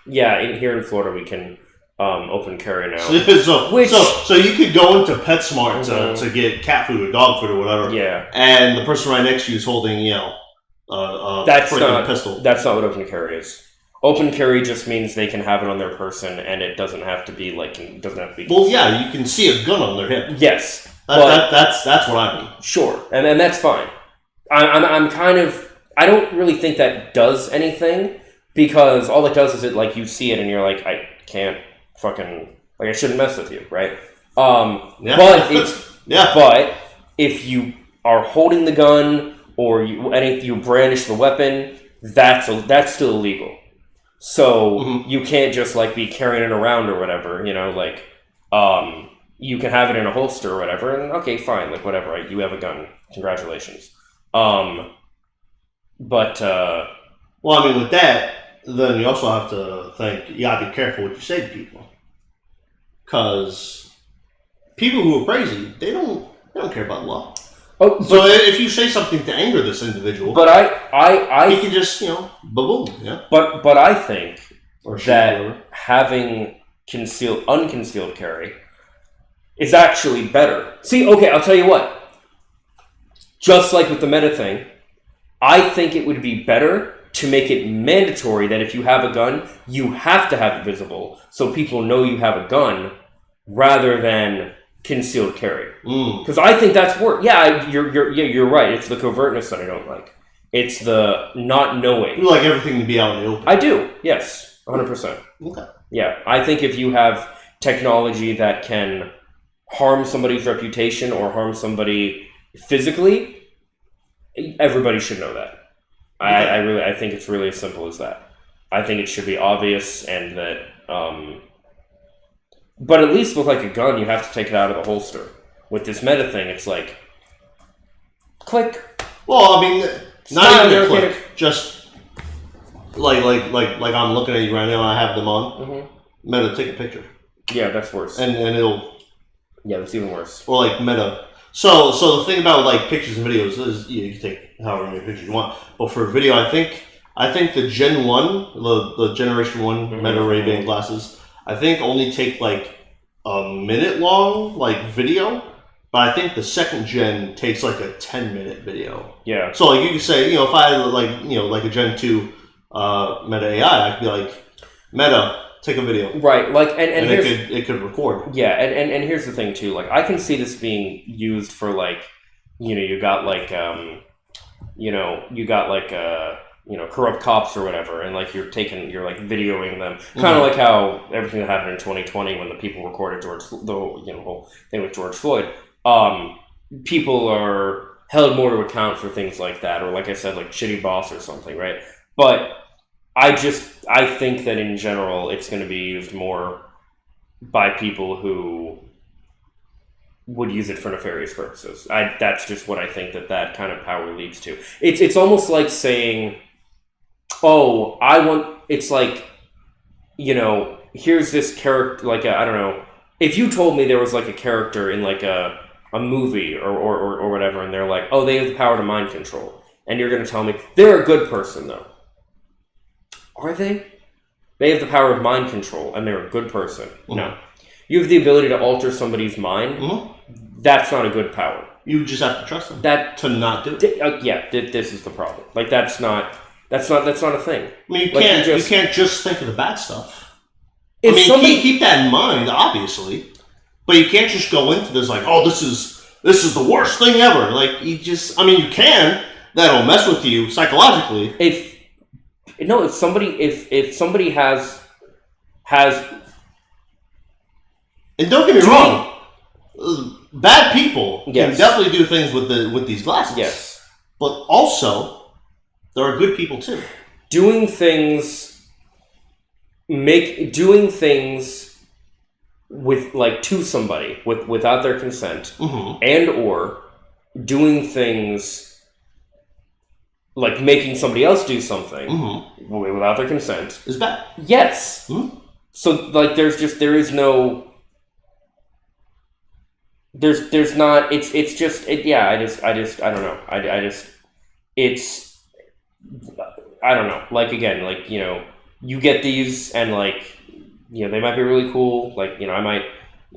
here in Florida we can open carry now. So you could go into PetSmart to get cat food or dog food or whatever. Yeah. And the person right next to you is holding, you know, a pistol. That's not what open carry is. Open carry just means they can have it on their person, and it doesn't have to be like. Well, yeah, you can see a gun on their hip. Yes. That's what I mean. Sure, and that's fine. I'm kind of, I don't really think that does anything, because all it does is it like you see it and you're like, I can't fucking, like I shouldn't mess with you, right? But it's but if you are holding the gun or you brandish the weapon, that's still illegal. So you can't just like be carrying it around or whatever, you know, like you can have it in a holster or whatever, and okay, fine, like whatever, right? You have a gun. Congratulations. Well, I mean, with that, then you also have to think, you gotta be careful what you say to people. Because people who are crazy, they don't care about law. Oh, so if you say something to anger this individual, but I he can just, you know, boom, yeah. But I think that having unconcealed carry is actually better. See, okay, I'll tell you what. Just like with the meta thing, I think it would be better to make it mandatory that if you have a gun, you have to have it visible so people know you have a gun, rather than concealed carry. Because I think that's worse. Yeah, you're right. It's the covertness that I don't like. It's the not knowing. You like everything to be out in the open. I do. Yes, 100%. Okay. Yeah, I think if you have technology that can harm somebody's reputation or harm somebody physically, everybody should know that. Okay. I think it's really as simple as that. I think it should be obvious, and that but at least with like a gun, you have to take it out of the holster. With this meta thing, it's like click. Well, I mean, not even a click. Just like I'm looking at you right now and I have them on. Meta, take a picture. Yeah, that's worse. And it'll. Yeah, that's even worse. Or like Meta. So the thing about like pictures and videos is you can take however many pictures you want. But for video, I think the Gen 1, the Generation 1 Meta Ray-Ban glasses, I think only take like a minute long like video. But I think the second gen takes like a 10-minute video. Yeah. So like you could say, you know, if I had like a Gen 2 Meta AI, I could be like, Meta, take a video. Right. Like and it could record. Yeah, and here's the thing too, like I can see this being used for like, you know, you got like corrupt cops or whatever, and like you're like videoing them. Kind of like how everything that happened in 2020 when the people recorded the whole thing with George Floyd. People are held more to account for things like that, or like I said, like shitty boss or something, right? But I think that in general, it's going to be used more by people who would use it for nefarious purposes. That's just what I think that kind of power leads to. It's almost like saying, oh, it's like, here's this character, like, I don't know, if you told me there was like a character in like a movie or whatever, and they're like, oh, they have the power to mind control, and you're going to tell me they're a good person, though. Are they? They have the power of mind control, and they're a good person. Mm-hmm. No. You have the ability to alter somebody's mind. Mm-hmm. That's not a good power. You just have to trust them to not do it. This is the problem. Like, that's not a thing. I mean, you can't just think of the bad stuff. Keep that in mind, obviously, but you can't just go into this like, oh, this is the worst thing ever. Like, you can. That'll mess with you psychologically. If somebody has, and don't get me wrong, bad people can definitely do things with these glasses. Yes, but also there are good people too. Doing things with like to somebody without their consent, mm-hmm. and or doing things like making somebody else do something mm-hmm. without their consent is bad. Yes. Mm-hmm. So like there's not it's just I don't know. I don't know. Like, again, like, you get these and like, they might be really cool. Like, I might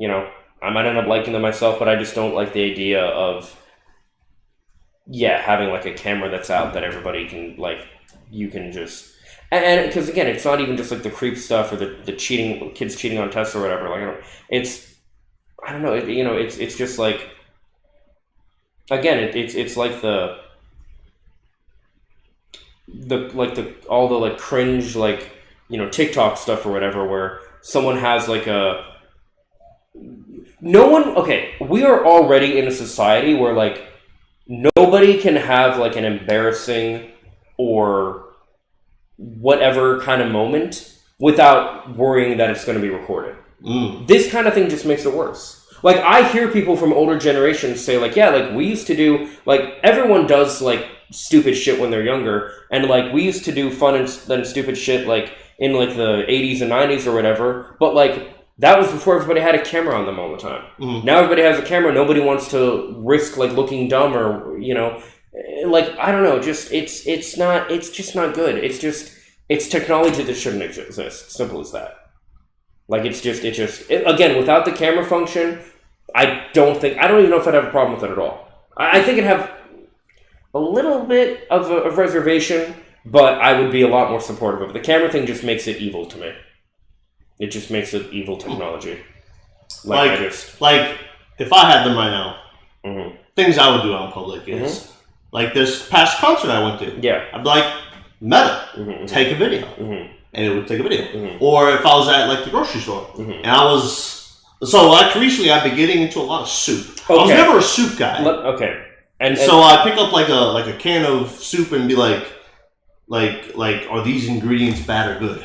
end up liking them myself, but I just don't like the idea of, having like a camera that's out that everybody can, like, you can just, and because again, it's not even just like the creep stuff or the cheating, kids cheating on tests or whatever. Like, I don't know. It's just like, again, it's like all the like cringe, like, TikTok stuff or whatever, where someone has like we are already in a society where like nobody can have like an embarrassing or whatever kind of moment without worrying that it's going to be recorded. This kind of thing just makes it worse. Like, I hear people from older generations say like, yeah, like we used to do, like, everyone does like stupid shit when they're younger, and like we used to do fun and stupid shit like in like the 80s and 90s or whatever, but like that was before everybody had a camera on them all the time. Now everybody has a camera. Nobody wants to risk like looking dumb or like, I don't know, just it's just not good. It's technology that shouldn't exist. Simple as that. Like, again, without the camera function, I don't even know if I'd have a problem with it at all. I think it'd have a little bit of a reservation, but I would be a lot more supportive of it. The camera thing just makes it evil to me. It just makes it evil technology. Like if I had them right now, mm-hmm. things I would do out in public is, mm-hmm. like this past concert I went to. Yeah. I'd be like, Meta, mm-hmm. take a video. Mm-hmm. And it would take a video. Mm-hmm. Or if I was at like the grocery store, mm-hmm. and recently I've been getting into a lot of soup. Okay. I was never a soup guy. Okay. And so I pick up like a can of soup and be like, are these ingredients bad or good?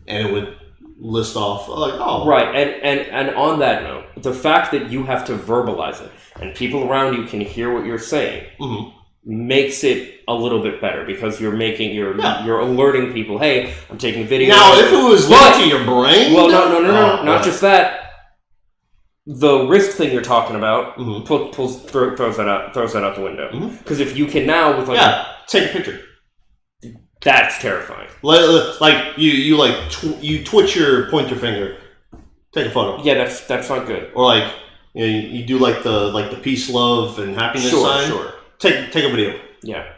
And it would list off like, oh, right. And on that note, the fact that you have to verbalize it and people around you can hear what you're saying, mm-hmm. makes it a little bit better, because you're alerting people, hey, I'm taking video. Now, if it was linked to your brain, well, no, not just that. The risk thing you're talking about, mm-hmm. throws that out the window. Because if you can now with like take a picture, that's terrifying. Like you twitch your pointer finger, take a photo. Yeah, that's not good. Or like you do like the peace, love, and happiness sign. Sure. Take a video. Yeah.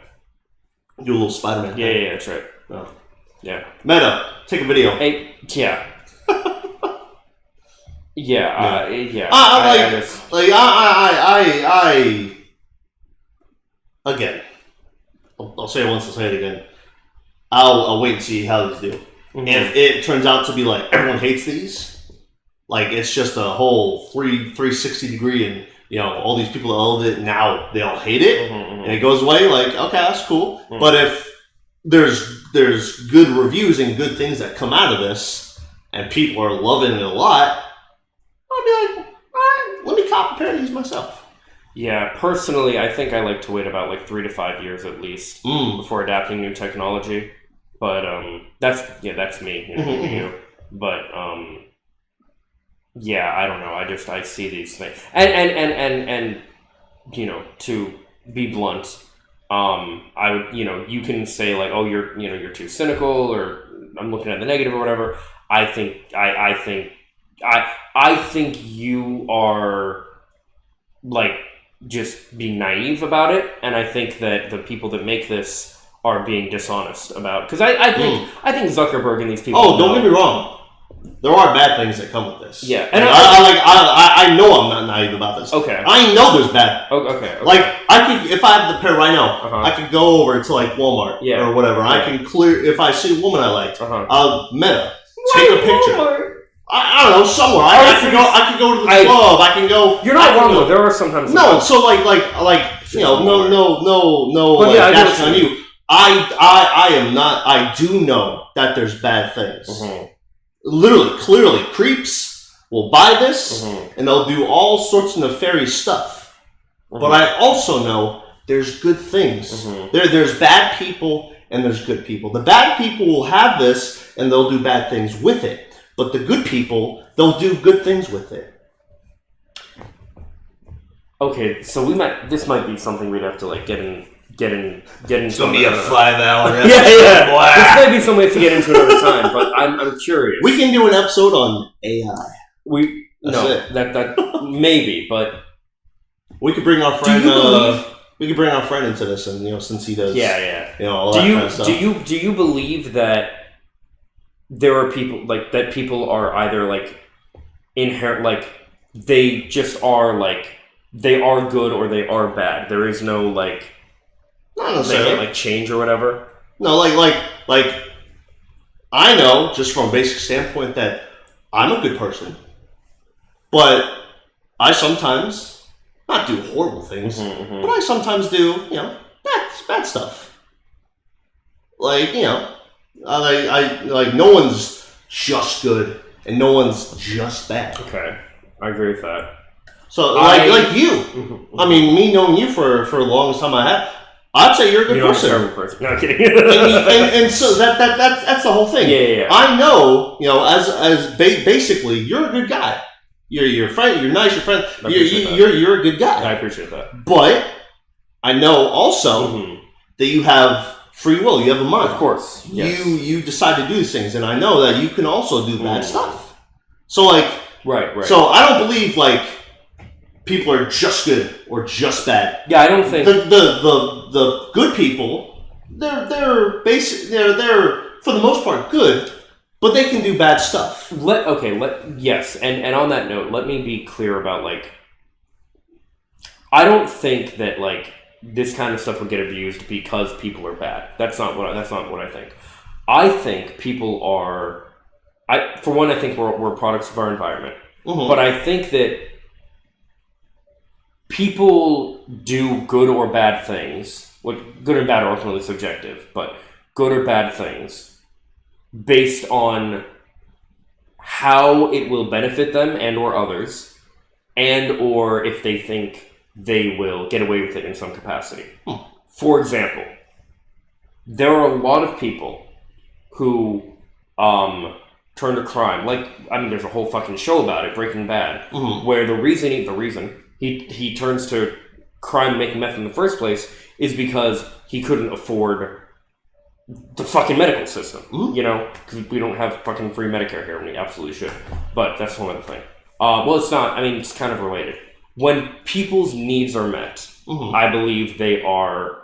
Do a little Spider-Man. Yeah, that's right. Oh. Yeah. Meta, take a video. Hey, yeah. Yeah. Again, I'll say it once, I'll say it again. I'll wait and see how these do. Mm-hmm. If it turns out to be like everyone hates these, like it's just a whole 360 degree and all these people that love it now, they all hate it, Mm-hmm. and it goes away. Like, okay, that's cool. Mm-hmm. But if there's good reviews and good things that come out of this, and people are loving it a lot, I'll be like, all right, let me cop a pair of these myself. Yeah, personally, I think I like to wait about like 3 to 5 years at least before adapting new technology. But that's me. But yeah, I don't know. I see these things, and to be blunt, I would you can say like, oh, you're too cynical, or I'm looking at the negative or whatever. I think you are like just being naive about it, and I think that the people that make this are being dishonest about, because I think Zuckerberg and these people. Oh, don't get me wrong. There are bad things that come with this. Yeah, and I know I'm not naive about this. Okay, I know there's bad. Okay. Like, I could, if I had the pair right now, Uh-huh. I could go over to like Walmart or whatever. Yeah. I can clear, if I see a woman I liked, Meta, Why take a picture. Walmart? I don't know, somewhere. I could go to the club. I can go. You're not wrong though. There are sometimes. No, so like no. But yeah, that's on you. I am not. I do know that there's bad things. Mm-hmm. Literally, clearly, creeps will buy this Mm-hmm. and they'll do all sorts of nefarious stuff. Mm-hmm. But I also know there's good things. Mm-hmm. There's bad people and there's good people. The bad people will have this and they'll do bad things with it. But the good people, they'll do good things with it. Okay, so this might be something we'd have to like get in. It's gonna be a 5-hour episode. Yeah. This might be something we have to get into another time, but I'm curious. We can do an episode on AI. That maybe, but we could bring our friend. Do you believe? We could bring our friend into this, and since he does, all that kind of stuff. Do you believe that there are people like that? People are either like inherent, like they just are like they are good or they are bad. There is no like. Not they necessarily. can't like change or whatever. No, like I know just from a basic standpoint that I'm a good person, but I sometimes not do horrible things, but I sometimes do bad stuff. Like I like no one's just good and no one's just bad. Okay, I agree with that. So like you, I mean, me knowing you for the longest time I'd say you're a good person. I'm a terrible person. No, I'm kidding. and so that's the whole thing. Yeah. I know, as basically, you're a good guy. You're friend. You're nice. You're friend. You're a good guy. I appreciate that. But I know also that you have free will. You have a mind. Of course. Yes. You decide to do these things, and I know that you can also do bad stuff. So like, right. So I don't believe like people are just good or just bad. Yeah, I don't think the good people. They're basic. They're for the most part good, but they can do bad stuff. Yes, and on that note, let me be clear about like. I don't think that like this kind of stuff would get abused because people are bad. That's not what I think. I think people are. For one, I think we're products of our environment, but I think that. People do good or bad things. Good and bad are ultimately subjective, but good or bad things based on how it will benefit them and or others, and or if they think they will get away with it in some capacity. For example, there are a lot of people who turn to crime. There's a whole fucking show about it, Breaking Bad, where the reason he turns to crime, making meth in the first place, is because he couldn't afford the fucking medical system. Because we don't have fucking free Medicare here, and we absolutely should. But that's one other thing. Well, it's not. I mean, it's kind of related. When people's needs are met, I believe they are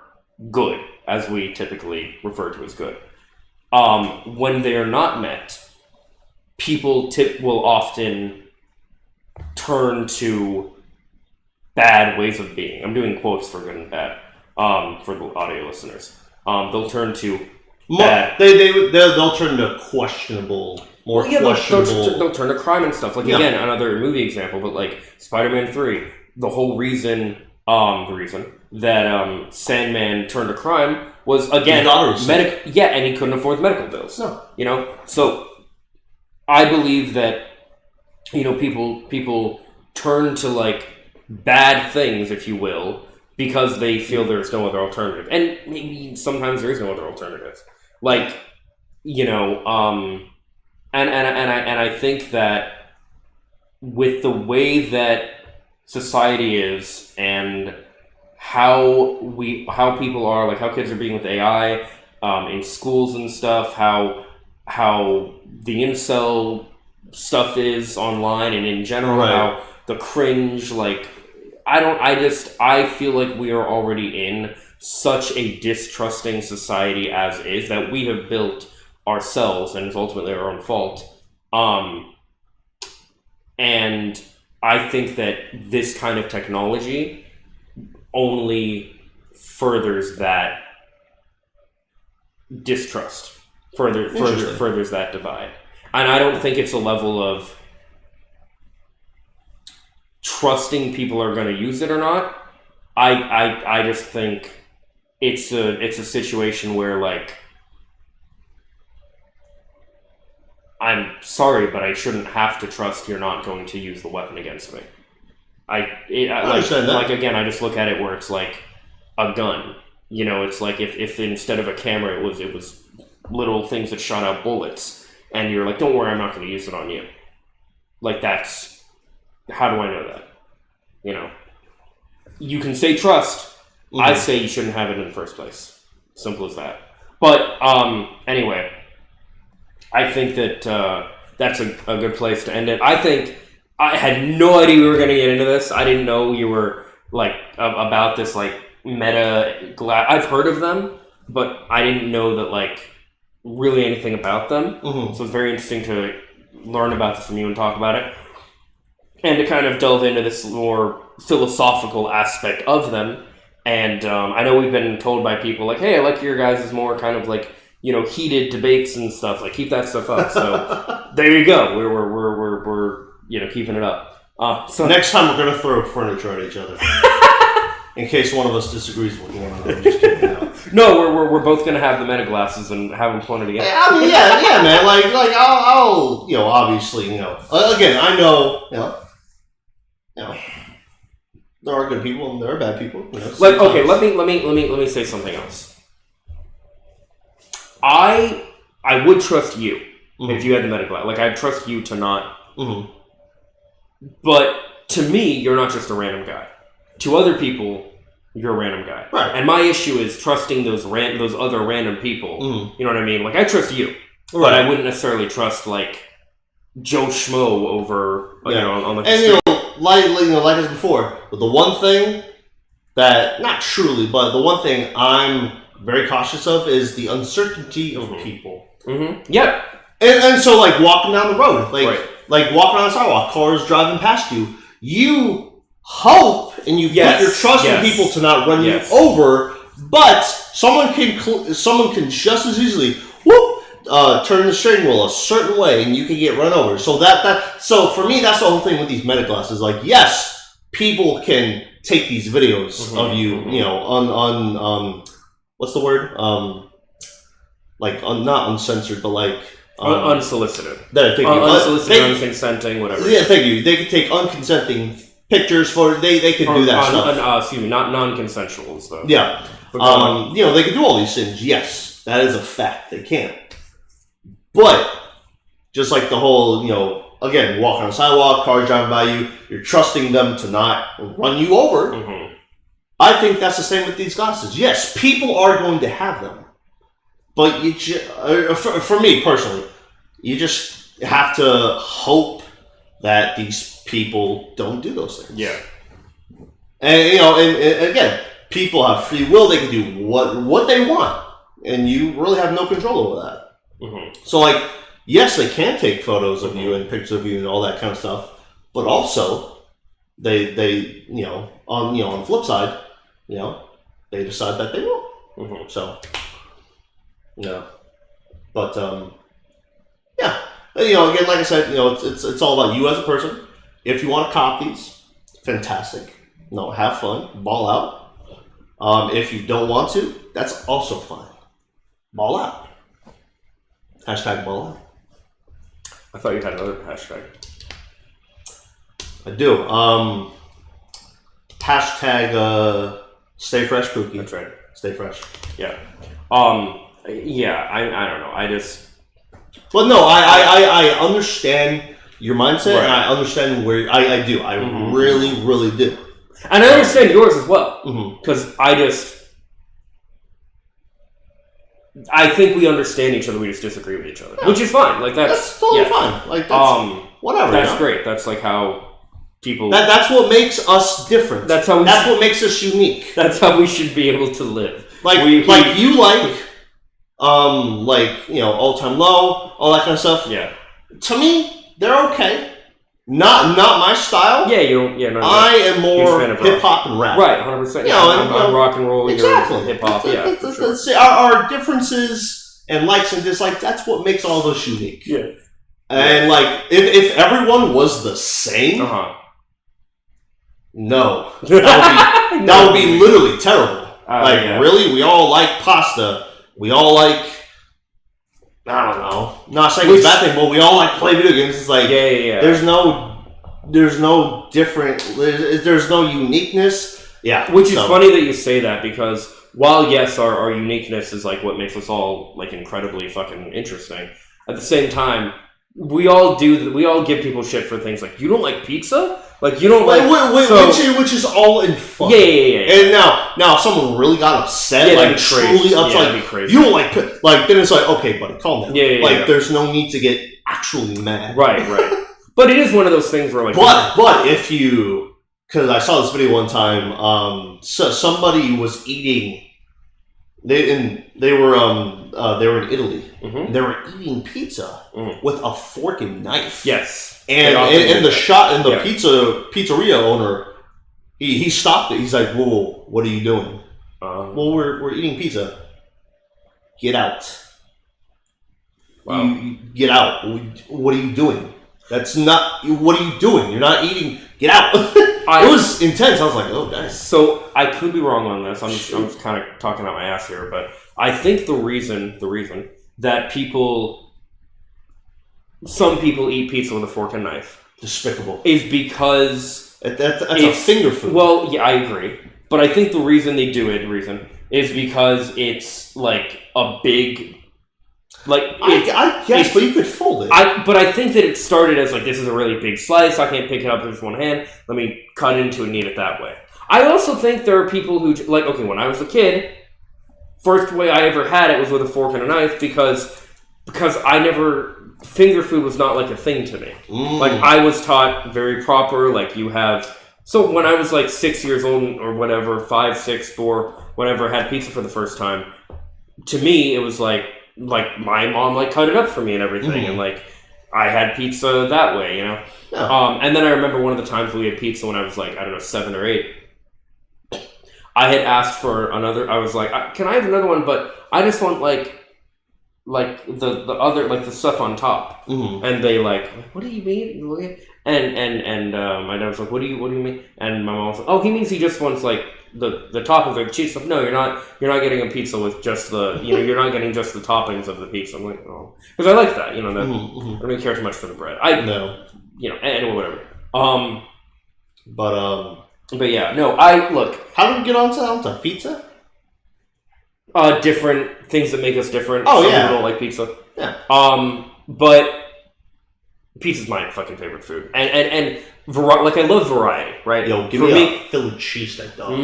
good, as we typically refer to as good. When they are not met, people will often turn to bad ways of being. I'm doing quotes for good and bad for the audio listeners. They'll turn to bad. They'll turn to questionable, questionable. They'll turn to crime and stuff. Again, another movie example, but like Spider-Man 3. the whole reason that Sandman turned to crime was, again, and he couldn't afford the medical bills. No. You know, so I believe that, you know, people turn to like bad things, if you will, because they feel there's no other alternative, and maybe sometimes there is no other alternative. Like, you know, and I think that with the way that society is and how people are, like how kids are being with AI in schools and stuff, how the incel stuff is online and in general, right. how the cringe, like I feel like we are already in such a distrusting society as is that we have built ourselves, and it's ultimately our own fault. And I think that this kind of technology only furthers that distrust, furthers that divide. And I don't think it's a level of trusting people are going to use it or not. I just think it's a situation where, like, I'm sorry, but I shouldn't have to trust you're not going to use the weapon against me. I understand that. Like, again, I just look at it where it's like a gun. You know, it's like if instead of a camera, it was little things that shot out bullets, and you're like, don't worry, I'm not going to use it on you. Like, that's, how do I know that? You know, you can say trust. Mm-hmm. I say you shouldn't have it in the first place. Simple as that. But anyway, I think that that's a good place to end it. I think I had no idea we were going to get into this. I didn't know you were like about this like meta glass. I've heard of them, but I didn't know that like really anything about them. Mm-hmm. So it's very interesting to learn about this from you and talk about it, and to kind of delve into this more philosophical aspect of them. And I know we've been told by people like, "Hey, I like your guys' more kind of like, you know, heated debates and stuff. Like, keep that stuff up." So there you go. We're you know, keeping it up. So next time we're gonna throw furniture at each other, in case one of us disagrees with one another. I'm just kidding. No, we're both gonna have the meta glasses and have them pointed again. I mean, yeah, man. Like I'll you know, obviously, you know, again, I know, you know, there are good people and there are bad people. You know, like, okay, let me say something else. I would trust you if you had the meta glass. Like, I'd trust you to not. Mm-hmm. But to me, you're not just a random guy. To other people, you're a random guy. Right. And my issue is trusting those other random people. Mm-hmm. You know what I mean? Like, I trust you, right, but I wouldn't necessarily trust like Joe Schmo over you know, on the street. You know, like as before. But the one thing that, not truly, but the one thing I'm very cautious of is the uncertainty of people. Mm-hmm. Yep. And so, like, walking down the road, like walking on the sidewalk, cars driving past you, you hope and you put your trust in people to not run you over, but someone can just as easily turn the steering wheel a certain way and you can get run over. So so for me, that's the whole thing with these meta glasses. Like, yes, people can take these videos of you, you know, on what's the word? Like, not uncensored, but like unsolicited. Thank you. Unsolicited, unconsenting, whatever. Yeah, thank you. They can take unconsenting pictures for. They can do that stuff. Excuse me, not non-consensuals though. Yeah. You know, they can do all these things. Yes, that is a fact. They can. But just like the whole, you know, again, walking on the sidewalk, cars driving by you, you're trusting them to not run you over. Mm-hmm. I think that's the same with these glasses. Yes, people are going to have them. But for me personally, you just have to hope that these people don't do those things. Yeah. And, you know, and again, people have free will. They can do what they want. And you really have no control over that. Mm-hmm. So, like, yes, they can take photos of you and pictures of you and all that kind of stuff. But also, they you know, on the flip side, you know, they decide that they won't. Mm-hmm. So, yeah, but yeah, you know, again, like I said, you know, it's all about you as a person. If you want to cop these, fantastic. No, have fun, ball out. If you don't want to, that's also fine. Ball out. Hashtag ball out. I thought you had another hashtag. I do. Hashtag stay fresh, Pookie. That's right. Stay fresh. Yeah. Yeah, I don't know. I just... Well, no, I understand your mindset, Right. and I understand where... I do. I really, really do. And I understand yours as well. Mm-hmm. Because I think we understand each other, we just disagree with each other. Yeah. Which is fine. Like, That's totally fine. Like, that's... whatever. That's you know? great. That's like how people... That's what makes us different. That's what makes us unique. That's how we should be able to live. Like you like all time low, all that kind of stuff. Yeah. To me, they're okay. Not my style. Yeah, you don't. Yeah, no. I am more hip hop and rap. Right, 100%. You Yeah, know, I'm rock and roll. Exactly. Hip hop. Yeah. For sure. Our differences and likes and dislikes. That's what makes all of us unique. Yeah. And like, if everyone was the same, no, that would be literally terrible. Really, we all like pasta. We all like, I don't know. Not saying it's a bad thing, but we all like play video games. It's like, yeah. There's no different. There's no uniqueness. Yeah. Which is funny that you say that, because while yes, our uniqueness is like what makes us all like incredibly fucking interesting. At the same time, we all give people shit for things like, you don't like pizza. Like, you don't which is all in fun. Yeah. And now if someone really got upset, truly upset, you don't like then it's like, okay, buddy, calm down. Yeah. There's no need to get actually mad. Right. But it is one of those things where like, but if you, because I saw this video one time, so somebody was eating. They were in Italy. Mm-hmm. They were eating pizza with a fork and knife. Yes. And the pizzeria owner, he stopped it. He's like, "Whoa, what are you doing?" Well, we're eating pizza. Get out. Wow. You get out. What are you doing? That's not. What are you doing? You're not eating. Get out. It was intense. I was like, oh, nice. So I could be wrong on this. I'm just kind of talking out my ass here, but I think the reason that some people eat pizza with a fork and knife, despicable, is because that's a finger food. Well, yeah, I agree, but I think the reason they do it is because it's like a big. I guess, but you could fold it. But I think that it started as like, this is a really big slice. I can't pick it up with one hand. Let me cut into it and eat it that way. I also think there are people who when I was a kid, first way I ever had it was with a fork and a knife because finger food was not like a thing to me. Like, I was taught very proper. Like, so when I was like 6 years old or whatever, 5, 6, 4, whenever I had pizza for the first time, to me it was like my mom cut it up for me and everything, and I had pizza that way, you know. Yeah. And then I remember one of the times we had pizza when I was 7 or 8. I had asked for another. I was like, "Can I have another one?" But I just want the other the stuff on top. Mm-hmm. And they what do you mean? And my dad was like, "What do you mean?" And my mom was like, "Oh, he means he just wants the toppings, like cheese stuff." No, you're not getting a pizza with just the you're not getting just the toppings of the pizza. I'm like, oh, because I like that, that I don't really care too much for the bread. Anyway, whatever. But yeah, no, how did we get onto pizza? Different things that make us different. Oh, Some yeah. people don't like pizza. Yeah. But pizza's my fucking favorite food, and I love variety, right? Yo, give me a Philly cheesesteak, dog.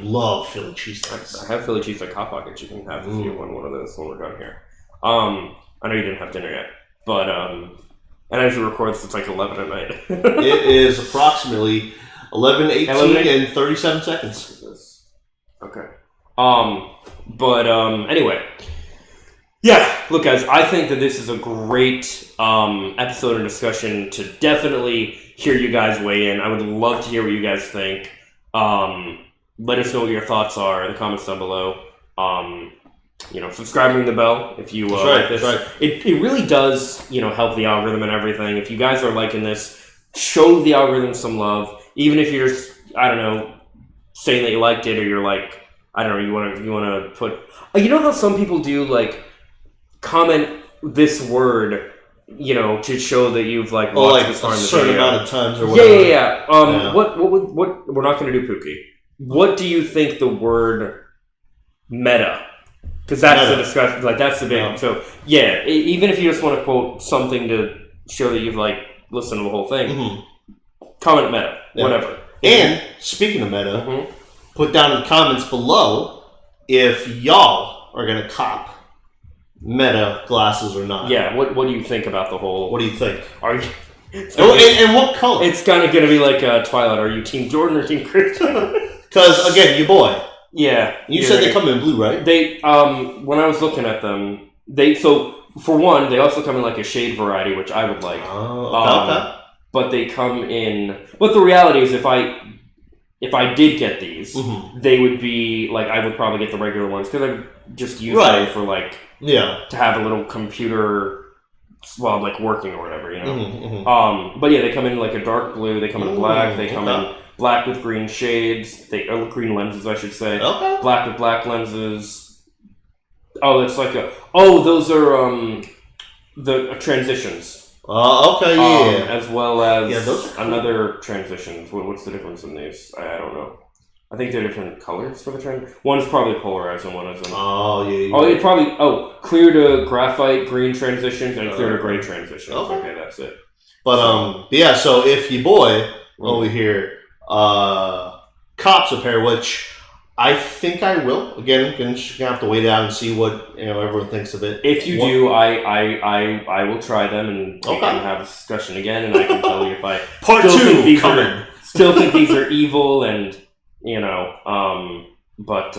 Love Philly cheesesteaks. I have Philly cheesesteak hot pockets. You can have if you want one of those when we're done here. I know you didn't have dinner yet, but and as we record this, it's 11 at night. It is approximately 11:18 and 37 seconds. Okay. Anyway. Yeah, look, guys, I think that this is a great episode and discussion to definitely hear you guys weigh in. I would love to hear what you guys think. Let us know what your thoughts are in the comments down below. Subscribe, ring the bell if you like this. Right. It really does, help the algorithm and everything. If you guys are liking this, show the algorithm some love. Even if you're just, I don't know, saying that you liked it, or you're like, I don't know, you want to put, you know how some people do like comment this word, you know, to show that you've like watched like this far a in the certain video. amount of times or whatever. Yeah. What we're not going to do Pookie. What do you think the word meta? Because that's the discussion. Like that's the big. Yeah. So yeah, even if you just want to quote something to show that you've like listened to the whole thing, comment meta, whatever. And speaking of meta, put down in the comments below if y'all are gonna cop Meta glasses or not. Yeah. What do you think about the whole? What do you think? Are you? And what color? It's kind of going to be like Twilight. Are you Team Jordan or Team Christian? Because again, your boy. Yeah. You said they come in blue, right? They when I was looking at them, so for one, they also come in like a shade variety, which I would like. Oh, okay. But they come in. But the reality is, if I did get these, they would be like I would probably get the regular ones because I just use them for like to have a little computer while like working or whatever, you know. But yeah, they come in like a dark blue. They come in black. They come in black with green shades. Green lenses, I should say. Okay. Black with black lenses. Oh, it's like those are the transitions. Okay, yeah. As well as those another transitions. What's the difference in these? I don't know. I think they're different colors for the trend. One's probably polarized and one isn't. Oh, yeah. Oh, it probably clear to graphite green transitions and clear to gray transitions. Okay, that's it. But yeah. So if your boy over here cops a pair, which I think I will. Again, gonna have to wait out and see what everyone thinks of it. If you do, I will try them and we can have a discussion again, and I can tell you if I Part still 2 think these coming. Still think these are evil and but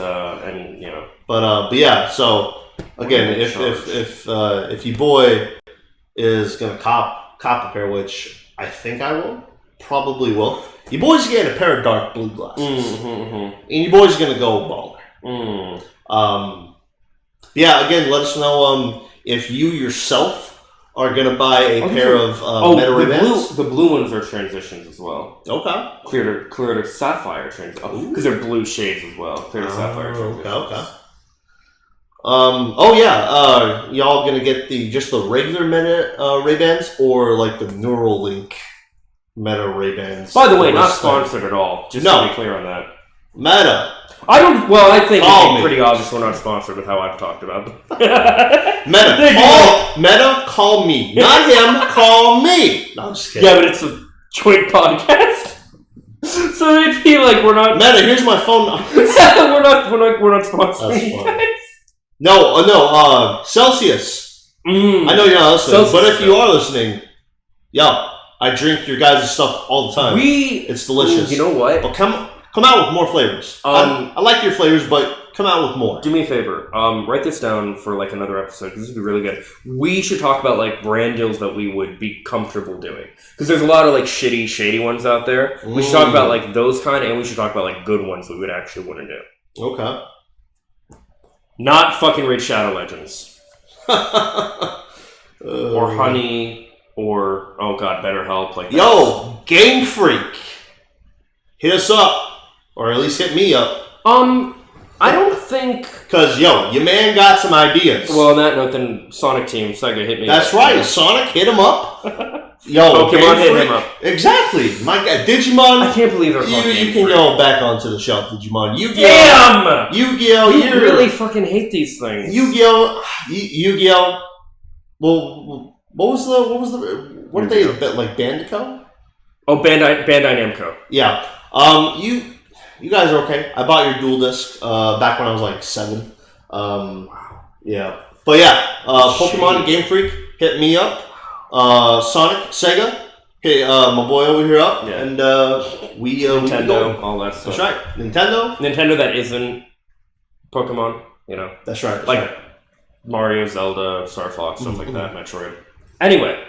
yeah. So again, if your boy is gonna cop a pair, which I think I will, probably will. Your boy's getting a pair of dark blue glasses, and your boy's gonna go baller. Yeah. Again, let us know if you yourself are gonna buy a pair of Meta Ray-Bans. The blue ones are transitions as well. Okay. Clear to sapphire transitions because they're blue shades as well. Clear to sapphire transitions. Okay. Y'all gonna get just the regular Meta Ray-Bans or like the Neuralink Meta Ray-Bans? By the way, not sponsored at all. Just to be clear on that. Meta. I don't. Well, I think it's pretty obvious we're not sponsored with how I've talked about them. Meta, call me, not him. Call me. No, I'm just kidding. Yeah, but it's a joint podcast, so it'd be like we're not. Meta, here's my phone number. we're not sponsored. That's funny. No. Celsius. I know you're not listening, but if you are listening, I drink your guys' stuff all the time. It's delicious. You know what? But come out with more flavors. I like your flavors, but come out with more. Do me a favor. Write this down for like another episode because this would be really good. We should talk about like brand deals that we would be comfortable doing because there's a lot of like shitty, shady ones out there. We should talk about like those kind, and we should talk about like good ones we would actually want to do. Okay. Not fucking Raid Shadow Legends. Or Honey, or BetterHelp. Like Game Freak. Hit us up. Or at least hit me up. I don't think... Because, your man got some ideas. Well, on that note, then Sonic Team, Sega hit me up. That's right. Sonic, hit him up. Pokemon hit him up. Exactly. My God. Digimon. I can't believe they're called You can go back onto the shelf, Digimon. Yu-Gi-Oh! Damn! Yu-Gi-Oh! You really fucking hate these things. Yu-Gi-Oh! Well, what are they, like Bandico? Oh, Bandai Namco. Yeah. You guys are okay. I bought your dual disc back when I was like 7. Yeah. But yeah, Pokemon, Game Freak, hit me up. Sonic, Sega, hit my boy over here up. Yeah. And Nintendo, all that stuff. That's right. Nintendo that isn't Pokemon, That's right. Like Mario, Zelda, Star Fox, stuff like that, Metroid. Anyway.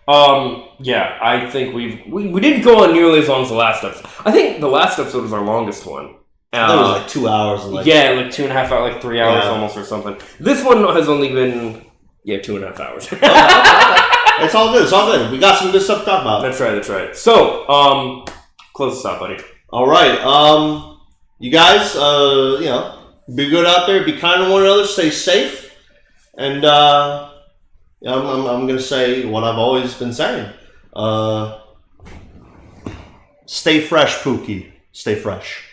I think we didn't go on nearly as long as the last episode. I think the last episode was our longest one. That was like 2 hours. Like 2.5 hours, like 3 hours almost or something. This one has only been 2.5 hours. Okay. It's all good. We got some good stuff to talk about. That's right. So, close this out, buddy. All right. You guys, be good out there. Be kind to one another. Stay safe. And I'm going to say what I've always been saying. Stay fresh, Pookie. Stay fresh.